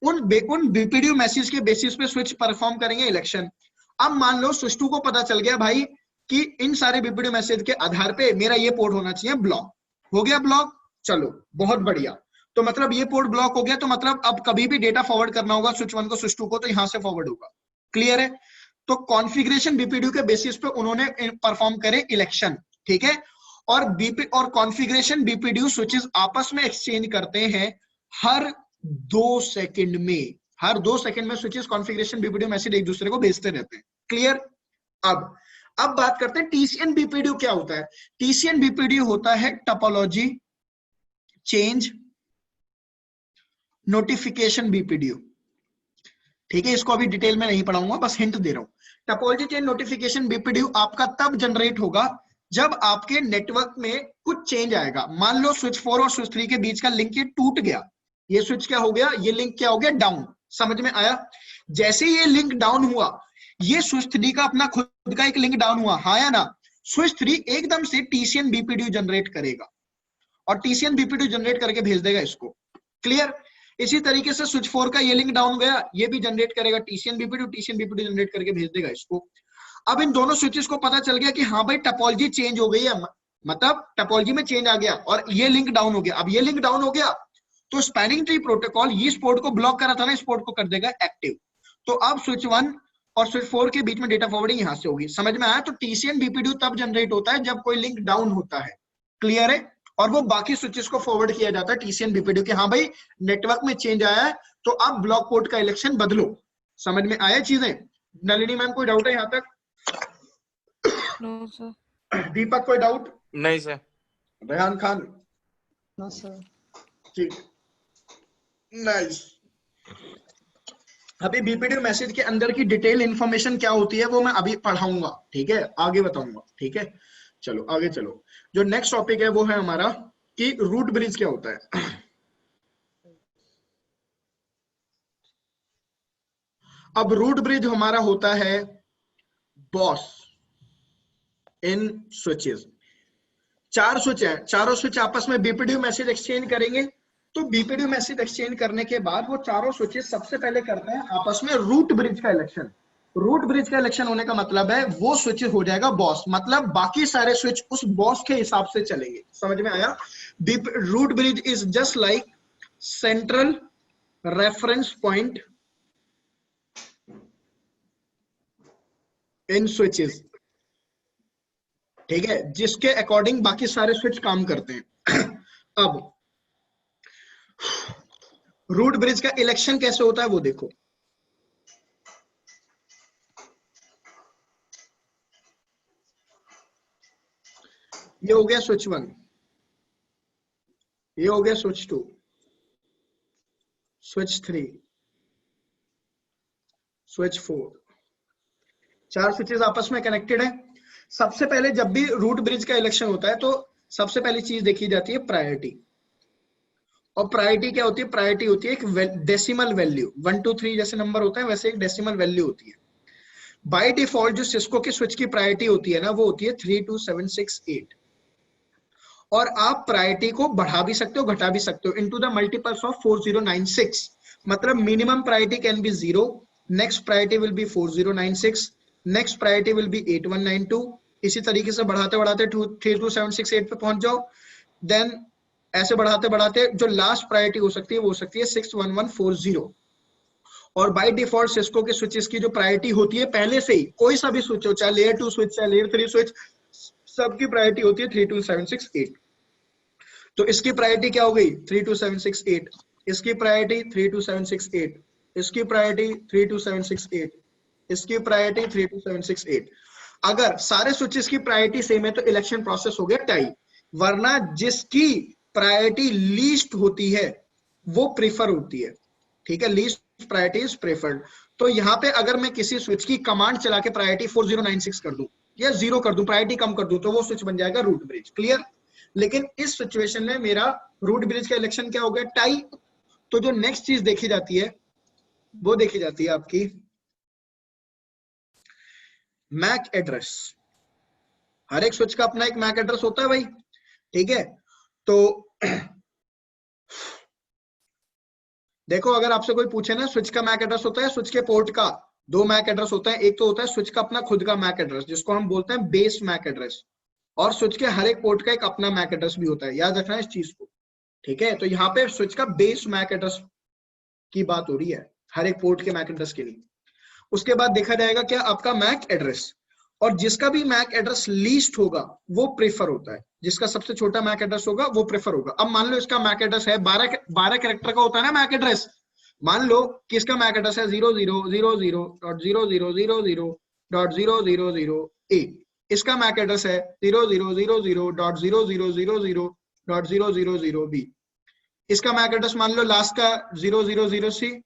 A: उन बीपीडीयू मैसेज के बेसिस पे स्विच परफॉर्म करेंगे इलेक्शन। अब मान लो स्विच 2 को पता चल गया भाई कि इन सारे बीपीडीयू मैसेज के आधार पे मेरा ये पोर्ट होना चाहिए ब्लॉक। हो गया ब्लॉक, चलो बहुत बढ़िया। तो मतलब ये पोर्ट ब्लॉक हो गया, तो मतलब अब कभी भी डेटा फॉरवर्ड करना होगा स्विच 1 को स्विच 2 को, तो यहां से फॉरवर्ड होगा। क्लियर है? तो कॉन्फ़िगरेशन बीपीडीयू के बेसिस पे उन्होंने परफॉर्म करे इलेक्शन। ठीक है? और बीपी और कॉन्फ़िगरेशन बीपीडीयू स्विचेस आपस में एक्सचेंज करते हैं हर 2 सेकंड में। हर 2 सेकंड में स्विचेस कॉन्फ़िगरेशन बीपीडीयू मैसेज एक दूसरे को भेजते रहते हैं। क्लियर? अब बात करते हैं टीसीएन बीपीडीयू क्या होता है। टीसीएन बीपीडीयू होता है टोपोलॉजी चेंज नोटिफिकेशन बीपीडीयू। ठीक है, इसको अभी डिटेल में नहीं पढ़ाऊंगा, बस हिंट दे रहा हूं। टोपोलॉजी चेंज नोटिफिकेशन बीपीडीयू आपका तब जनरेट होगा जब आपके नेटवर्क में कुछ चेंज आएगा। मान लो स्विच 4 और स्विच 3 के बीच का लिंक ये टूट गया, ये स्विच क्या हो गया, ये लिंक क्या हो गया, डाउन। समझ में आया? जैसे ये लिंक डाउन हुआ, ये स्विच 3 का अपना खुद का एक लिंक डाउन हुआ, हाँ या ना? स्विच 3 एकदम से टीसीएन बीपीडीयू जनरेट करेगा और टीसीएन बीपीडीयू जनरेट करके भेज देगा इसको। क्लियर? इसी तरीके से स्विच 4 का ये लिंक डाउन गया, ये भी जनरेट करेगा टीसीएन बीपीडीयू जनरेट करके भेज देगा इसको। अब इन दोनों स्विचेस को पता चल गया कि हाँ भाई टोपोलॉजी चेंज हो गई है, मतलब टोपोलॉजी में चेंज आ गया और ये लिंक डाउन हो गया। अब ये लिंक डाउन हो गया तो स्पैनिंग ट्री प्रोटोकॉल ये पोर्ट को ब्लॉक करा था ना, इस पोर्ट को कर देगा एक्टिव। तो अब स्विच 1 और स्विच 4 के बीच में डेटा फॉरवर्डिंग यहां से होगी। समझ में आया? तो टीसीएन बीपीडीयू तब जनरेट होता है जब कोई लिंक डाउन होता है। क्लियर है? और वो बाकी स्विचेस को फॉरवर्ड किया जाता है टीसीएन बीपीडीयू के, हाँ भाई नेटवर्क में चेंज आया है तो अब ब्लॉक पोर्ट का इलेक्शन बदलो। समझ में आया चीजें? नलिनी मैम कोई डाउट है यहाँ तक?
B: No sir.
A: दीपक कोई डाउट?
E: नहीं सर।
A: रेहान खान?
C: No sir.
A: ठीक, नाइस। अभी बीपीडीयू मैसेज के अंदर की डिटेल इंफॉर्मेशन क्या होती है वो मैं अभी पढ़ाऊंगा। ठीक है, आगे बताऊंगा। ठीक है, चलो आगे चलो। जो नेक्स्ट टॉपिक है वो है हमारा कि रूट ब्रिज क्या होता है। अब रूट ब्रिज हमारा होता है बॉस इन स्विचेस। 4 स्विच है, चारों स्विच आपस में बीपीडीयू मैसेज एक्सचेंज करेंगे। तो बीपीडीयू मैसेज एक्सचेंज करने के बाद वो चारों स्विचेस सबसे पहले करते हैं आपस में रूट ब्रिज का इलेक्शन। रूट ब्रिज का इलेक्शन होने का मतलब है वो स्विच हो जाएगा बॉस, मतलब बाकी सारे स्विच उस बॉस के हिसाब से चलेंगे। समझ में आया? Root bridge is just like central reference point in switches. ठीक है, जिसके अकॉर्डिंग बाकी सारे स्विच काम करते हैं। अब रूट ब्रिज का इलेक्शन कैसे होता है वो देखो। ये हो गया स्विच 1, ये हो गया स्विच 2, स्विच 3, स्विच 4। 4 स्विचेस आपस में कनेक्टेड है। सबसे पहले जब भी रूट ब्रिज का इलेक्शन होता है तो सबसे पहली चीज देखी जाती है प्रायोरिटी। और प्रायोरिटी क्या होती है? प्रायोरिटी होती है एक डेसिमल वैल्यू। 1 2 3 जैसे नंबर होता है वैसे एक डेसिमल वैल्यू होती है। बाय डिफॉल्ट जो सिस्को के स्विच की प्रायोरिटी होती है ना वो होती है 3 2 7 6 8। और आप प्रायोरिटी को बढ़ा भी सकते हो घटा भी सकते हो इनटू द मल्टीपल्स ऑफ 4096। मतलब minimum priority can be 0, next priority will be 4096, next priority will be 8192। इसी तरीके से बढ़ाते बढ़ाते 32768 पे पहुंच जाओ। देन ऐसे बढ़ाते बढ़ाते जो लास्ट प्रायोरिटी हो सकती है वो हो सकती है 61140। और बाय डिफॉल्ट सिस्को के स्विचेस की जो प्रायोरिटी होती है पहले से ही, कोई सा भी स्विच हो, चाहे लेयर 2 स्विच चाहे लेयर 3 स्विच, सबकी प्रायोरिटी होती है 32768। तो इसकी प्रायोरिटी क्या हो गई 32768, इसकी प्रायोरिटी 32768, इसकी प्रायोरिटी 32768, इसकी प्रायोरिटी 32768। अगर सारे स्विचेस की प्रायोरिटी सेम है तो इलेक्शन प्रोसेस हो गया टाई, वरना जिसकी प्रायोरिटी लीस्ट होती है वो प्रेफर होती है। ठीक है, लीस्ट प्रायोरिटी इज प्रेफर्ड। तो यहाँ पे अगर मैं किसी स्विच की कमांड चला के प्रायोरिटी 4096 कर दूं या 0 कर दूं, प्रायोरिटी कम कर दूं, तो वो स्विच बन जाएगा रूट ब्रिज। क्लियर? लेकिन इस सिचुएशन में मेरा रूट ब्रिज का इलेक्शन क्या हो गया टाई। तो जो नेक्स्ट चीज देखी जाती है वो देखी जाती है आपकी मैक एड्रेस। हर एक स्विच का अपना एक मैक एड्रेस होता है भाई। ठीक है, तो देखो अगर आपसे कोई पूछे ना स्विच का मैक एड्रेस होता है, स्विच के पोर्ट का दो मैक एड्रेस होता है। एक तो होता है स्विच का अपना खुद का मैक एड्रेस जिसको हम बोलते हैं बेस मैक एड्रेस, और स्विच के हर एक पोर्ट का एक अपना मैक एड्रेस भी होता है। याद रखना है इस चीज को। ठीक है, तो यहाँ पे स्विच का बेस मैक एड्रेस की बात हो रही है हर एक पोर्ट के मैक एड्रेस के लिए। उसके बाद देखा जाएगा क्या आपका मैक एड्रेस, और जिसका भी मैक एड्रेस लीस्ट होगा वो प्रेफर होता है। जिसका सबसे छोटा मैक एड्रेस होगा वो प्रेफर होगा। अब मान लो इसका मैक एड्रेस है 12 कैरेक्टर का होता है ना मैक एड्रेस। मान लो कि इसका मैक एड्रेस है 0000.000.000.000A, इसका मैक एड्रेस है 0000.00000.000B, इसका मैक एड्रेस मान लो लास्ट का 000C,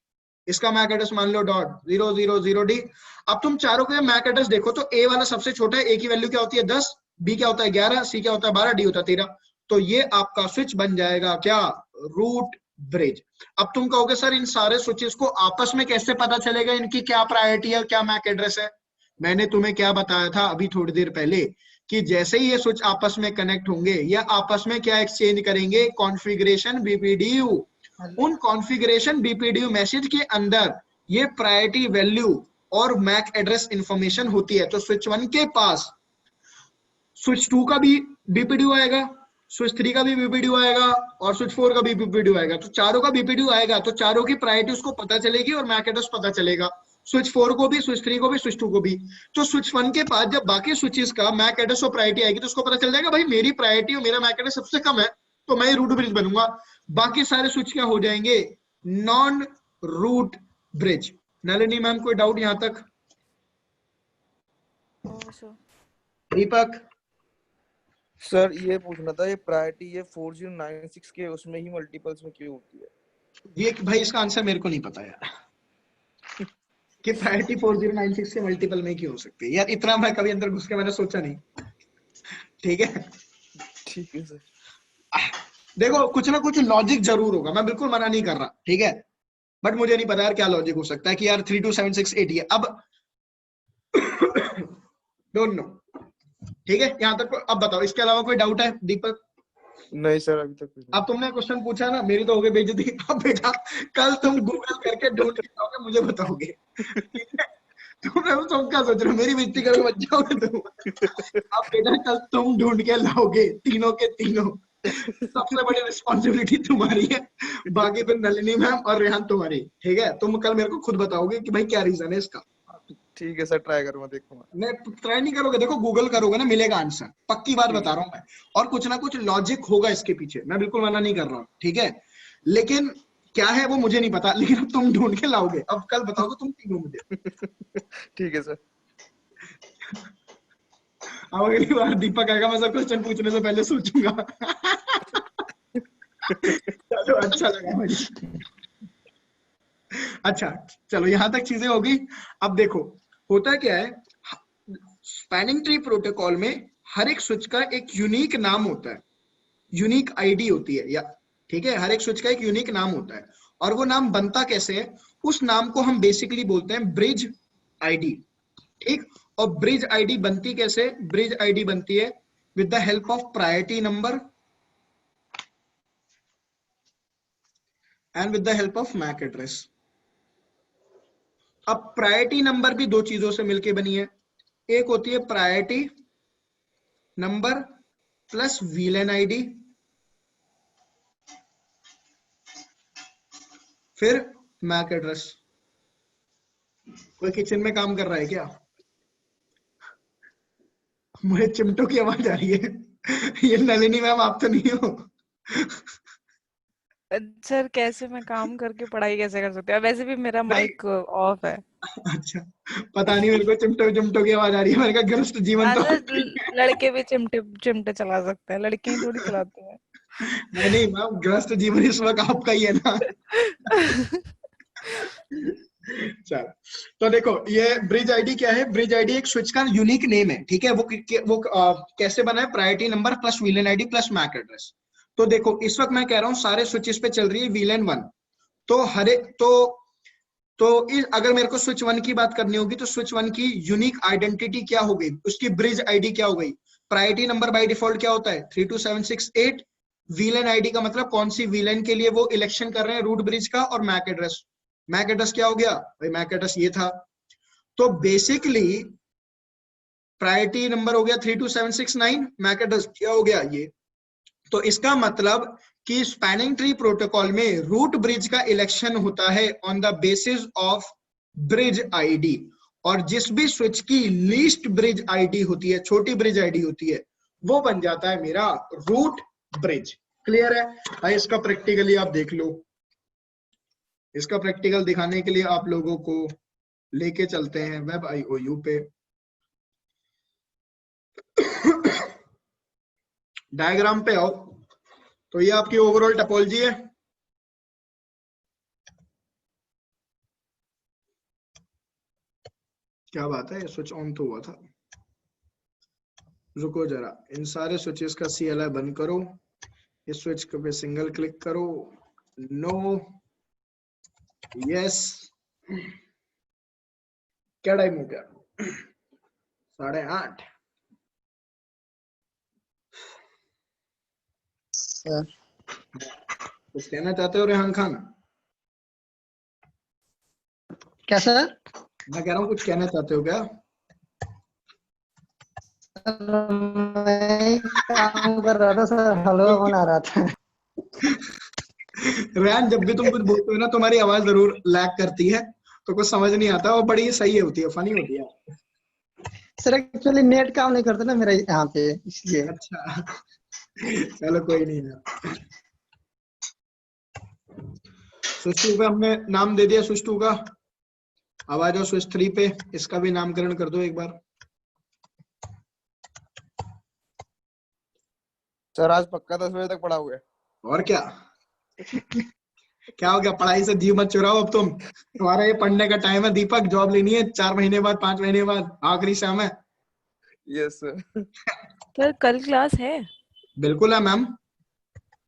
A: इसका मैक एड्रेस मान लो .000D। अब तुम चारों के मैक एड्रेस देखो तो ए वाला सबसे छोटा है, ए की वैल्यू क्या होती है 10, बी क्या होता है 11, सी क्या होता है 12, डी होता है 13। तो ये आपका स्विच बन जाएगा क्या रूट ब्रिज। अब तुम कहोगे सर इन सारे स्विचेस को आपस में कैसे पता चलेगा इनकी क्या प्रायोरिटी है और क्या मैक एड्रेस है। मैंने तुम्हें क्या बताया था अभी थोड़ी देर पहले कि जैसे ही ये स्विच आपस में कनेक्ट होंगे या आपस में क्या एक्सचेंज करेंगे कॉन्फ़िगरेशन बीपीडीयू। उन कॉन्फ़िगरेशन बीपीडीयू मैसेज के अंदर ये प्रायोरिटी वैल्यू और मैक एड्रेस इंफॉर्मेशन होती है। तो स्विच 1 के पास स्विच 2 का भी बीपीडीयू आएगा, स्विच 3 का भी बीपीडीयू आएगा और स्विच 4 का भी बीपीडीयू आएगा। तो चारों का बीपीडीयू आएगा तो चारों की प्रायोरिटी उसको पता चलेगी और मैक एड्रेस पता चलेगा, स्विच 4 को भी, स्विच 3 को भी, स्विच 2 को भी। तो स्विच 1 के पास जब बाकी स्विचेस का मैक एड्रेस और प्रायोरिटी आएगी तो उसको पता चल जाएगा भाई मेरी प्रायोरिटी और मेरा मैक एड्रेस सबसे कम है तो मैं रूट ब्रिज बनूंगा। बाकी सारे स्विच क्या हो जाएंगे non root bridge. Nalini ma'am कोई डाउट यहां तक? दीपक
F: सर ये पूछना था ये प्रायोरिटी ये 4096 के उसमें ही मल्टीपल्स में क्यों होती है?
A: ये भाई इसका आंसर मेरे को नहीं पता यार कि प्रायोरिटी 4096 के मल्टीपल में क्यों हो सकती है यार। इतना मैं कभी अंदर घुस के मैंने सोचा नहीं। ठीक है,
F: ठीक है सर।
A: देखो कुछ ना कुछ लॉजिक जरूर होगा, मैं बिल्कुल मना नहीं कर रहा। ठीक है, बट मुझे नहीं पता यार क्या लॉजिक हो सकता है कि यार 32768 है। अब डोंट नो। ठीक है, यहां तक। अब बताओ इसके अलावा कोई डाउट है दीपक?
F: नहीं सर अभी तक कुछ नहीं।
A: अब तुमने क्वेश्चन पूछा ना, मेरी तो हो गई बेइज्जती। अब बेटा कल तुम गूगल करके ढूंढ के आओगे मुझे बताओगे। ठीक है, तुम क्या सोच रहे हो मेरी बेइज्जती करके बच जाओगे तुम? अब बेटा कल तुम ढूंढ के लाओगे तीनों के तीनों। सबसे बड़ी रिस्पॉन्सिबिलिटी तुम्हारी है, बाकी फिर नलिनी मैम और रेहान तुम्हारी। ठीक है, तुम कल मेरे को खुद बताओगे कि भाई क्या रीजन है इसका।
F: ठीक है सर ट्राई करूंगा, देखूंगा।
A: नहीं ट्राई नहीं करोगे, देखो गूगल करोगे ना मिलेगा आंसर, पक्की बात बता रहा हूं मैं। और कुछ ना कुछ लॉजिक होगा इसके पीछे, मैं बिल्कुल मना नहीं कर रहा हूँ। ठीक है, लेकिन क्या है वो मुझे नहीं पता, लेकिन अब तुम ढूंढ के लाओगे। अब कल बताओगे तुम तीनों मुझे।
F: ठीक है सर।
A: अब अगली बार दीपक आएगा मैं सब क्वेश्चन पूछने से पहले सोचूंगा। चलो अच्छा लगा मुझे। अच्छा चलो यहां तक चीजें होगी। अब देखो होता क्या है, स्पैनिंग ट्री प्रोटोकॉल में हर एक स्विच का एक यूनिक नाम होता है, यूनिक आईडी होती है या ठीक है, हर एक स्विच का एक यूनिक नाम होता है। और वो नाम बनता कैसे है, उस नाम को हम बेसिकली बोलते हैं ब्रिज आईडी। ठीक, और ब्रिज आईडी बनती कैसे? ब्रिज आईडी बनती है with the help of priority number and with the help of MAC address. अब प्रायोरिटी नंबर भी दो चीजों से मिलके बनी है, एक होती है प्रायोरिटी नंबर प्लस वीएलएन आईडी, फिर मैक एड्रेस। कोई किचन में काम कर रहा है क्या? मुझे चिमटों की आवाज आ रही है। ये नलिनी मैम आप तो नहीं हो?
B: सर कैसे मैं काम करके पढ़ाई कैसे कर सकती हूँ? वैसे भी मेरा
A: नहीं।
B: माइक ऑफ है।
A: अच्छा, पता नहीं, मेरे को चिमटों चिमटों की आवाज आ रही है। मैंने कहा गृहस्थ जीवन
B: हाँ
A: तो
B: सर, लड़के भी चिमटे चिमटे चला सकते हैं, लड़कियां थोड़ी चलाती हैं।
A: नहीं नहीं मैम, गृहस्थ जीवन इस वक्त आपका ही है ना। चलो, तो देखो ये ब्रिज आईडी क्या है। ब्रिज आईडी एक स्विच का यूनिक नेम है, ठीक है। वो कैसे बना है? Priority number plus VLAN ID plus MAC address. तो देखो इस वक्त मैं कह रहा हूँ सारे स्विचेस पे चल रही है वीलन 1। तो हर एक अगर मेरे को स्विच 1 की बात करनी होगी तो स्विच 1 की यूनिक आइडेंटिटी क्या हो गई, उसकी ब्रिज आईडी क्या हो गई? प्रायोरिटी नंबर बाय डिफॉल्ट क्या होता है? 32768। वीलन आईडी का मतलब कौन सी वीलन के लिए वो इलेक्शन कर रहे हैं रूट ब्रिज का, और मैक एड्रेस क्या हो गया भाई? मैक एड्रेस ये था। तो बेसिकली प्रायोरिटी नंबर हो गया 32769, मैक एड्रेस क्या हो गया ये। तो इसका मतलब कि स्पैनिंग ट्री प्रोटोकॉल में रूट ब्रिज का इलेक्शन होता है on the basis of bridge ID, और जिस भी स्विच की लीस्ट ब्रिज आईडी होती है, छोटी ब्रिज आईडी होती है, वो बन जाता है मेरा रूट ब्रिज। क्लियर है भाई? इसका प्रैक्टिकली आप देख लो। इसका प्रैक्टिकल दिखाने के लिए आप लोगों को लेके चलते हैं वेब IOU पे। डायग्राम पे आओ। तो ये आपकी ओवरऑल टोपोलॉजी है। क्या बात है, स्विच ऑन तो हुआ था। रुको जरा, इन सारे स्विचेस का CLI बंद करो। इस स्विच पे सिंगल क्लिक करो। No, yes. क्या टाइम हो गया? 8:30।
C: सर
A: कुछ कहना चाहते हो रेहान खान?
C: क्या सर?
A: मैं कह रहा हूँ कुछ कहना चाहते हो क्या?
C: मैं काम कर रहा था सर, हलवा बना रहा था।
A: रेहान, जब भी तुम कुछ बोलते हो ना तुम्हारी आवाज जरूर लैग करती है, तो कुछ समझ नहीं आता, और बड़ी सही होती है, फनी होती है।
C: सर एक्चुअली नेट काम नहीं करता ना मेरा यहाँ पे, इसलिए।
A: अच्छा, चलो कोई नहीं यार। स्विच 2 पे हमने नाम दे दिया, स्विच 2 का। अब आ जाओ स्विच 3 पे, इसका भी नामकरण कर दो एक बार।
F: सर आज पक्का 10 बजे तक पढ़ा हुआ है।
A: और क्या? क्या हो गया, पढ़ाई से जी मत चुराओ अब तुम। तुम्हारा ये पढ़ने का टाइम है दीपक, जॉब लेनी है 4 महीने बाद, 5 महीने बाद, आखिरी शाम है।
F: Yes sir.
B: सर कल क्लास है?
A: बिल्कुल है मैम।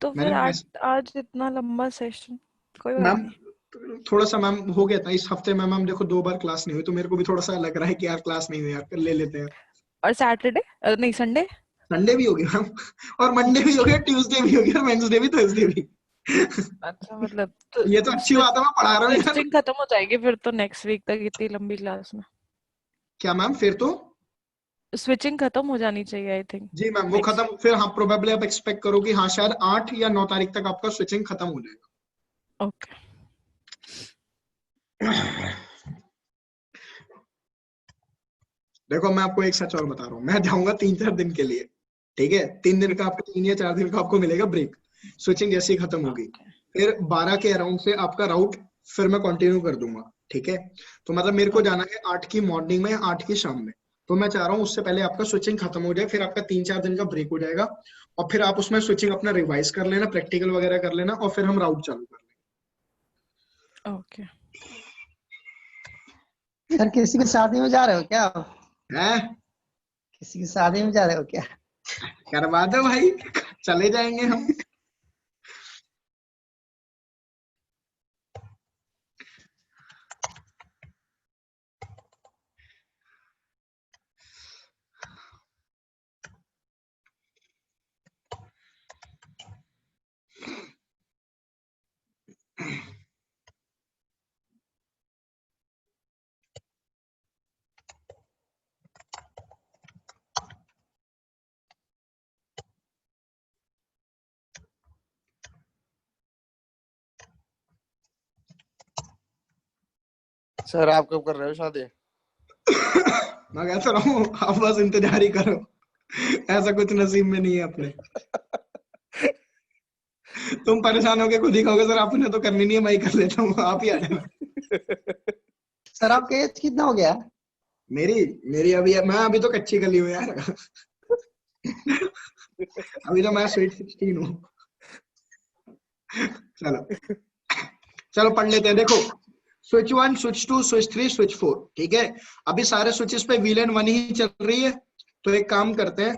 B: तो फिर
A: मैंने
B: आज आज इतना लंबा सेशन? कोई बात
A: मैम
B: नहीं।
A: थोड़ा सा मैम हो गया था इस हफ्ते में। मैम देखो 2 बार क्लास नहीं हुई, तो मेरे को भी थोड़ा सा लग रहा है कि यार क्लास नहीं हुई यार, कर ले लेते हैं।
B: और सैटरडे नहीं संडे?
A: संडे भी हो गया मैम, और मंडे भी हो गया, ट्यूसडे भी हो गया, और वेडनेसडे भी, थर्सडे भी।
B: अच्छा, मतलब तो
A: ये तो अच्छी बात है, मैं पढ़ा रहा हूँ यार।
B: स्विचिंग खत्म हो जाएगी फिर तो नेक्स्ट वीक तक, इतनी लंबी क्लास में
A: क्या मैम? फिर तो
B: स्विचिंग खत्म हो जानी चाहिए आई थिंक।
A: जी मैम, वो खत्म फिर। हाँ, प्रोबेबली आप एक्सपेक्ट करो कि हाँ शायद 8 या 9 तारीख तक आपका स्विचिंग खत्म हो जाएगा।
B: ओके।
A: देखो मैं आपको एक सच और बता रहा हूँ, मैं जाऊंगा 3-4 दिन के लिए, ठीक है। 3 दिन का आपको, 3 या 4 दिन का आपको मिलेगा ब्रेक। स्विचिंग जैसे ही खत्म होगी, फिर 12 के अराउंड से आपका राउट फिर मैं कंटिन्यू कर दूंगा, ठीक है। तो मतलब मेरे को जाना है 8 की मॉर्निंग में, 8 की शाम में। तो मैं चाह रहा हूँ उससे पहले आपका स्विचिंग खत्म हो जाए, फिर आपका 3-4 दिन का ब्रेक हो जाएगा, और फिर आप उसमें स्विचिंग अपना रिवाइज कर लेना, प्रैक्टिकल वगैरह कर लेना, और फिर हम राउट चालू कर लेंगे।
B: ओके।
C: सर किसी की शादी में जा रहे हो क्या आप?
A: हैं?
C: किसी की शादी में जा रहे हो क्या?
A: करवा दो भाई, चले जाएंगे हम।
F: सर आप कब कर रहे हो शादी?
A: मैं कहता रहा हूँ आप बस इंतजार ही करो। ऐसा कुछ नसीब में नहीं है अपने। तुम परेशान होके खुद ही कहोगे सर आपने तो करनी नहीं है, मैं ही कर लेता हूँ, आप ही आ जाना।
C: सर आपका एज कितना हो गया?
A: मेरी मेरी मैं अभी तो कच्ची गली हूँ यार। अभी तो मैं स्वीट 16 हूँ। चलो पढ़ लेते हैं। देखो स्विच 1, स्विच 2, स्विच 3, स्विच 4, ठीक है। अभी सारे स्विचेस पे VLAN 1 ही चल रही है, तो एक काम करते हैं,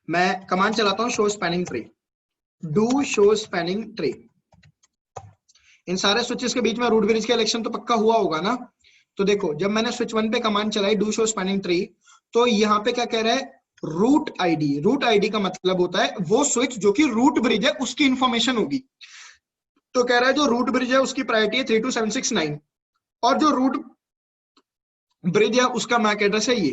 A: मैं कमांड चलाता हूँ show spanning tree, do show spanning tree. इन सारे स्विचेस के बीच में रूट ब्रिज का इलेक्शन तो पक्का हुआ होगा ना। तो देखो जब मैंने स्विच 1 पे कमांड चलाई डू शो स्पैनिंग ट्री, तो यहाँ पे क्या कह रहा है, रूट आईडी। रूट आईडी का मतलब होता है वो स्विच जो कि रूट ब्रिज है उसकी इंफॉर्मेशन होगी। तो कह रहा है जो रूट ब्रिज है उसकी प्रायोरिटी है 32769 और जो रूट ब्रिज है उसका मैक एड्रेस है ये,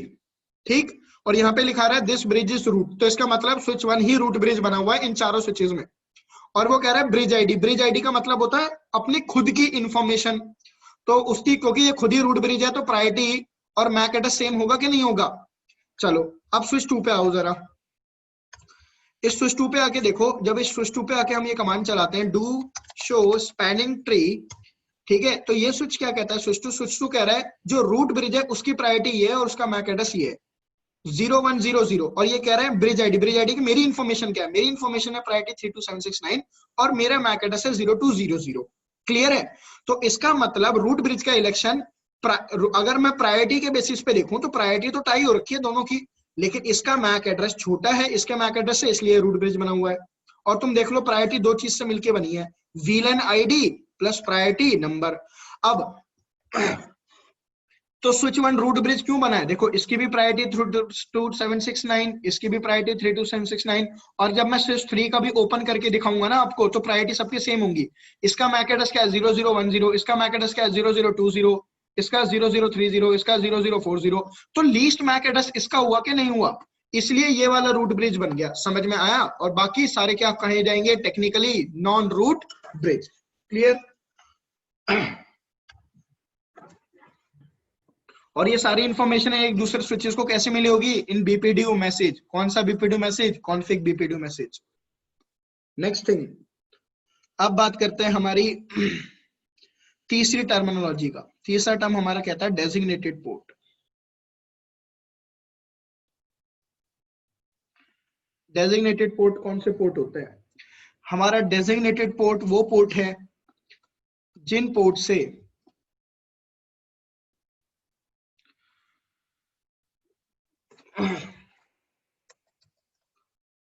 A: ठीक। और यहाँ पे लिखा रहा है दिस ब्रिज इज रूट, तो इसका मतलब स्विच 1 ही रूट ब्रिज बना हुआ है इन चारों स्विचेस में। और वो कह रहा है ब्रिज आईडी, ब्रिज आईडी का मतलब होता है अपनी खुद की इंफॉर्मेशन, तो उसकी क्योंकि ये खुद ही रूट ब्रिज है तो प्रायोरिटी और मैक एड्रेस सेम होगा कि नहीं होगा। चलो अब स्विच 2 पे आओ जरा। इस स्विच 2 पे आके देखो, जब इस स्विच 2 पे आके हम ये कमांड चलाते हैं डू शो स्पैनिंग ट्री, ठीक है, तो ये स्विच क्या कहता है, स्विच टू कह रहा है जो रूट ब्रिज है उसकी प्रायोरिटी ये है और उसका मैक एड्रेस ये है 0100, और ये कह रहा है ब्रिज आईडी, ब्रिज आईडी की मेरी इन्फॉर्मेशन क्या है, मेरी इन्फॉर्मेशन है प्रायोरिटी 32769 और मेरा मैक एड्रेस है 0200। क्लियर है। तो इसका मतलब रूट ब्रिज का इलेक्शन, अगर मैं प्रायोरिटी के बेसिस पे देखूं तो प्रायोरिटी तो टाई हो रखी है दोनों की, लेकिन इसका मैक एड्रेस छोटा है इसके मैक एड्रेस से, इसलिए रूट ब्रिज बना हुआ है। और तुम देख लो प्रायोरिटी दो चीज से मिलके बनी है, VLAN ID plus priority number. अब तो स्विच 1 रूट ब्रिज क्यों बना है, देखो इसकी भी प्रायोरिटी 32769, इसकी भी प्रायोरिटी 32769, और जब मैं स्विच 3 का भी ओपन करके दिखाऊंगा ना आपको तो प्रायोरिटी सबकी सेम होंगी। इसका मैक एड्रेस क्या है 0010, इसका मैक एड्रेस क्या है 0020, इसका 0030, इसका 0040, तो लीस्ट मैक एड्रेस इसका हुआ कि नहीं हुआ, इसलिए ये वाला रूट ब्रिज बन गया। समझ में आया। और बाकी सारे क्या कहे जाएंगे, technically non root bridge. Clear. और ये सारी इंफॉर्मेशन है एक दूसरे स्विचेस को कैसे मिली होगी, इन बीपीडीयू मैसेज। कौन सा BPDU message, config BPDU message. Next thing, अब बात करते हैं हमारी तीसरी टर्मिनोलॉजी का। तीसरा टर्म हमारा कहता है डेजिग्नेटेड पोर्ट। डेजिग्नेटेड पोर्ट कौन से पोर्ट होते हैं, हमारा डेजिग्नेटेड पोर्ट वो पोर्ट है जिन पोर्ट से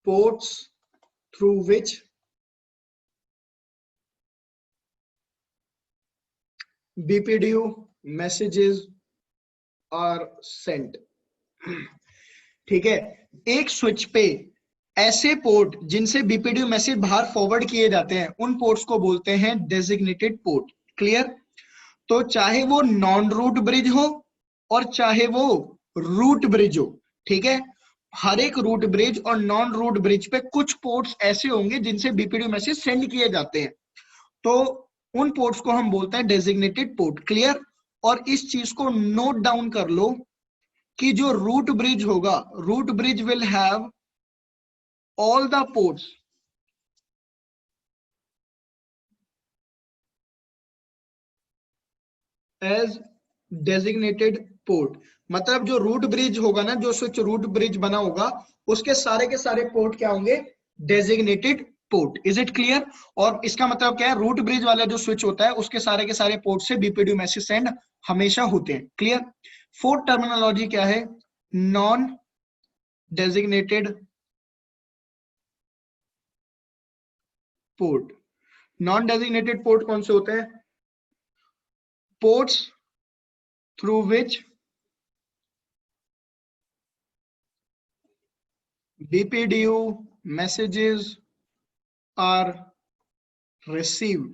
A: ports through which BPDU messages are sent। ठीक है, एक स्विच पे ऐसे पोर्ट जिनसे BPDU मैसेज बाहर फॉरवर्ड किए जाते हैं उन पोर्ट्स को बोलते हैं डेजिग्नेटेड पोर्ट। क्लियर। तो चाहे वो नॉन रूट ब्रिज हो और चाहे वो रूट ब्रिज हो, ठीक है, हर एक रूट ब्रिज और नॉन रूट ब्रिज पे कुछ पोर्ट्स ऐसे होंगे जिनसे बीपीडीयू मैसेज सेंड किए जाते हैं, तो उन पोर्ट्स को हम बोलते हैं डेजिग्नेटेड पोर्ट। क्लियर। और इस चीज को नोट डाउन कर लो कि जो रूट ब्रिज होगा, root bridge will have all the ports as designated port. मतलब जो रूट ब्रिज होगा ना, जो स्विच रूट ब्रिज बना होगा उसके सारे के सारे पोर्ट क्या होंगे, designated port. Is it clear. और इसका मतलब क्या है, रूट ब्रिज वाला जो स्विच होता है उसके सारे के सारे पोर्ट से बीपीडीयू मैसेज सेंड हमेशा होते हैं। क्लियर। फोर्थ टर्मिनोलॉजी क्या है, non designated port. Non designated port कौन से होते हैं, ports through which BPDU messages are received।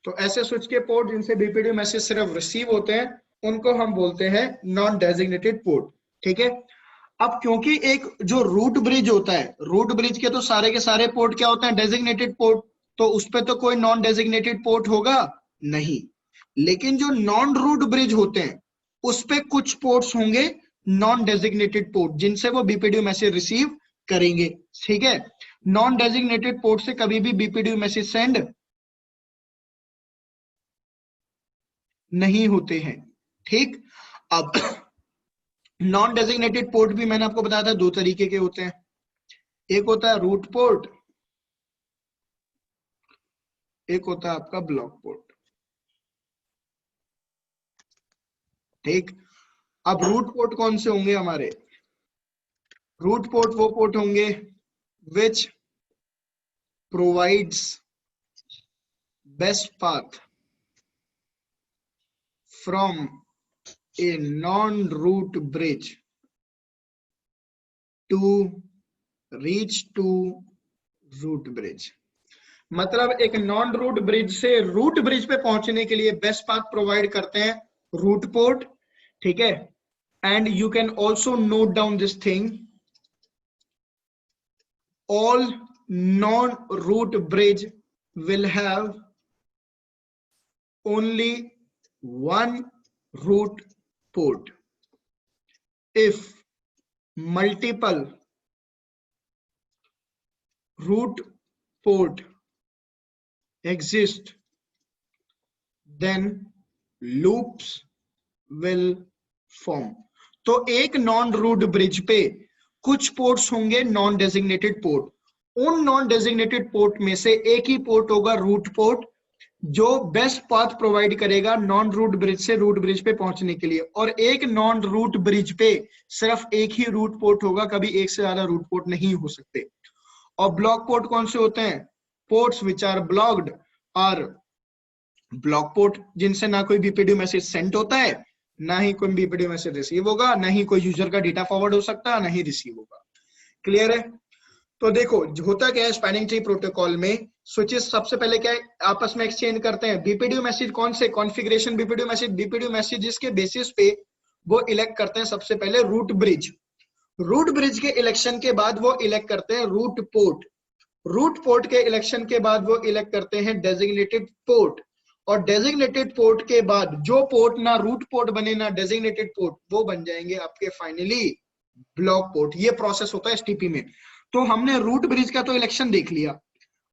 A: तो ऐसे स्विच के पोर्ट जिनसे BPDU मैसेज सिर्फ रिसीव होते हैं उनको हम बोलते हैं नॉन डेजिग्नेटेड पोर्ट। ठीक है। अब क्योंकि एक जो रूट ब्रिज होता है, रूट ब्रिज के तो सारे के सारे पोर्ट क्या होते हैं, डेजिग्नेटेड पोर्ट, तो उस पे तो कोई नॉन डेजिग्नेटेड पोर्ट होगा नहीं। लेकिन जो नॉन रूट ब्रिज होते हैं उस पे कुछ पोर्ट्स होंगे नॉन डेजिग्नेटेड पोर्ट जिनसे वो बीपीडीयू मैसेज रिसीव करेंगे, ठीक है। नॉन डेजिग्नेटेड पोर्ट से कभी भी बीपीडीयू मैसेज सेंड नहीं होते हैं, ठीक। अब नॉन डेजिग्नेटेड पोर्ट भी मैंने आपको बताया था दो तरीके के होते हैं, एक होता है रूट पोर्ट, एक होता है आपका ब्लॉक पोर्ट, ठीक। अब रूट पोर्ट कौन से होंगे हमारे? रूट पोर्ट वो पोर्ट होंगे which provides best path from a non root bridge to reach to root bridge. मतलब एक नॉन रूट ब्रिज से रूट ब्रिज पे पहुंचने के लिए बेस्ट पाथ प्रोवाइड करते हैं रूट पोर्ट, ठीक है। And you can also note down this thing, all non-root bridge will have only one root port. If multiple root port exist, then loops will form. तो एक non root bridge पे कुछ ports होंगे non designated port, उन non designated port में से एक ही port होगा रूट पोर्ट जो बेस्ट पाथ प्रोवाइड करेगा नॉन रूट ब्रिज से रूट ब्रिज पे पहुंचने के लिए। और एक नॉन रूट ब्रिज पे सिर्फ एक ही रूट पोर्ट होगा, कभी एक से ज्यादा रूट पोर्ट नहीं हो सकते। और ब्लॉक पोर्ट कौन से होते हैं? पोर्ट्स विच आर ब्लॉक्ड और ब्लॉक पोर्ट जिनसे ना कोई बीपीडीयू मैसेज सेंड होता है, ना ही कोई बीपीडीयू मैसेज रिसीव होगा, ना ही कोई यूजर का डेटा फॉरवर्ड हो सकता है, ना ही रिसीव होगा। क्लियर है? तो देखो होता क्या है स्पैनिंग ट्री प्रोटोकॉल में, स्विचेस सबसे पहले क्या है आपस में एक्सचेंज करते हैं बीपीडीयू मैसेज। कौन से कॉन्फ़िगरेशन बीपीडीयू मैसेजेस के बेसिस पे वो इलेक्ट करते हैं सबसे पहले रूट ब्रिज। रूट ब्रिज के इलेक्शन के बाद वो इलेक्ट करते हैं रूट पोर्ट। रूट पोर्ट के इलेक्शन के बाद वो इलेक्ट करते हैं डेजिग्नेटेड पोर्ट। और डेजिग्नेटेड पोर्ट के बाद जो पोर्ट ना रूट पोर्ट बने ना डेजिग्नेटेड पोर्ट, वो बन जाएंगे आपके फाइनली ब्लॉक पोर्ट। ये प्रोसेस होता है एसटीपी में। तो हमने रूट ब्रिज का तो इलेक्शन देख लिया,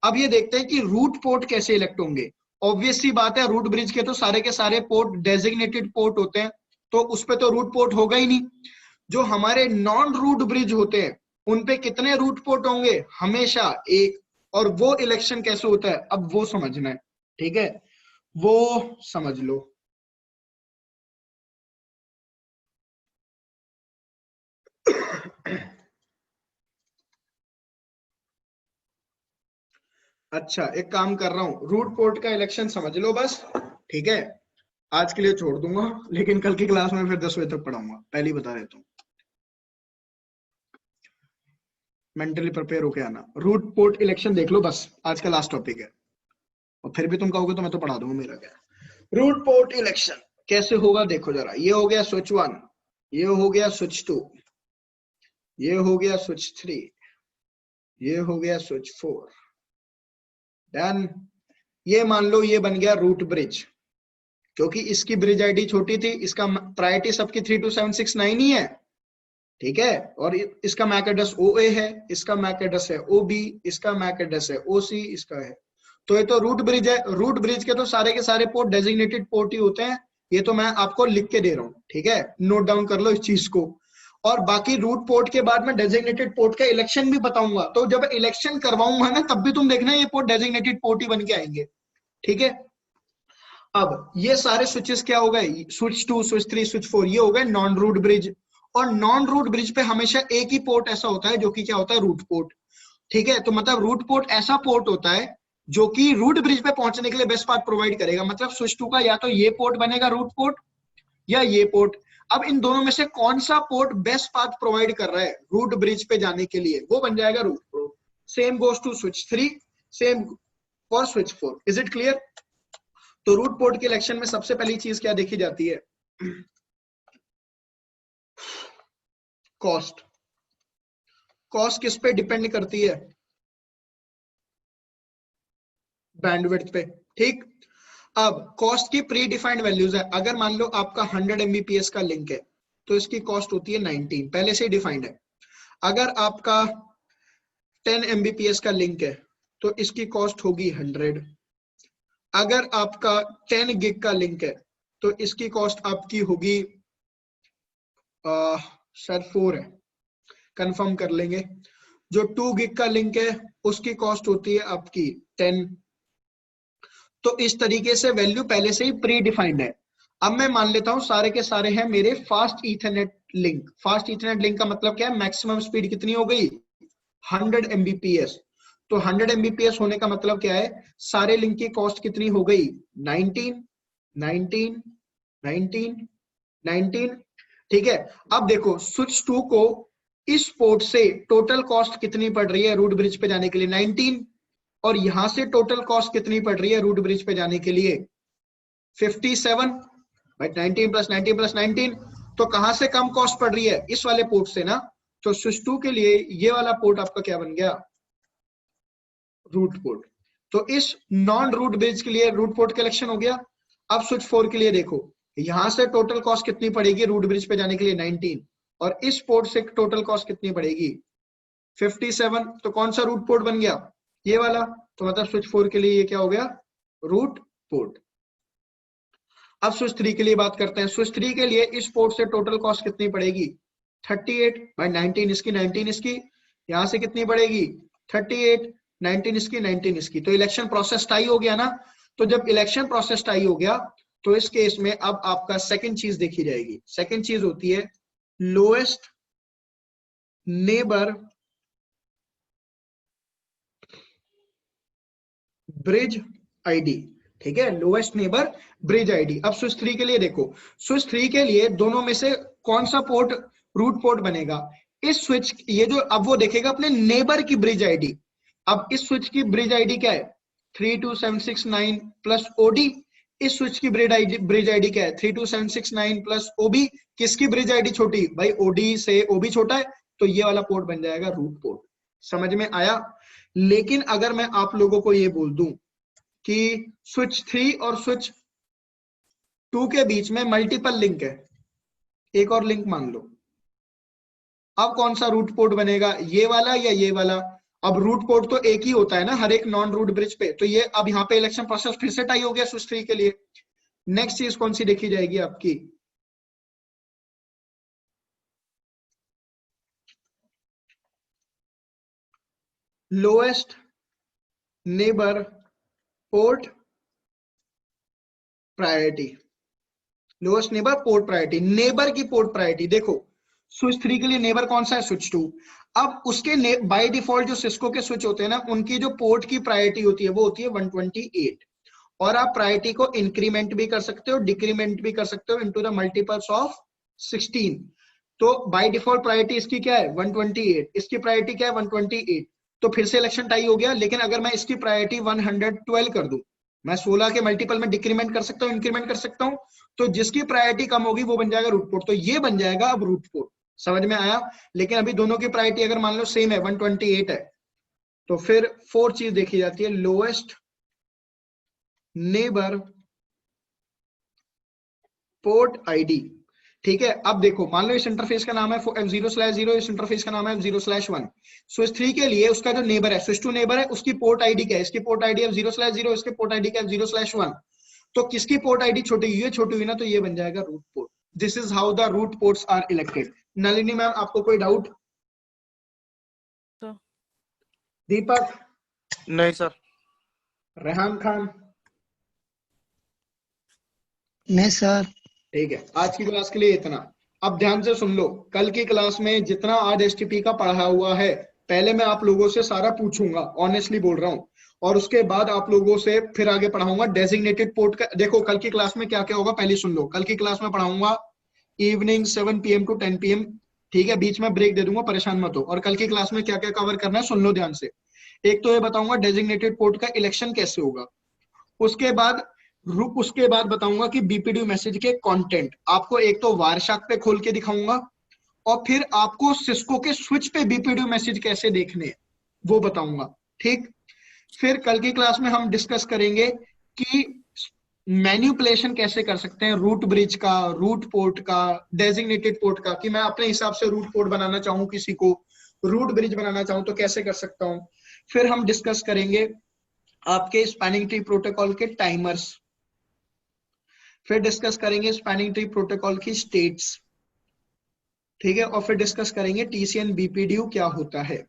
A: अब ये देखते हैं कि रूट पोर्ट कैसे इलेक्ट होंगे। ऑब्वियस सी बात है रूट ब्रिज के तो सारे के सारे पोर्ट डेजिग्नेटेड पोर्ट होते हैं, तो उस पे तो रूट पोर्ट होगा ही नहीं। जो हमारे नॉन रूट ब्रिज होते हैं उन पे कितने रूट पोर्ट होंगे? हमेशा एक। और वो इलेक्शन कैसे होता है अब वो समझना है, ठीक है, वो समझ लो। अच्छा एक काम कर रहा हूं, रूट पोर्ट का इलेक्शन समझ लो बस, ठीक है। आज के लिए छोड़ दूंगा, लेकिन कल की क्लास में फिर 10 बजे तक पढ़ाऊंगा, पहले ही बता देता हूं। मेंटली प्रिपेयर होके आना। रूट पोर्ट इलेक्शन देख लो बस, आज का लास्ट टॉपिक है। और फिर भी तुम कहोगे तो मैं तो पढ़ा दूंगा, मेरा क्या। रूट पोर्ट इलेक्शन कैसे होगा देखो जरा। ये हो गया स्विच 1, ये हो गया स्विच 2, ये हो गया स्विच 3, ये हो गया स्विच 4। डन। ये मान लो ये बन गया रूट ब्रिज, क्योंकि इसकी ब्रिज आईडी छोटी थी, इसका प्रायोरिटी सबकी 32769 ही है, ठीक है। और इसका मैक एड्रेस OA है, इसका मैक एड्रेस है OB, इसका मैक एड्रेस है OC, इसका है। तो ये तो रूट ब्रिज है। रूट ब्रिज के तो सारे के सारे पोर्ट डेजिग्नेटेड पोर्ट ही होते हैं। ये तो मैं आपको लिख के दे रहा हूँ, ठीक है, नोट डाउन कर लो इस चीज को। और बाकी रूट पोर्ट के बाद मैं डेजिग्नेटेड पोर्ट का इलेक्शन भी बताऊंगा, तो जब इलेक्शन करवाऊंगा ना तब भी तुम देखना ये पोर्ट डेजिग्नेटेड पोर्ट ही बन के आएंगे, ठीक है। अब ये सारे स्विचेस क्या हो गए? स्विच 2, स्विच 3, स्विच 4, ये हो गए नॉन रूट ब्रिज। और नॉन रूट ब्रिज पे हमेशा एक ही पोर्ट ऐसा होता है जो कि क्या होता है? रूट पोर्ट, ठीक है। तो मतलब रूट पोर्ट ऐसा पोर्ट होता है जो कि रूट ब्रिज पे पहुंचने के लिए बेस्ट पाथ प्रोवाइड करेगा। मतलब स्विच 2 का या तो ये पोर्ट बनेगा रूट पोर्ट या ये पोर्ट। अब इन दोनों में से कौन सा पोर्ट बेस्ट पाथ प्रोवाइड कर रहा है रूट ब्रिज पे जाने के लिए, वो बन जाएगा root port. Same goes to switch 3, same for switch 4। Is it clear? तो रूट पोर्ट के इलेक्शन में सबसे पहली चीज क्या देखी जाती है? कॉस्ट। कॉस्ट किस पे डिपेंड करती है? बैंडविड्थ पे, ठीक। अब कॉस्ट की प्री डिफाइंड वैल्यूज है। अगर मान लो आपका 100 Mbps का लिंक है, तो इसकी कॉस्ट होती है 19, पहले से ही डिफाइंड है। अगर आपका 10 Mbps का लिंक है तो इसकी कॉस्ट होगी 100। अगर आपका 10 गिग का लिंक है तो इसकी कॉस्ट आपकी होगी शायद 4 है, कंफर्म कर लेंगे। जो 2 गिग का लिंक है उसकी कॉस्ट होती है आपकी 10। तो इस तरीके से वैल्यू पहले से ही प्री डिफाइंड है। अब मैं मान लेता हूं सारे के सारे हैं मेरे fast Ethernet link. Fast Ethernet link का मतलब क्या है, मैक्सिमम स्पीड कितनी हो गई 100 Mbps। तो 100 Mbps होने का मतलब क्या है, सारे लिंक की कॉस्ट कितनी हो गई 19 19 19 19। ठीक है, अब देखो स्विच 2 को इस पोर्ट से टोटल कॉस्ट कितनी पड़ रही है रूट ब्रिज पे जाने के लिए 19, और यहां से टोटल कॉस्ट कितनी पड़ रही है रूट ब्रिज पे जाने के लिए 57। भाई 19 प्लस 19 प्लस 19, तो कहां से कम कॉस्ट पड़ रही है, इस वाले पोर्ट से ना। तो स्विच 2 के लिए ये वाला पोर्ट आपका क्या बन गया, रूट पोर्ट। तो इस नॉन रूट ब्रिज के लिए रूट पोर्ट कलेक्शन हो गया। अब स्विच 4 के लिए देखो, यहां से टोटल कॉस्ट कितनी पड़ेगी रूट ब्रिज पे जाने के लिए 19, और इस पोर्ट से टोटल कॉस्ट कितनी पड़ेगी 57। तो कौन सा रूट पोर्ट बन गया, ये वाला। तो मतलब स्विच 4 के लिए ये क्या हो गया, रूट पोर्ट। अब स्विच 3 के लिए बात करते हैं। स्विच 3 के लिए इस पोर्ट से टोटल कॉस्ट कितनी पड़ेगी 38। भाई 19 इसकी 19 इसकी, यहां से कितनी पड़ेगी 38, 19 इसकी 19 इसकी। तो इलेक्शन प्रोसेस टाई हो गया ना। तो जब इलेक्शन प्रोसेस टाई हो गया तो इस केस में अब आपका सेकंड चीज देखी जाएगी। सेकंड चीज होती है लोएस्ट नेबर ब्रिज आईडी। ठीक है, लोएस्ट नेबर ब्रिज आईडी। अब स्विच 3 के लिए देखो, स्विच 3 के लिए दोनों में से कौन सा पोर्ट रूट पोर्ट बनेगा, इस स्विच ये जो, अब वो देखेगा अपने नेबर की ब्रिज आईडी। अब इस स्विच की ब्रिज आईडी क्या है 32769 प्लस ओडी। इस स्विच की ब्रिज आईडी क्या है 32769 प्लस ओबी। किसकी ब्रिज आईडी छोटी, भाई ओडी से ओबी छोटा है, तो ये वाला पोर्ट बन जाएगा रूट पोर्ट। समझ में आया। लेकिन अगर मैं आप लोगों को ये बोल दूं कि स्विच 3 और स्विच 2 के बीच में मल्टीपल लिंक है, एक और लिंक मान लो, अब कौन सा रूट पोर्ट बनेगा, ये वाला या ये वाला। अब रूट पोर्ट तो एक ही होता है ना हर एक नॉन रूट ब्रिज पे। तो ये अब यहाँ पे इलेक्शन प्रोसेस फिर से टाई हो गया स्विच 3 के लिए। नेक्स्ट चीज कौन सी देखी जाएगी आपकी, lowest neighbour port priority. Lowest neighbour port priority, neighbour की पोर्ट प्रायोरिटी। देखो स्विच 3 के लिए नेबर कौन सा है स्विच 2। अब उसके बाय डिफॉल्ट जो सिस्को के स्विच होते हैं ना, उनकी जो पोर्ट की प्रायोरिटी होती है वो होती है 128। और आप प्रायोरिटी को इंक्रीमेंट भी कर सकते हो, डिक्रीमेंट भी कर सकते हो इनटू द मल्टीपल्स ऑफ 16। तो बाय डिफॉल्ट प्रायोरिटी इसकी क्या है 128, इसकी प्रायोरिटी क्या है 128। तो फिर से इलेक्शन टाई हो गया। लेकिन अगर मैं इसकी प्रायोरिटी 112 कर दूं, मैं 16 के मल्टीपल में डिक्रीमेंट कर सकता हूँ, इंक्रीमेंट कर सकता हूँ, तो जिसकी प्रायोरिटी कम होगी वो बन जाएगा रूट पोर्ट। तो ये बन जाएगा अब रूट पोर्ट। समझ में आया। लेकिन अभी दोनों की प्रायोरिटी अगर मान लो सेम है 128 है, तो फिर 4 चीज देखी जाती है, लोएस्ट नेबर पोर्ट आईडी। ठीक है, अब देखो मान लो इस इंटरफेस का नाम है F0/0, इस इंटरफेस का नाम है F0/1। स्विच 3 के लिए उसका जो नेबर है, स्विच 2 नेबर है, उसकी पोर्ट आईडी क्या है, इसकी पोर्ट आईडी F0/0, इसके पोर्ट आईडी क्या है F0/1। तो किसकी पोर्ट आईडी छोटी हुई है, छोटी हुई ना, तो ये बन जाएगा root port. This is how the root ports are elected. Nalini ma'am आपको कोई डाउट?
B: तो
A: दीपक,
F: नहीं सर।
A: रेहान खान?
C: नहीं सर।
A: ठीक है, आज की क्लास के लिए इतना। अब ध्यान से सुन लो, कल की क्लास में जितना आज एसटीपी का पढ़ा हुआ है, पहले मैं आप लोगों से सारा पूछूंगा, ऑनेस्टली बोल रहा हूँ, और उसके बाद आप लोगों से फिर आगे पढ़ाऊंगा डेजिग्नेटेड पोर्ट का। देखो कल की क्लास में क्या क्या होगा पहले सुन लो। कल की क्लास में पढ़ाऊंगा इवनिंग 7 PM to 10 PM। ठीक है, बीच में ब्रेक दे दूंगा, परेशान मत हो। और कल की क्लास में क्या क्या कवर करना है सुन लो ध्यान से। एक तो ये बताऊंगा डेजिग्नेटेड पोर्ट का इलेक्शन कैसे होगा। उसके बाद बताऊंगा कि बीपीडी मैसेज के कंटेंट आपको एक तो वारशाक पे खोल के दिखाऊंगा, और फिर आपको सिस्को के स्विच पे बीपीडी मैसेज कैसे देखने वो बताऊंगा। ठीक, फिर कल की क्लास में हम डिस्कस करेंगे कि मैन्युपुलेशन कैसे कर सकते हैं रूट ब्रिज का, रूट पोर्ट का, डेजिग्नेटेड पोर्ट का, कि मैं अपने हिसाब से रूट पोर्ट बनाना चाहूँ, किसी को रूट ब्रिज बनाना चाहूँ तो कैसे कर सकता हूँ। फिर हम डिस्कस करेंगे आपके स्पैनिंग ट्री प्रोटोकॉल के टाइमर्स, फिर डिस्कस करेंगे स्पैनिंग ट्री प्रोटोकॉल की स्टेट्स, ठीक है, और फिर डिस्कस करेंगे टीसीएन बीपीडीयू क्या होता है।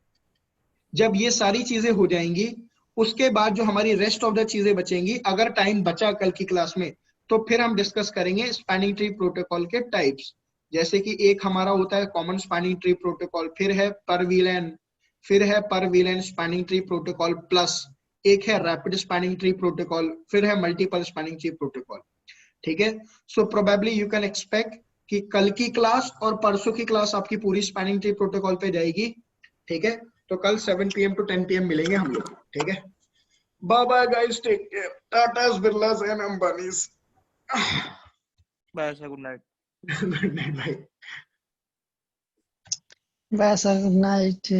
A: जब ये सारी चीजें हो जाएंगी उसके बाद जो हमारी रेस्ट ऑफ द चीजें बचेंगी, अगर टाइम बचा कल की क्लास में, तो फिर हम डिस्कस करेंगे स्पैनिंग ट्री प्रोटोकॉल के टाइप्स। जैसे कि एक हमारा होता है कॉमन स्पैनिंग ट्री प्रोटोकॉल, फिर है पर वीलेन, फिर है पर VLAN spanning tree protocol plus, एक है रैपिड स्पैनिंग ट्री प्रोटोकॉल, फिर है मल्टीपल स्पैनिंग ट्री प्रोटोकॉल, ठीक है। So probably you can expect कि कल की क्लास और परसों की क्लास आपकी पूरी स्पैनिंग ट्री प्रोटोकॉल पे जाएगी, ठीक है। तो कल 7 PM to 10 PM मिलेंगे हम लोग, ठीक है। Bye bye guys, take care, Tatas Birlas and Ambanis.
D: Bye sir, good night.
A: Good night भाई।
C: Bye sir, good night.